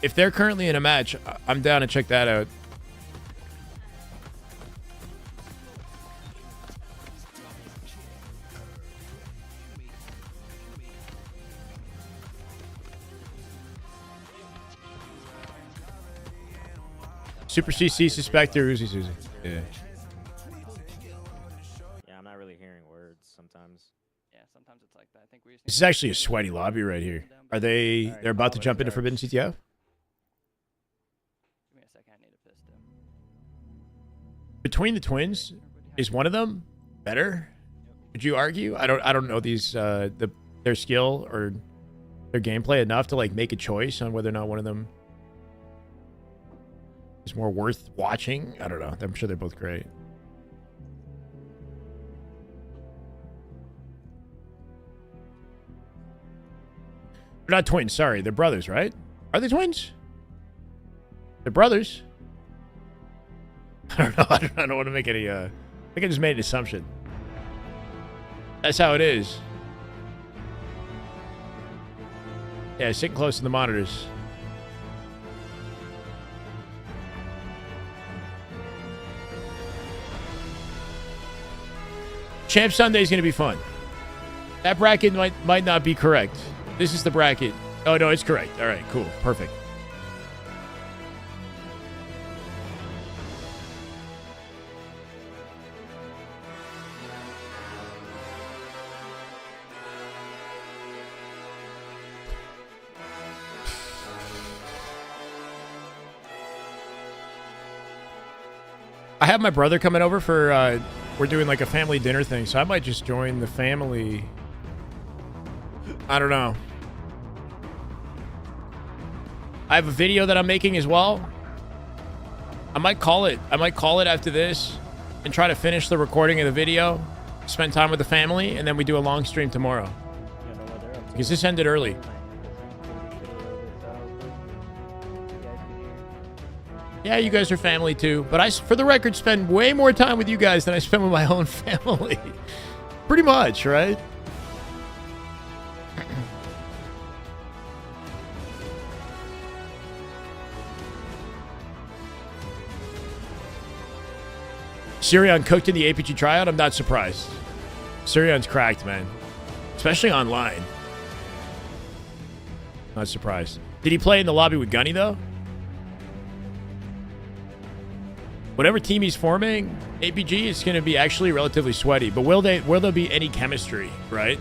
If they're currently in a match, I'm down to check that out. Super CC Suspector, Uzi Suzy. Yeah. Yeah, I'm not really hearing words sometimes. Yeah, sometimes it's like that. I think we just This is actually a sweaty lobby right here. Are they? They're about to jump into Forbidden CTF? Give me a second. I need a pistol. Between the twins, is one of them better? Would you argue? I don't know these their skill or their gameplay enough to like make a choice on whether or not one of them is more worth watching. I don't know. I'm sure they're both great. They're not twins. Sorry, they're brothers, right? Are they twins? They're brothers. I don't know. I don't want to make any. I think I just made an assumption. That's how it is. Yeah, sitting close to the monitors. Champ Sunday is going to be fun. That bracket might not be correct. This is the bracket. Oh, no, it's correct. All right, cool. Perfect. I have my brother coming over for, we're doing like a family dinner thing, so I might just join the family. I don't know. I have a video that I'm making as well. I might call it after this and try to finish the recording of the video, spend time with the family, and then we do a long stream tomorrow. Because this ended early. Yeah, you guys are family too. But I, for the record, spend way more time with you guys than I spend with my own family. Pretty much, right? Sirion cooked in the APG tryout. I'm not surprised. Surion's cracked, man. Especially online. Not surprised. Did he play in the lobby with Gunny, though? Whatever team he's forming, APG is going to be actually relatively sweaty. But will there be any chemistry, right,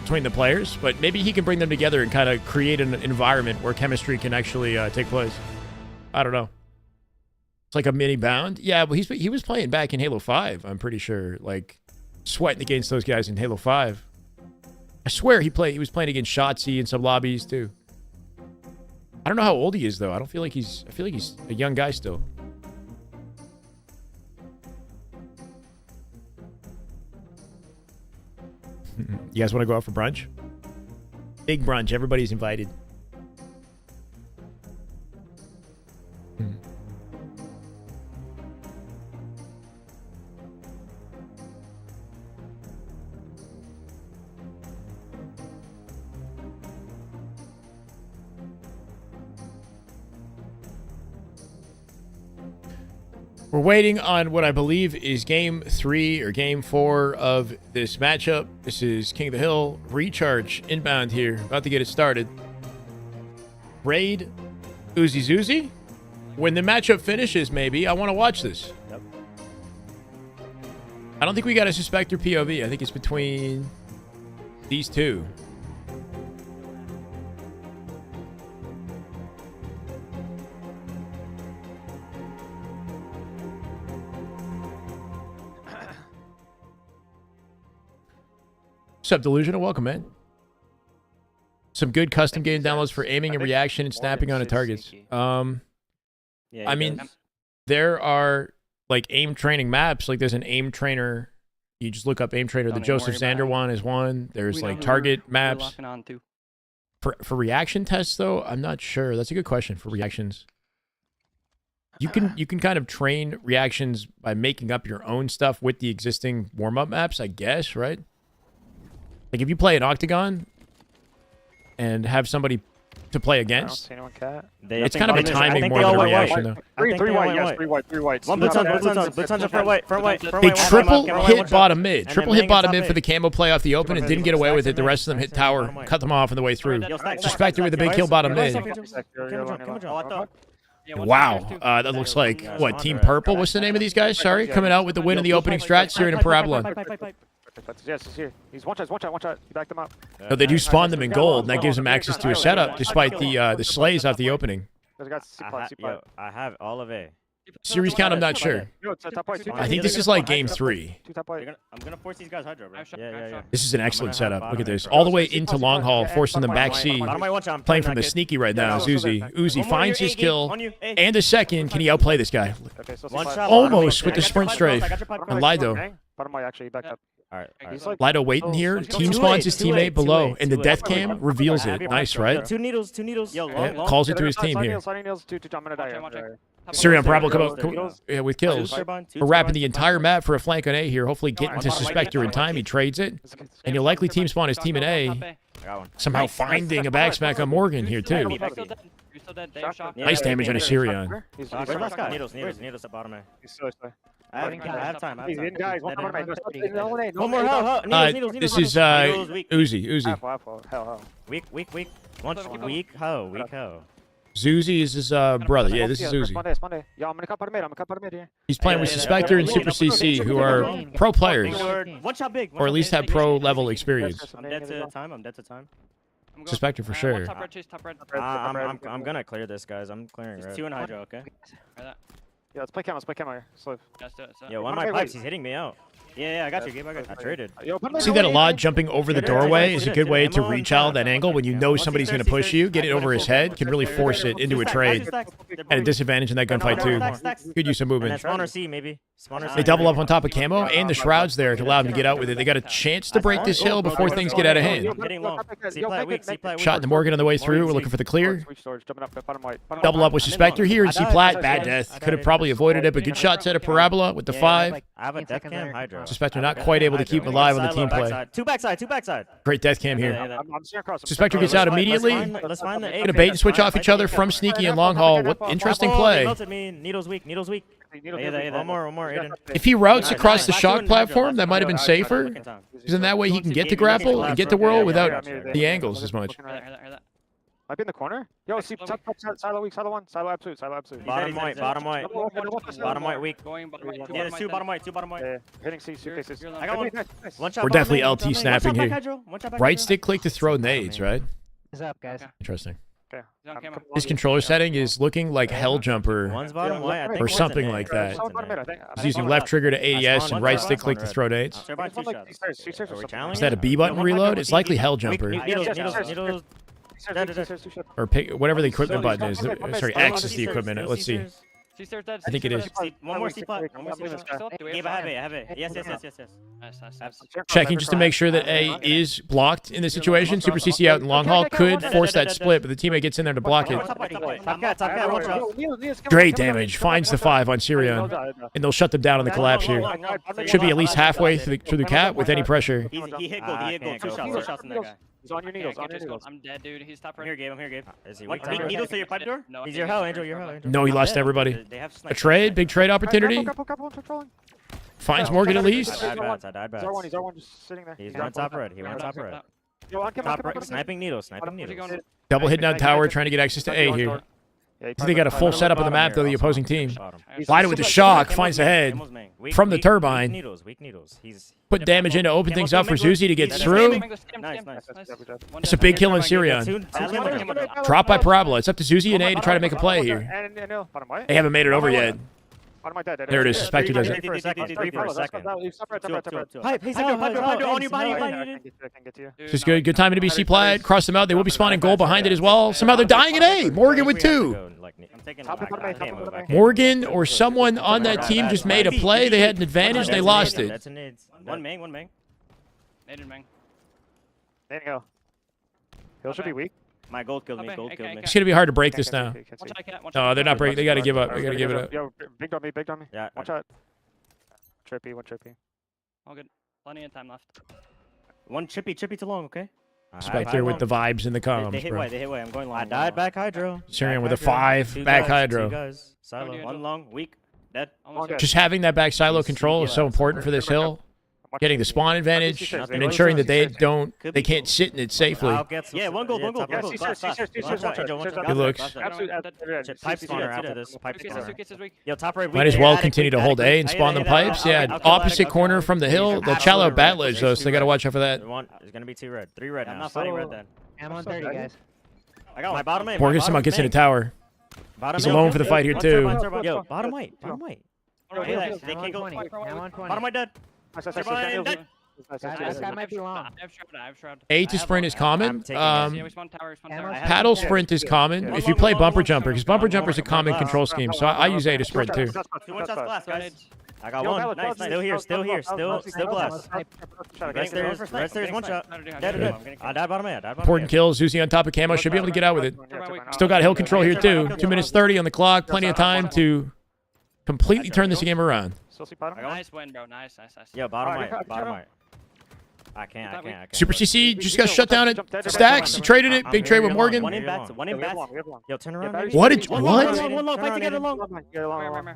between the players? But maybe he can bring them together and kind of create an environment where chemistry can actually take place. I don't know. It's like a mini bound. Yeah, but he was playing back in Halo 5, I'm pretty sure. Like, sweating against those guys in Halo 5. I swear he was playing against Shotzi in some lobbies, too. I don't know how old he is, though. I feel like he's a young guy still. You guys want to go out for brunch? Big brunch. Everybody's invited. We're waiting on what I believe is game 3 or game 4 of this matchup. This is King of the Hill. Recharge inbound here. About to get it started. Raid Uzi Zuzi. When the matchup finishes, maybe, I want to watch this. Yep. I don't think we got a suspector POV. I think it's between these two. What's up, Delusional? Welcome, man. Some good custom game downloads for aiming and reaction and snapping onto targets. I mean, there are like aim training maps. Like there's an aim trainer. You just look up aim trainer. The Joseph Zander one is one. There's like target maps. For reaction tests though, I'm not sure. That's a good question for reactions. You can kind of train reactions by making up your own stuff with the existing warm-up maps, I guess, right? Like if you play an Octagon and have somebody to play against, it's kind of a timing more than a reaction, though. Three whites. One blitz on front white. They triple hit bottom mid. Triple hit bottom mid for the camo play off the open and didn't get away with it. The rest of them hit tower, cut them off on the way through. Suspected with a big kill bottom mid. Wow, that looks like, what, Team Purple? What's the name of these guys? Sorry, coming out with the win in the opening strat, Syrian and Parabola. Yes, he's here. He's watch out. He backed them up. No, they do spawn them in gold, and that gives them access to a setup, despite the slays off the opening. I have all of it. Series count, I'm not sure. I think this is like game 3. I'm gonna force these guys hydro, bro. Yeah. This is an excellent setup. Look at this. All the way into long haul, forcing them back C. Playing from the sneaky right now is Uzi. Uzi finds his kill, and a second. Can he outplay this guy? Almost with the sprint strafe. And Lido. Lido waiting here. Team spawns his teammate below, and the death cam reveals it. Nice, right? Two needles. Yeah, calls it to his team here. Syrian Parabola come out with kills. We're wrapping the entire map for a flank on A here. Hopefully getting to Suspector in time. He trades it. And he'll likely team spawn his team in A. Somehow finding a back smack on Morgan here, too. Nice damage on a Syrian. Needles at bottom A. I have time. One more. This is Uzi. Weak. Weak ho. Zuzi is his brother. Yeah, this is Uzi. He's playing with Suspector and Super CC, who are pro players, or at least have pro level experience. I'm dead to time. Suspector for sure. I'm gonna clear this, guys. I'm clearing. It's 2 in hydro, okay? Yeah, let's play camo here. Slow. Yeah, one of my pipes, he's hitting me out. Yeah, I got you, Gabe. I traded. See that a lot jumping over the doorway is a good way to reach out that angle when you know somebody's going to push you. Get it over his head can really force it into a trade. At a disadvantage in that gunfight too. Good use of movement. Spawner C, maybe. They double up on top of camo and the shrouds there to allow him to get out with it. They got a chance to break this hill before things get out of hand. Shot in the Morgan on the way through. We're looking for the clear. Double up with Suspector here and C plat. Bad death. Could have probably avoided it, but good shot set of Parabola with the 5. I have a death cam hydro. Suspector not quite able to keep him alive on the team play. Two backside. Great death cam here. Suspector gets out immediately. Gonna bait and switch off each other from sneaky and long haul. What interesting play. Needles weak. One more, Aiden. If he routes Nice, across nice. the Last shock two, platform, that Ninja, might have been last two. safer. Look at time. Because in that way he can get the grapple and get the whirl without the angles as much. Might be in the corner. Yo, see, silo weak, silo one, silo absolute. Bottom white. Bottom white weak. Going bottom right, two Yeah, bottom two right, bottom white. Two bottom white. Yeah, hitting C suitcases. You're I got one. Nice. One shot. We're bottom definitely main, LT one shot snapping back here. hydro, one shot back Right hydro. stick click to throw nades, right? What's up, guys? Interesting. Okay. He's on camera. His controller setting is looking like Hell Jumper. One's bottom white. I think Or one's something in like there. that. Someone bottom mid, I think. He's using left trigger to ADS and right stick click to throw nades. So about two shots. Are we challenging? Is that a B button reload? It's likely Hell Jumper. Needles. Or pick whatever the equipment button is. Sorry, X is the equipment. Let's see. C-Stairs dead. I think it is. One more C-Plat. Do we Yeah, have I have it. Yes. Nice. Checking just to make sure that A is blocked in this situation. Super CC out in long haul could force that split, but the teammate gets in there to block it. Top cat, one shot. Great damage. Finds the 5 on Sirion. And they'll shut them down on the collapse here. Should be at least halfway through the cap with any pressure. He hit gold. Two shots in that guy. He's on your needles, I'm dead, dude. He's top right. I'm here, Gabe. Is he What, needles to your pipe door? No, He's your hell, Angel. No, he lost everybody. They have A trade, big trade opportunity. Finds Morgan at least. I died bats. He's R1 just sitting there. He went top red. Yo, on Top right. Sniping needles. Double hit down tower, trying to get access to A here. They got a full setup of the map, though, the opposing team. Wide with the shock, finds the head from the turbine. Weak needles. Put damage in to open things up for Zuzi to get through. Nice. It's a big kill on Sirion. Drop by Parabola. It's up to Zuzi and A to try to make a play here. They haven't made it over yet. There it is. Suspected does it. Just good. Good time to be C-Plat. Cross them out. They will be spawning goal behind it as well. Somehow they're dying at A. Morgan with 2. Morgan or someone on that team just made a play. They had an advantage. They lost it. One main. Made it, man. There you go. Hill should be weak. My gold killed me. Okay, Gold killed me. It's going to be hard to break this now. One shot, cat. No, they're not breaking. They got to give up. They got to give it up. Yo, big on me. Yeah. One shot. One trippy. All good. Plenty of time left. One chippy to long, okay? Spectre with the vibes in the They comms, hit bro. white. I'm going long. I died back hydro. Sirion with a 5. Back hydro. Two guys. Silo. One long. Weak. Dead. Just having that back silo control is so important for this hill. Getting the spawn advantage and ensuring that they can't sit in it safely. Yeah, one goal. Good looks. Pipe spawner after this. Pipe spawner. Yo, top right. Might as well continue to hold A and spawn them pipes. Yeah, opposite corner from the hill. They'll shallow bat ledge though, so they got to watch out for that. There's gonna be 2 red. 3 red now. I'm not fighting red then. I'm on 30, guys. I got my bottom main. Morgan somehow gets in a tower. He's alone for the fight here too. Yo, bottom white. They can't go. I'm on 20. Bottom white dead. This guy might be long. I have shroud. A to sprint is common. Yeah, we spawn tower. Paddle sprint is common if you play bumper jumper, because bumper jumper is a common control scheme. So I use A to sprint too. One shots glass, guys. I got one. Nice. Still here. Still glass. Red stairs. One shot. Dead. I died bottom A. Important kills. Zuzi on top of camo should be able to get out with it. Still got hill control here too. 2 minutes 30 on the clock. Plenty of time to completely turn this game around. Nice win, bro. Nice. Yo, bottom right. I can't. Super CC just got shut down at Stacks. He traded it. Big trade with Morgan. One in bats. Yo, turn around. What? One long. Fight together long.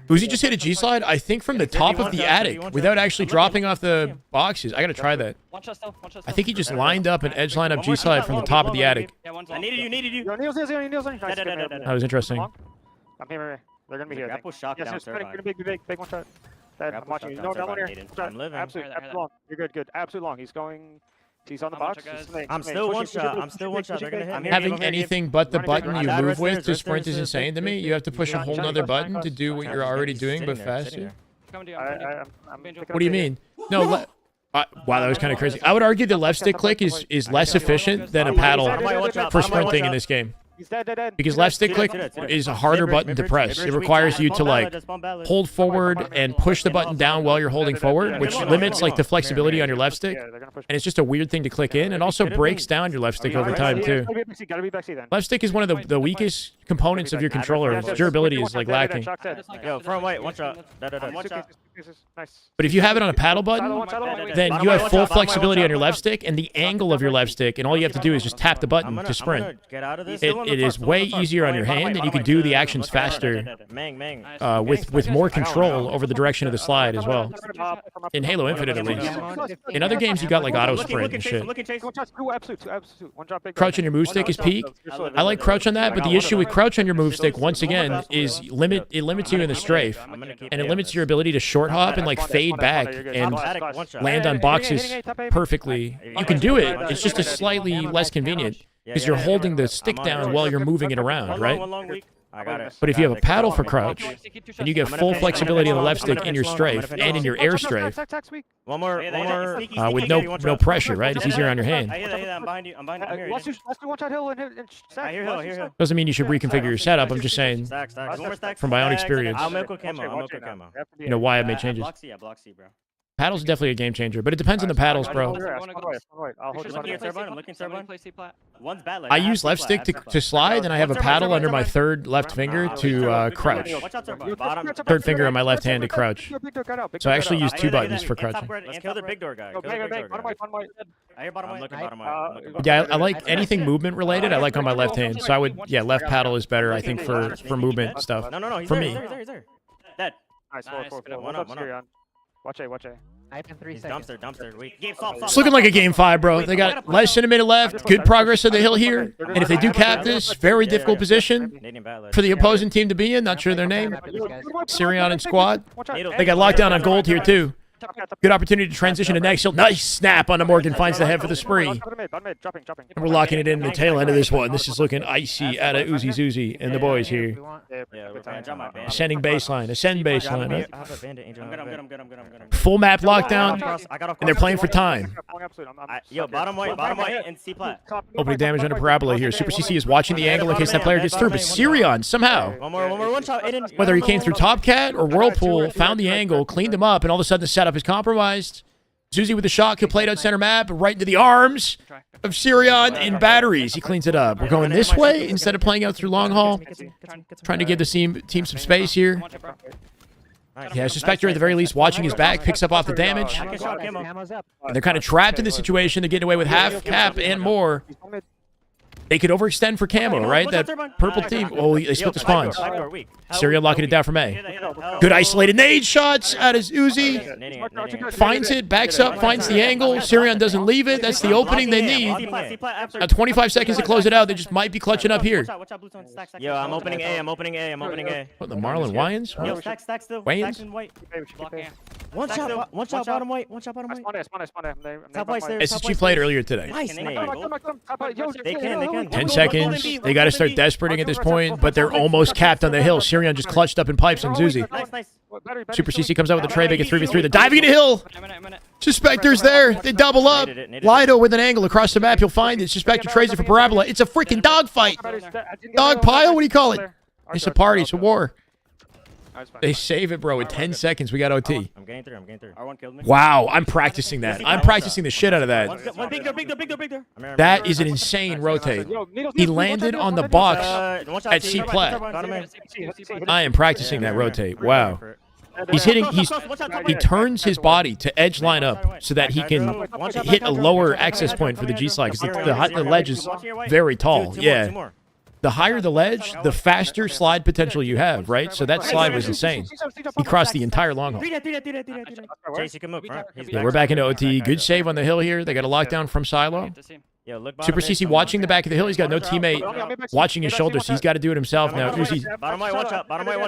Uzi just hit a G slide, I think from the top of the attic without actually dropping off the boxes. I got to try that. I think he just lined up an edge line up G slide from the top of the attic. I needed you. That was interesting. I'm here. They're gonna be here. Grapple shock down big one shot. I'm watching you. No, that one here. I'm living. Absolute long. You're good. Absolute long. He's on the box. I'm still one shot. They're gonna hit me. Having anything but the button you move with to sprint is insane to me. You have to push a whole nother button to do what you're already doing, but faster. What do you mean? No. Wow, that was kind of crazy. I would argue the left stick click is less efficient than a paddle for sprinting in this game. Because left stick click is a harder button to press. It requires you to like hold forward and push the button down while you're holding forward, which limits like the flexibility on your left stick. And it's just a weird thing to click in, and also breaks down your left stick over time too. Left stick is one of the weakest components of your controller. Its durability is like lacking. Yo, front white, one shot. One shot. Nice. But if you have it on a paddle button, then you have full flexibility on your left stick and the angle of your left stick, and all you have to do is just tap the button to sprint. It is way easier on your hand, and you can do the actions faster with more control over the direction of the slide as well. In Halo Infinite, at least. In other games, you got like auto sprint and shit. Crouch on your move stick is peak. I like crouch on that, but the issue with crouch on your move stick, once again, is it limits you in the strafe, and it limits your ability to short hop and like fade back and land on boxes perfectly. You can do it. It's just a slightly less convenient because you're holding the stick down while you're moving it around, right? I got it. But if you have a paddle for crouch, and you get full flexibility on the left stick in your strafe and in your air strafe, One more. with no pressure, right? It's easier on your hand. I hear that. I'm behind you. Let's do one shot hill and stack. I hear hill. Doesn't mean you should reconfigure your setup. I'm just saying, Stack. from my own experience, I'll milk with camo. you know why I made changes. Block C, bro. Paddles are definitely a game changer, but it depends on the paddles, bro. I'm looking turbine. One's bad leg. I use left stick to slide, and I have a paddle under my third left finger to crouch. Third finger on my left hand to crouch. So I actually use two buttons for crouching. Let's kill the big door guy. I hear bottom right. Yeah, I like anything movement related. I like on my left hand. So I would, left paddle is better, I think, for movement stuff. No. For me. Dead. Nice. One up. Watch A. I have 3 seconds. Dumpster. It's looking like a game 5, bro. They got less than a minute left. Good progress on the hill here. And if they do cap this, very difficult position for the opposing team to be in. Not sure their name. Sirion and squad. They got lockdown on gold here, too. Good opportunity to transition to next hill. Nice snap onto Morgan. Finds the head for the spree. And we're locking it in the tail end of this one. This is looking icy out of Uzi and the boys here. Ascending baseline. Ascend baseline. Right? I'm Full map lockdown. And they're playing for time. Yo, bottom white, and C plat. Opening damage on a parabola here. Super CC is watching the angle in case that player gets through. But Sirion, somehow, One more, one shot. whether he came through Top Cat or Whirlpool, found the angle, cleaned him up, and all of a sudden the setup is compromised. Zuzi with the shot, could play it out center map, right into the arms of Sirion in batteries. He cleans it up. We're going this way instead of playing out through long haul. Trying to give the team some space here. Yeah, Suspector at the very least watching his back, picks up off the damage. And they're kind of trapped in this situation. They're getting away with half cap and more. They could overextend for camo, right? That purple team. Oh, they split the spawns. Sirion locking it down from A. Good isolated nade shots out of Uzi. Finds it, backs up, finds the angle. Sirion doesn't leave it. That's the opening they need. 25 seconds to close it out. They just might be clutching up here. Yo, I'm opening A. What, the Marlon Wyans? Yo, stack still. Wayans? One shot bottom white. SSG played earlier today. Nice nade. They can. 10 seconds. They got to start desperating at this point, but they're almost capped on the hill. Sirion just clutched up in pipes on Zuzi. Nice. Super CC comes out with a tray, make it 3v3. They're diving into hill. Suspector's there. They double up. Lido with an angle across the map. You'll find it. Suspector trades it for Parabola. It's a freaking dogfight. Dog pile? What do you call it? It's a party. It's a war. They save it, bro. In 10 seconds, we got OT. I'm getting through. R1 killed me. Wow, I'm practicing that. I'm practicing the shit out of that. One big door. That is an insane rotate. He landed on the box at C plat. I am practicing that rotate. Wow. He turns his body to edge line up so that he can hit a lower access point for the G slide because the ledge is very tall. Yeah. The higher the ledge, the faster slide potential you have, right? So that slide was insane. He crossed the entire long haul. Yeah, we're back into OT. Good save on the hill here. They got a lockdown from Silo. Super CC watching the back of the hill. He's got no teammate watching his shoulders. So he's got to do it himself now.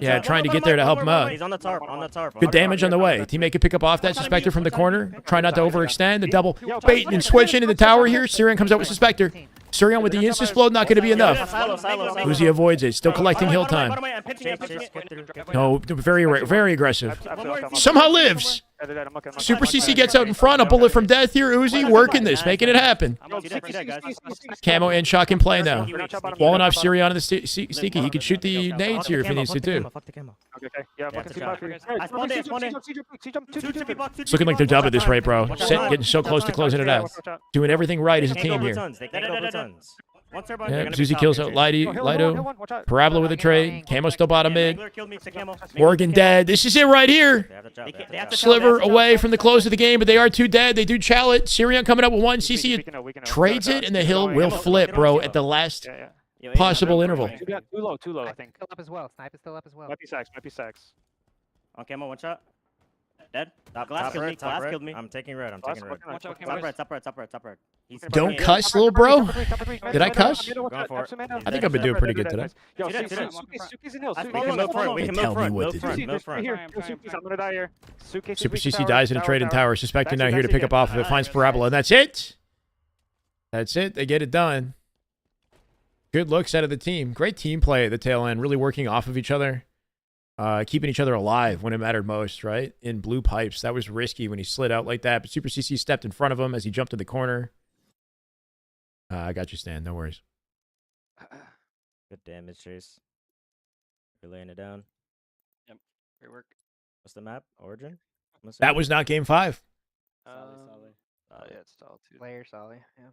Yeah, trying to get there to help him out. He's on the tarp. Good damage on the way. Teammate can pick up off that Suspector from the corner. Try not to overextend. The double bait and switch into the tower here. Sirion comes out with Suspector. Sirion with the insta-explode, not going to be enough. Uzi avoids it. Still collecting hill time. No, very aggressive. Somehow lives. Super CC gets out in front. A bullet from death here. Uzi working this, making it happen. Camo and shot can play now. Walling off Sirion in the Sneaky. He can shoot the nades here if he needs to too. It's looking like they're dubbing this right, bro. Getting so close to closing it out. Doing everything right as a team here. One turbo. Yeah, Zuzi kills out Lido. Parabola with a trade. Camo still bottom mid. Morgan dead. This is it right here. Sliver away from the close of the game, but they are 2 dead. They do chow it. Sirion coming up with 1. CC trades it, and the hill will flip, bro, at the last possible interval. Too low, I think. Still up as well. Snipe is still up as well. Might be Sax. On camo, 1 shot. Dead. Glass killed me. I'm taking red. Top red. Don't cuss, little bro. Did I cuss? Going for it. I think I've been doing pretty good today. Yo, Suki's in hill. We can move front. We can move front. what to do. Move front. Here, Suki's, I'm gonna die here. Super CC dies in a trade in tower. Suspected now here to pick up off of it. Finds Parabola, and that's it. That's it. They get it done. Good looks out of the team. Great team play at the tail end. Really working off of each other. Keeping each other alive when it mattered most, right? In blue pipes. That was risky when he slid out like that. But Super CC stepped in front of him as he jumped in the corner. I got you, Stan. No worries. Good damage, Chase. You're laying it down. Yep. Great work. What's the map? Origin? That was not game 5. Yeah, it's stall too. Player Solly. Yeah.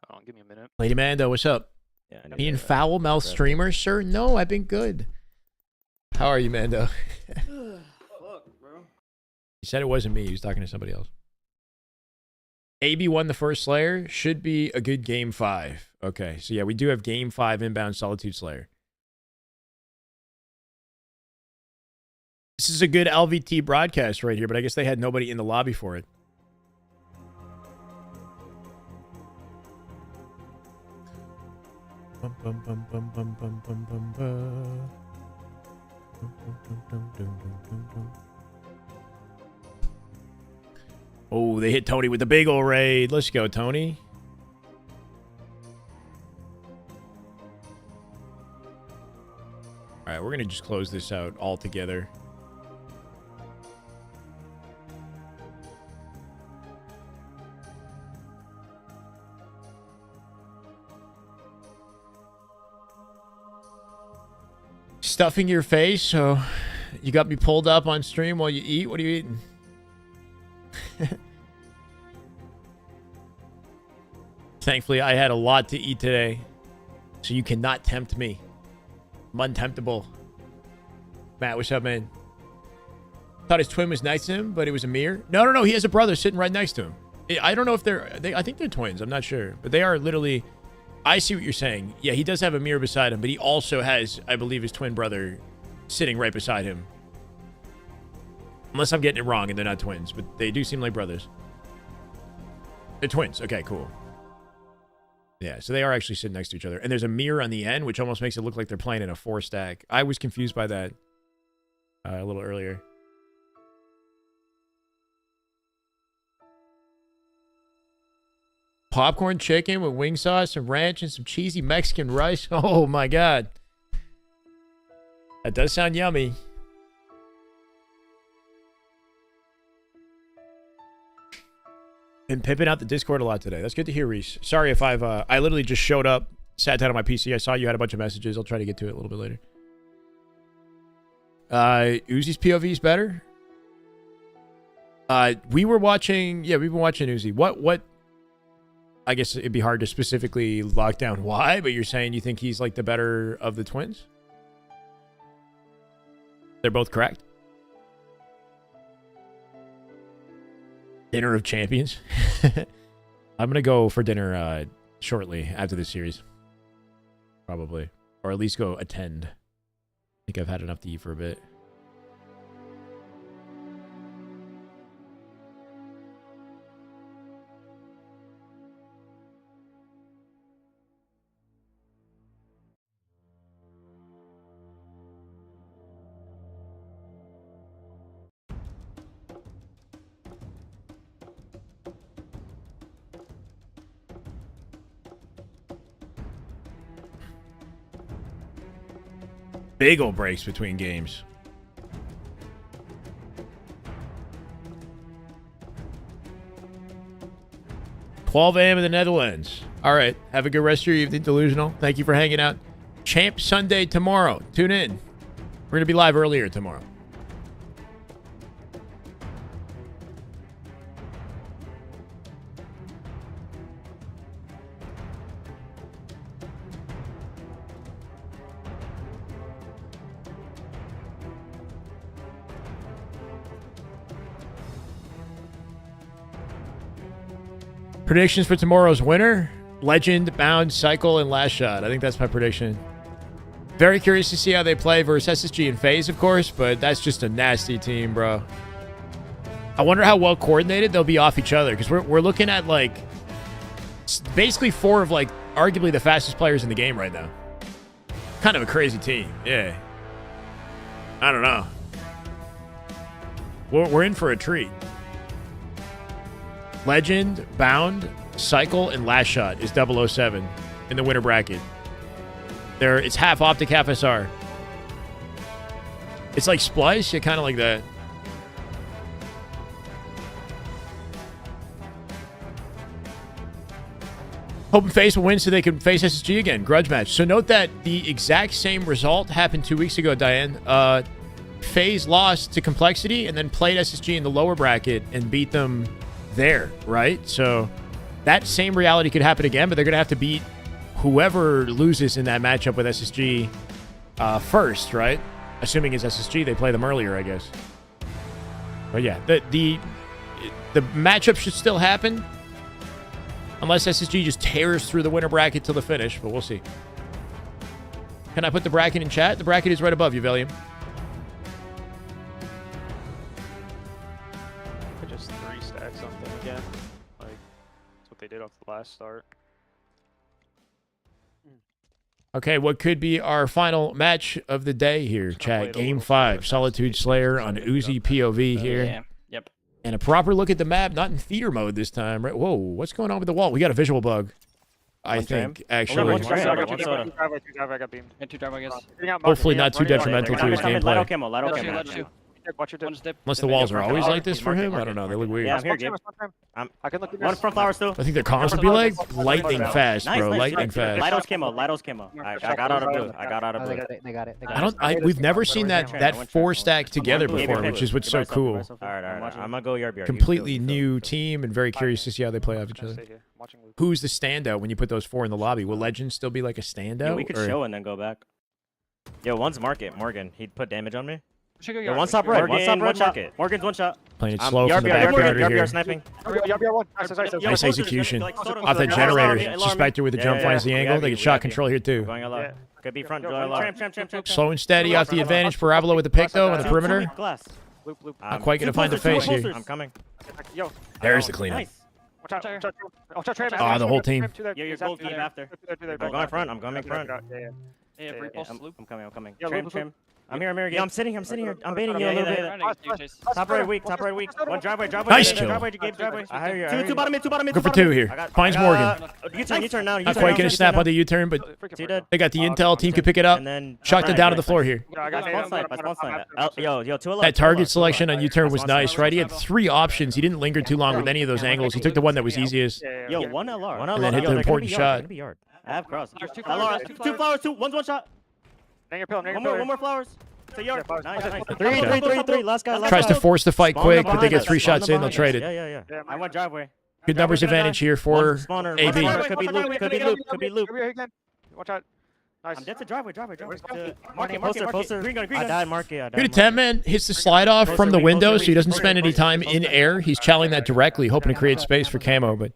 Hold on, give me a minute. Lady Mando, what's up? Yeah, Being foul mouth streamer, sir? No, I've been good. How are you, Mando? Fuck, bro. He said it wasn't me. He was talking to somebody else. AB won the first Slayer. Should be a good game 5. Okay, so yeah, we do have game 5 inbound Solitude Slayer. This is a good LVT broadcast right here, but I guess they had nobody in the lobby for it. Oh, they hit Tony with the big ol' raid. Let's go, Tony. All right, we're going to just close this out altogether. Stuffing your face, so you got me pulled up on stream while you eat. What are you eating? Thankfully, I had a lot to eat today, so you cannot tempt me. I'm untemptable. Matt, what's up, man? Thought his twin was nice to him, but it was a mirror. No. He has a brother sitting right next to him. I don't know if I think they're twins. I'm not sure, but they are literally. I see what you're saying. Yeah, he does have a mirror beside him, but he also has, I believe, his twin brother sitting right beside him. Unless I'm getting it wrong and they're not twins, but they do seem like brothers. They're twins. Okay, cool. Yeah, so they are actually sitting next to each other. And there's a mirror on the end, which almost makes it look like they're playing in a 4-stack. I was confused by that a little earlier. Popcorn chicken with wing sauce, some ranch, and some cheesy Mexican rice. Oh, my God. That does sound yummy. Been pimping out the Discord a lot today. That's good to hear, Reese. Sorry if I've... I literally just showed up, sat down on my PC. I saw you had a bunch of messages. I'll try to get to it a little bit later. Uzi's POV is better. We were watching... Yeah, we've been watching Uzi. What... I guess it'd be hard to specifically lock down why, but you're saying you think he's like the better of the twins? They're both correct. Dinner of Champions. I'm going to go for dinner shortly after this series. Probably. Or at least go attend. I think I've had enough to eat for a bit. Big ol' breaks between games. $12 a.m. in the Netherlands. All right. Have a good rest of your evening, Delusional. Thank you for hanging out. Champ Sunday tomorrow. Tune in. We're going to be live earlier tomorrow. Predictions for tomorrow's winner: Legend, Bound, Cycle, and Last Shot. I think that's my prediction. Very curious to see how they play versus SSG and Faze, of course, but that's just a nasty team, bro. I wonder how well coordinated they'll be off each other, because we're looking at, like, basically 4 of, like, arguably the fastest players in the game right now. Kind of a crazy team, yeah. I don't know. We're in for a treat. Legend, Bound, Cycle, and Last Shot is 007 in the winner bracket. It's half Optic, half SR. It's like Splice, yeah, kind of like that. Hoping Faze will win so they can face SSG again. Grudge match. So note that the exact same result happened 2 weeks ago, Diane. Faze lost to Complexity and then played SSG in the lower bracket and beat them there, right? So that same reality could happen again, but they're going to have to beat whoever loses in that matchup with SSG first, right? Assuming it's SSG, they play them earlier, I guess. But yeah, the matchup should still happen unless SSG just tears through the winner bracket till the finish, but we'll see. Can I put the bracket in chat? The bracket is right above you, Valium. Just 3 stack something again. Like, that's what they did off the last start. Okay, what could be our final match of the day here, chat? Game 5, Solitude Slayer on Uzi POV here. Yeah. Yep. And a proper look at the map, not in theater mode this time, right? Whoa, what's going on with the wall? We got a visual bug, I think, actually. I got beamed. And 2 driver, I guess. Hopefully not too detrimental to his gameplay. Let's do. Watch your dip. Unless the walls are always like this for him. I don't know. They look weird. Yeah, I'm here, Gabe. I can look at One front flower still. I think their comms would be like lightning fast, bro. Lightning fast. Lido's camo. I got out of blue. They got it. We've never seen that 4 stack together before, which is what's so cool. All right. I'm gonna go yard. Completely new team, and very curious to see how they play off each other. Who's the standout when you put those 4 in the lobby? Will Legend still be like a standout? Yeah, we could show and then go back. Yo, one's Morgan. He'd put damage on me. Yo, one stop red. One shot. Morgan's 1 shot. Playing it slow from the backyard here. Sniping. Nice execution. Off that generator. Suspector with the jump finds the angle. They get shot control here too. Going a lot. Could be front. Slow and steady off the advantage. Parabola with the pick though on the perimeter. Not quite going to find the face here. I'm coming. There's the cleanup. Oh, the whole team. Yeah, you're gold team after. I'm going front. I'm coming front. Yeah, I'm coming. Trim. I'm here. Yeah, I'm sitting here. I'm baiting you a little bit. Top right weak. One driveway. Nice kill. Driveway. I hear you. Two bottom mid. Good for 2 here. Finds Morgan. U-turn now. Not quite going to snap on the U-turn, but they got the intel. Team could pick it up. Shocked it down to the floor here. That target selection on U-turn was nice, right? He had 3 options. He didn't linger too long with any of those angles. He took the one that was easiest. Yo, one LR. And then hit the important shot. I have cross. 2 flowers. One's 1 shot. One more flowers. To yard. Nice. 3. Last guy. Tries to force the fight quick, but they get 3 shots in. They'll trade it. Yeah. I went driveway. Good numbers advantage here for AB. Could be loop. Watch out. Nice. I'm dead to driveway. Poster. Green gun. I died, market. Good attempt, man. Hits the slide off from the window, so he doesn't spend any time in air. He's challing that directly, hoping to create space for camo, but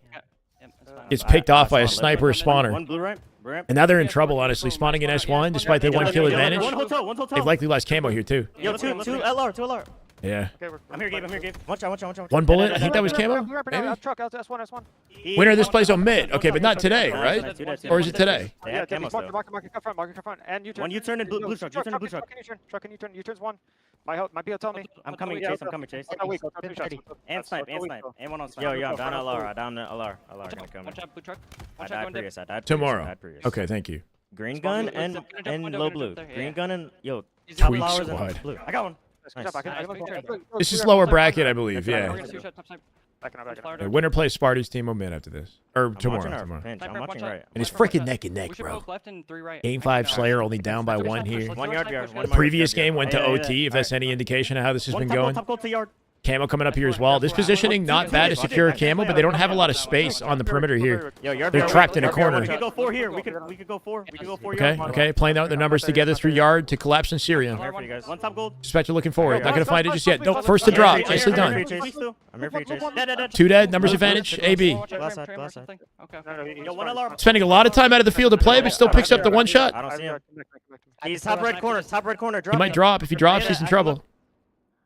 gets picked off by a sniper or spawner. One blue right. And now they're in trouble, honestly. Spawning in S1, despite their 1 kill advantage. One hotel. They've likely lost camo here, too. Yo, two LR. Yeah. I'm here, Gabe. Watch out. 1 bullet. I think that was camo. Maybe. S1. Winner of this plays on mid. Okay, but not today, right? Or is it today? Yeah, market front. And U-turn. One U-turn and blue truck. Truck and U-turn. U-turn's 1. Might be able to tell me. I'm coming, Chase. And snipe. And 1 on snipe. Yo, I'm down LR. LR gonna come. Watch out, blue truck. I died Prius. Tomorrow. Okay, thank you. Green gun and low blue. Green gun and Tweak squad. Blue. I got one. This is lower bracket, I believe. Yeah. Back. Winner plays Sparty's team on mid after this. Or tomorrow. I'm watching right. And it's freaking neck and neck, bro. Game 5 Slayer only down by 1 here. 1 yard. The previous game went to OT, if that's any indication of how this has been going. Top goal to yard. Camo coming up here as well. This positioning, not bad to secure camo, but they don't have a lot of space on the perimeter here. They're trapped in a corner. We could go 4 here. We could go 4. We could go 4. Okay. Playing out the numbers together through yard to collapse in Syrian. One top gold. Suspector looking for it. Not going to find it just yet. Nope, first to drop. Nicely done. I'm here for you, Chase. 2 dead. Numbers advantage. AB. Glass side. Okay. Spending a lot of time out of the field to play, but still picks up the one shot. I don't see him. He's top red corner. He might drop. If he drops, he's in trouble.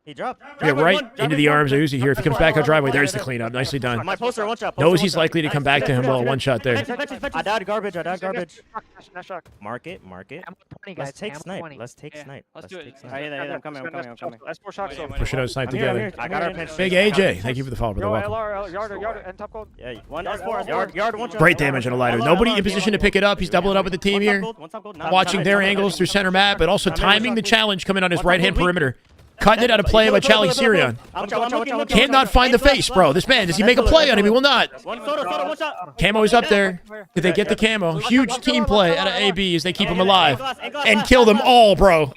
He dropped. Yeah, right into the arms of Uzi here. If he comes back out driveway, there's the cleanup. Nicely done. My poster, one shot. Knows he's likely to come back to him. Well, one shot there. I died garbage. Mark it. Let's take snipe. Let's do it. I'm coming. That's 4 shots. Push it out, snipe together. I got our pinch. Big AJ. Thank you for the follow, brother. Welcome. LR, yard, and top gold. Yeah, one S4. Yard, one shot. Great damage on a lighter. Nobody in position to pick it up. He's doubling up with the team here. Watching their angles through center map, but also timing the challenge coming on his right-hand perimeter. Cutting it out of play by Charlie Syrian. Cannot find the face, bro. This man, does he make a play on him? He will not. Camo is up there. Did they get the camo? Huge team play out of AB as they keep him alive. And kill them all, bro.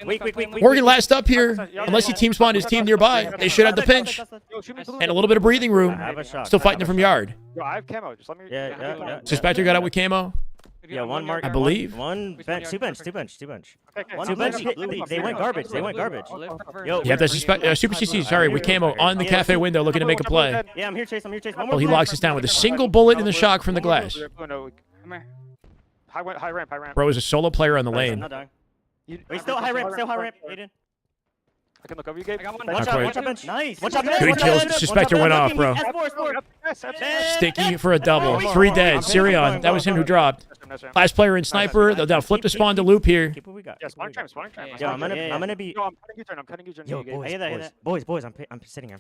Morgan last up here. Unless he team spawned his team nearby, they should have the pinch. And a little bit of breathing room. Still fighting it from yard. Yo, I have camo. Just let me. Yeah. Suspector got out with camo. Yeah, one mark. I believe. One bench, two bench. Okay. Two bench. They went garbage. Yo, You have that Super CC, sorry, with camo on the cafe window looking to make a play. Yeah, I'm here, Chase. Well, he locks us down with a single bullet in the shock from the glass. High ramp. Bro is a solo player on the lane. Wait, still high ramp. Aiden. I can look over you, Gabe. One shot bench. Nice. One shot bench. Good kills. Suspector went off, bro. Sticky for a double. 3 dead. Syrian. That was him who dropped. Last player in sniper. They'll now flip the spawn to loop here. Keep what we got. Yeah, spawning tram. Yo, I'm gonna be. Yo, I'm cutting U-turn. Yo, boys, I'm sitting.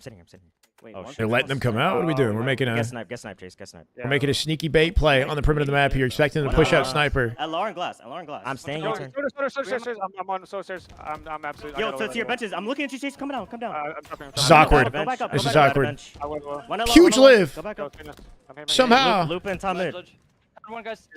Wait, Oh, They're letting them come out. What are we doing? We're making a Get snipe, Chase. Get snipe. we're making a sneaky bait play on the perimeter of the map here. Expecting them to push out sniper. LR and glass. I'm staying Yo, U-turn. I'm on the stairs. I'm absolutely. Yo, so to your benches. I'm looking at you, Chase. Come down. This is awkward. Go back up. This is awkward. One LR, Huge one LR. live. Go back up. Somehow. Loop in top mid.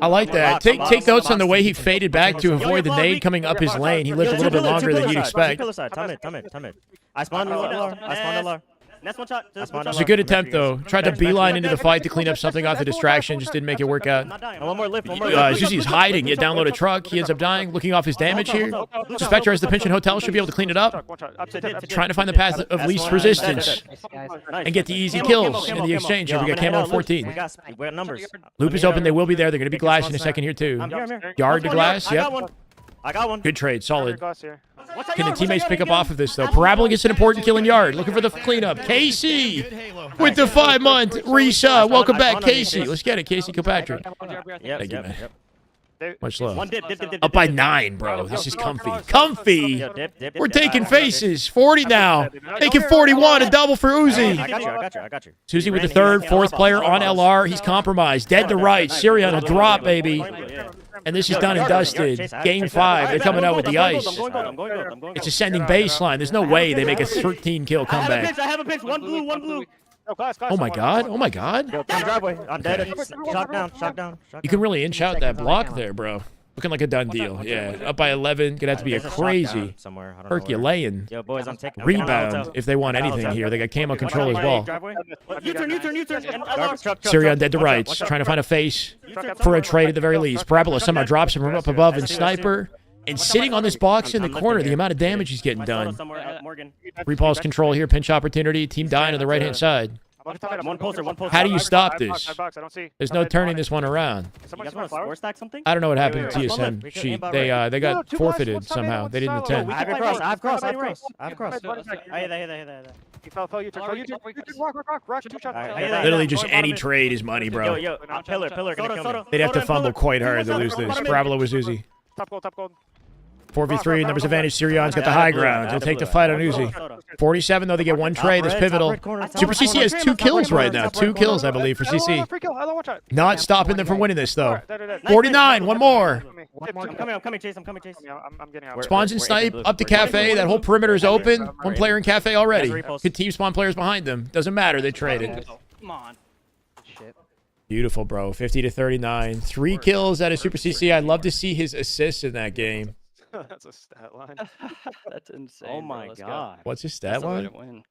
I like that. Take notes on the way he faded back to avoid the nade coming up his lane. He lived a little bit longer than you'd expect. Top mid. I spawned LR. Next one shot. It was a good attempt, though. Tried to beeline into the fight to clean up something off the distraction. Just didn't make it work out. One more lift. Zuzi's hiding. He download a truck. He ends up dying. Looking off his damage here. Suspector has the pinch in hotel. Should be able to clean it up. Trying to find the path of least resistance. And get the easy kills in the exchange. Here we got camo at 14. We got numbers. Loop is open. They will be there. They're going to be glass in a second here, too. I'm here. Yard to glass. Yep. I got one. Good trade. Solid. Can the teammates pick up off of this, though? Parabola gets an important kill in yard. Looking for the cleanup. Casey with the 5-month resub. Welcome back, Casey. Let's get it, Casey Kilpatrick. Thank you, man. Much love. Up by 9, bro. This is comfy. Comfy. We're taking faces. 40 now. Making 41. A double for Uzi. I got you. Susie with the 3rd, 4th player on LR. He's compromised. Dead to right. Syrian a drop, baby. And this is done and dusted. Game 5. They're coming out with the ice. It's ascending baseline. There's no way they make a 13-kill comeback. I have a pitch. One blue. Oh my god. Oh my god. I'm dead. Shot down. You can really inch out that block there, bro. Looking like a done deal. Yeah. Up by 11. Gonna have to be a crazy Herculean rebound if they want anything here. They got camo control as well. U-turn. Syrian dead to rights. Trying to find a face for a trade at the very least. Parabola somehow drops him from up above and sniper. And sitting on this box in the corner, the amount of damage he's getting done. Repulse control here, pinch opportunity. Team dying on the right-hand side. One poster. How do you stop this? There's no turning this one around. You guys want to score stack something? I don't know what happened to TSM sheet. They got forfeited somehow. They didn't attend. I have cross. He fell. You took. Rock. 2 shots. Literally just any trade is money, bro. Yo, pillar gonna kill me. They'd have to fumble quite hard to lose this. Parabola was Uzi. Top gold. 4v3, numbers advantage. Syrian's got the high ground. He'll take the fight on Uzi. 47, though, they get 1 trade. That's pivotal. Super CC has 2 kills right now. 2 kills, I believe, for CC. Not stopping them from winning this, though. 49, 1 more. I'm coming, Chase. I'm getting out. Spawns and snipe up to cafe. That whole perimeter is open. 1 player in cafe already. Good team spawn players behind them. Doesn't matter. They traded. Come on. Beautiful, bro. 50 to 39. 3 kills out of Super CC. I'd love to see his assists in that game. That's a stat line. That's insane. Oh my god. What's his stat line?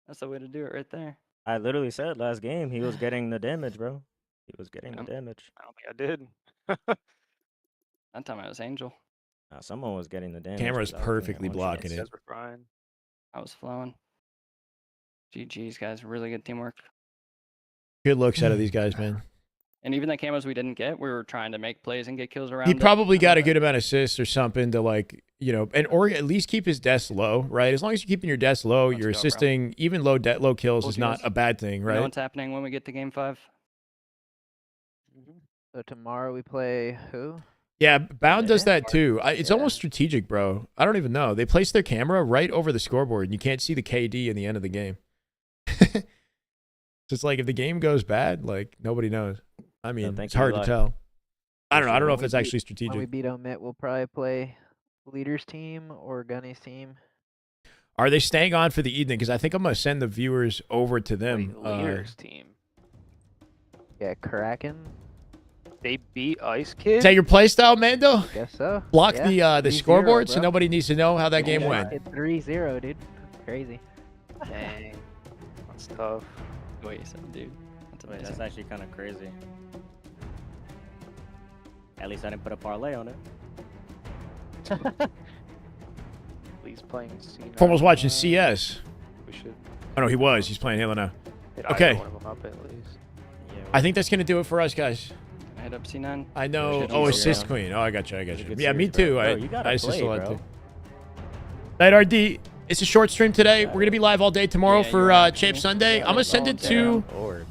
That's the way to do it right there. I literally said last game he was getting the damage, bro. He was getting the damage. I don't think I did. That time I was Angel. Nah, someone was getting the damage. Camera's 'cause I was getting perfectly one blocking shot. it. We're fine. I was flowing. GG's, guys. Really good teamwork. Good looks out of these guys, man. And even the camos we didn't get, we were trying to make plays and get kills around He it. probably got a good amount of assists or something to, like, you know, and or at least keep his deaths low, right? As long as you're keeping your deaths low, you're assisting. Even low kills is not a bad thing, You know right? what's happening when we get to game 5? So tomorrow we play who? Yeah, Bound does that too. It's almost strategic, bro. I don't even know. They place their camera right over the scoreboard, and you can't see the KD in the end of the game. So it's like if the game goes bad, like nobody knows. I mean, it's hard to tell. I don't know. I don't know if it's actually strategic. When we beat Omit, we'll probably play Leader's team or Gunny's team. Are they staying on for the evening? Because I think I'm gonna send the viewers over to them. Leader's team. Yeah, Kraken. They beat Ice Kid. Is that your play style, Mando? Guess so. Block Yeah, the 3-0, scoreboard so bro. nobody needs to know how that game went. 3-0, dude. Crazy. Dang. That's tough. Wait, so, dude. That's Wait, amazing. that's actually kind of crazy. At least I didn't put a parlay on it. He's playing C9. Form was watching CS. We should. Oh no, he was. He's playing Halo now. hit Okay. either one of them up at least. I think that's gonna do it for us, guys. Head up C9. I know. Should Oh, be assist around. queen. Oh, I got you. I got It's a you. good Yeah, me series, bro. too. Bro, you gotta I assist play, a lot bro. too. Night RD. It's a short stream today. We're gonna be live all day tomorrow Yeah, for you're right. Champ Sunday. I'm gonna send it to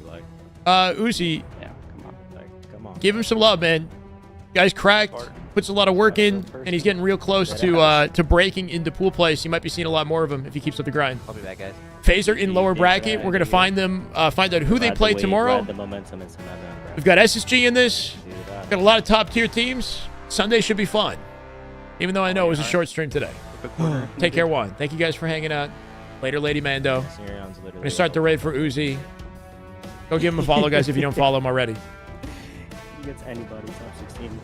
Like, Uzi. Yeah, come on. like, come on. Give him some love, man. Guy's cracked. Puts a lot of work in, and he's getting real close to breaking into pool place. You might be seeing a lot more of him if he keeps up the grind. I'll be back, guys. Phaser in lower bracket. We're gonna find them. Find out who they play tomorrow. The momentum into my man, bro. We've got SSG in this. Got a lot of top tier teams. Sunday should be fun. Even though I know it was a short stream today. Take care, Juan. Thank you guys for hanging out. Later, Lady Mando. I'm gonna start the raid for Uzi. Go give him a follow, guys, if you don't follow him already. He gets anybody top 16.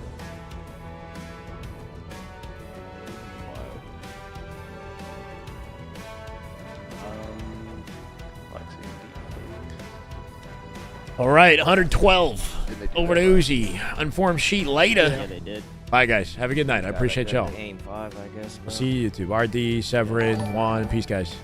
All right, 112. Over to Uzi. Unformed sheet later. Yeah, they did. Bye, guys. Have a good night. I appreciate y'all. Aim 5, I guess. I'll see you YouTube. RD, Severin, Juan. Peace, guys.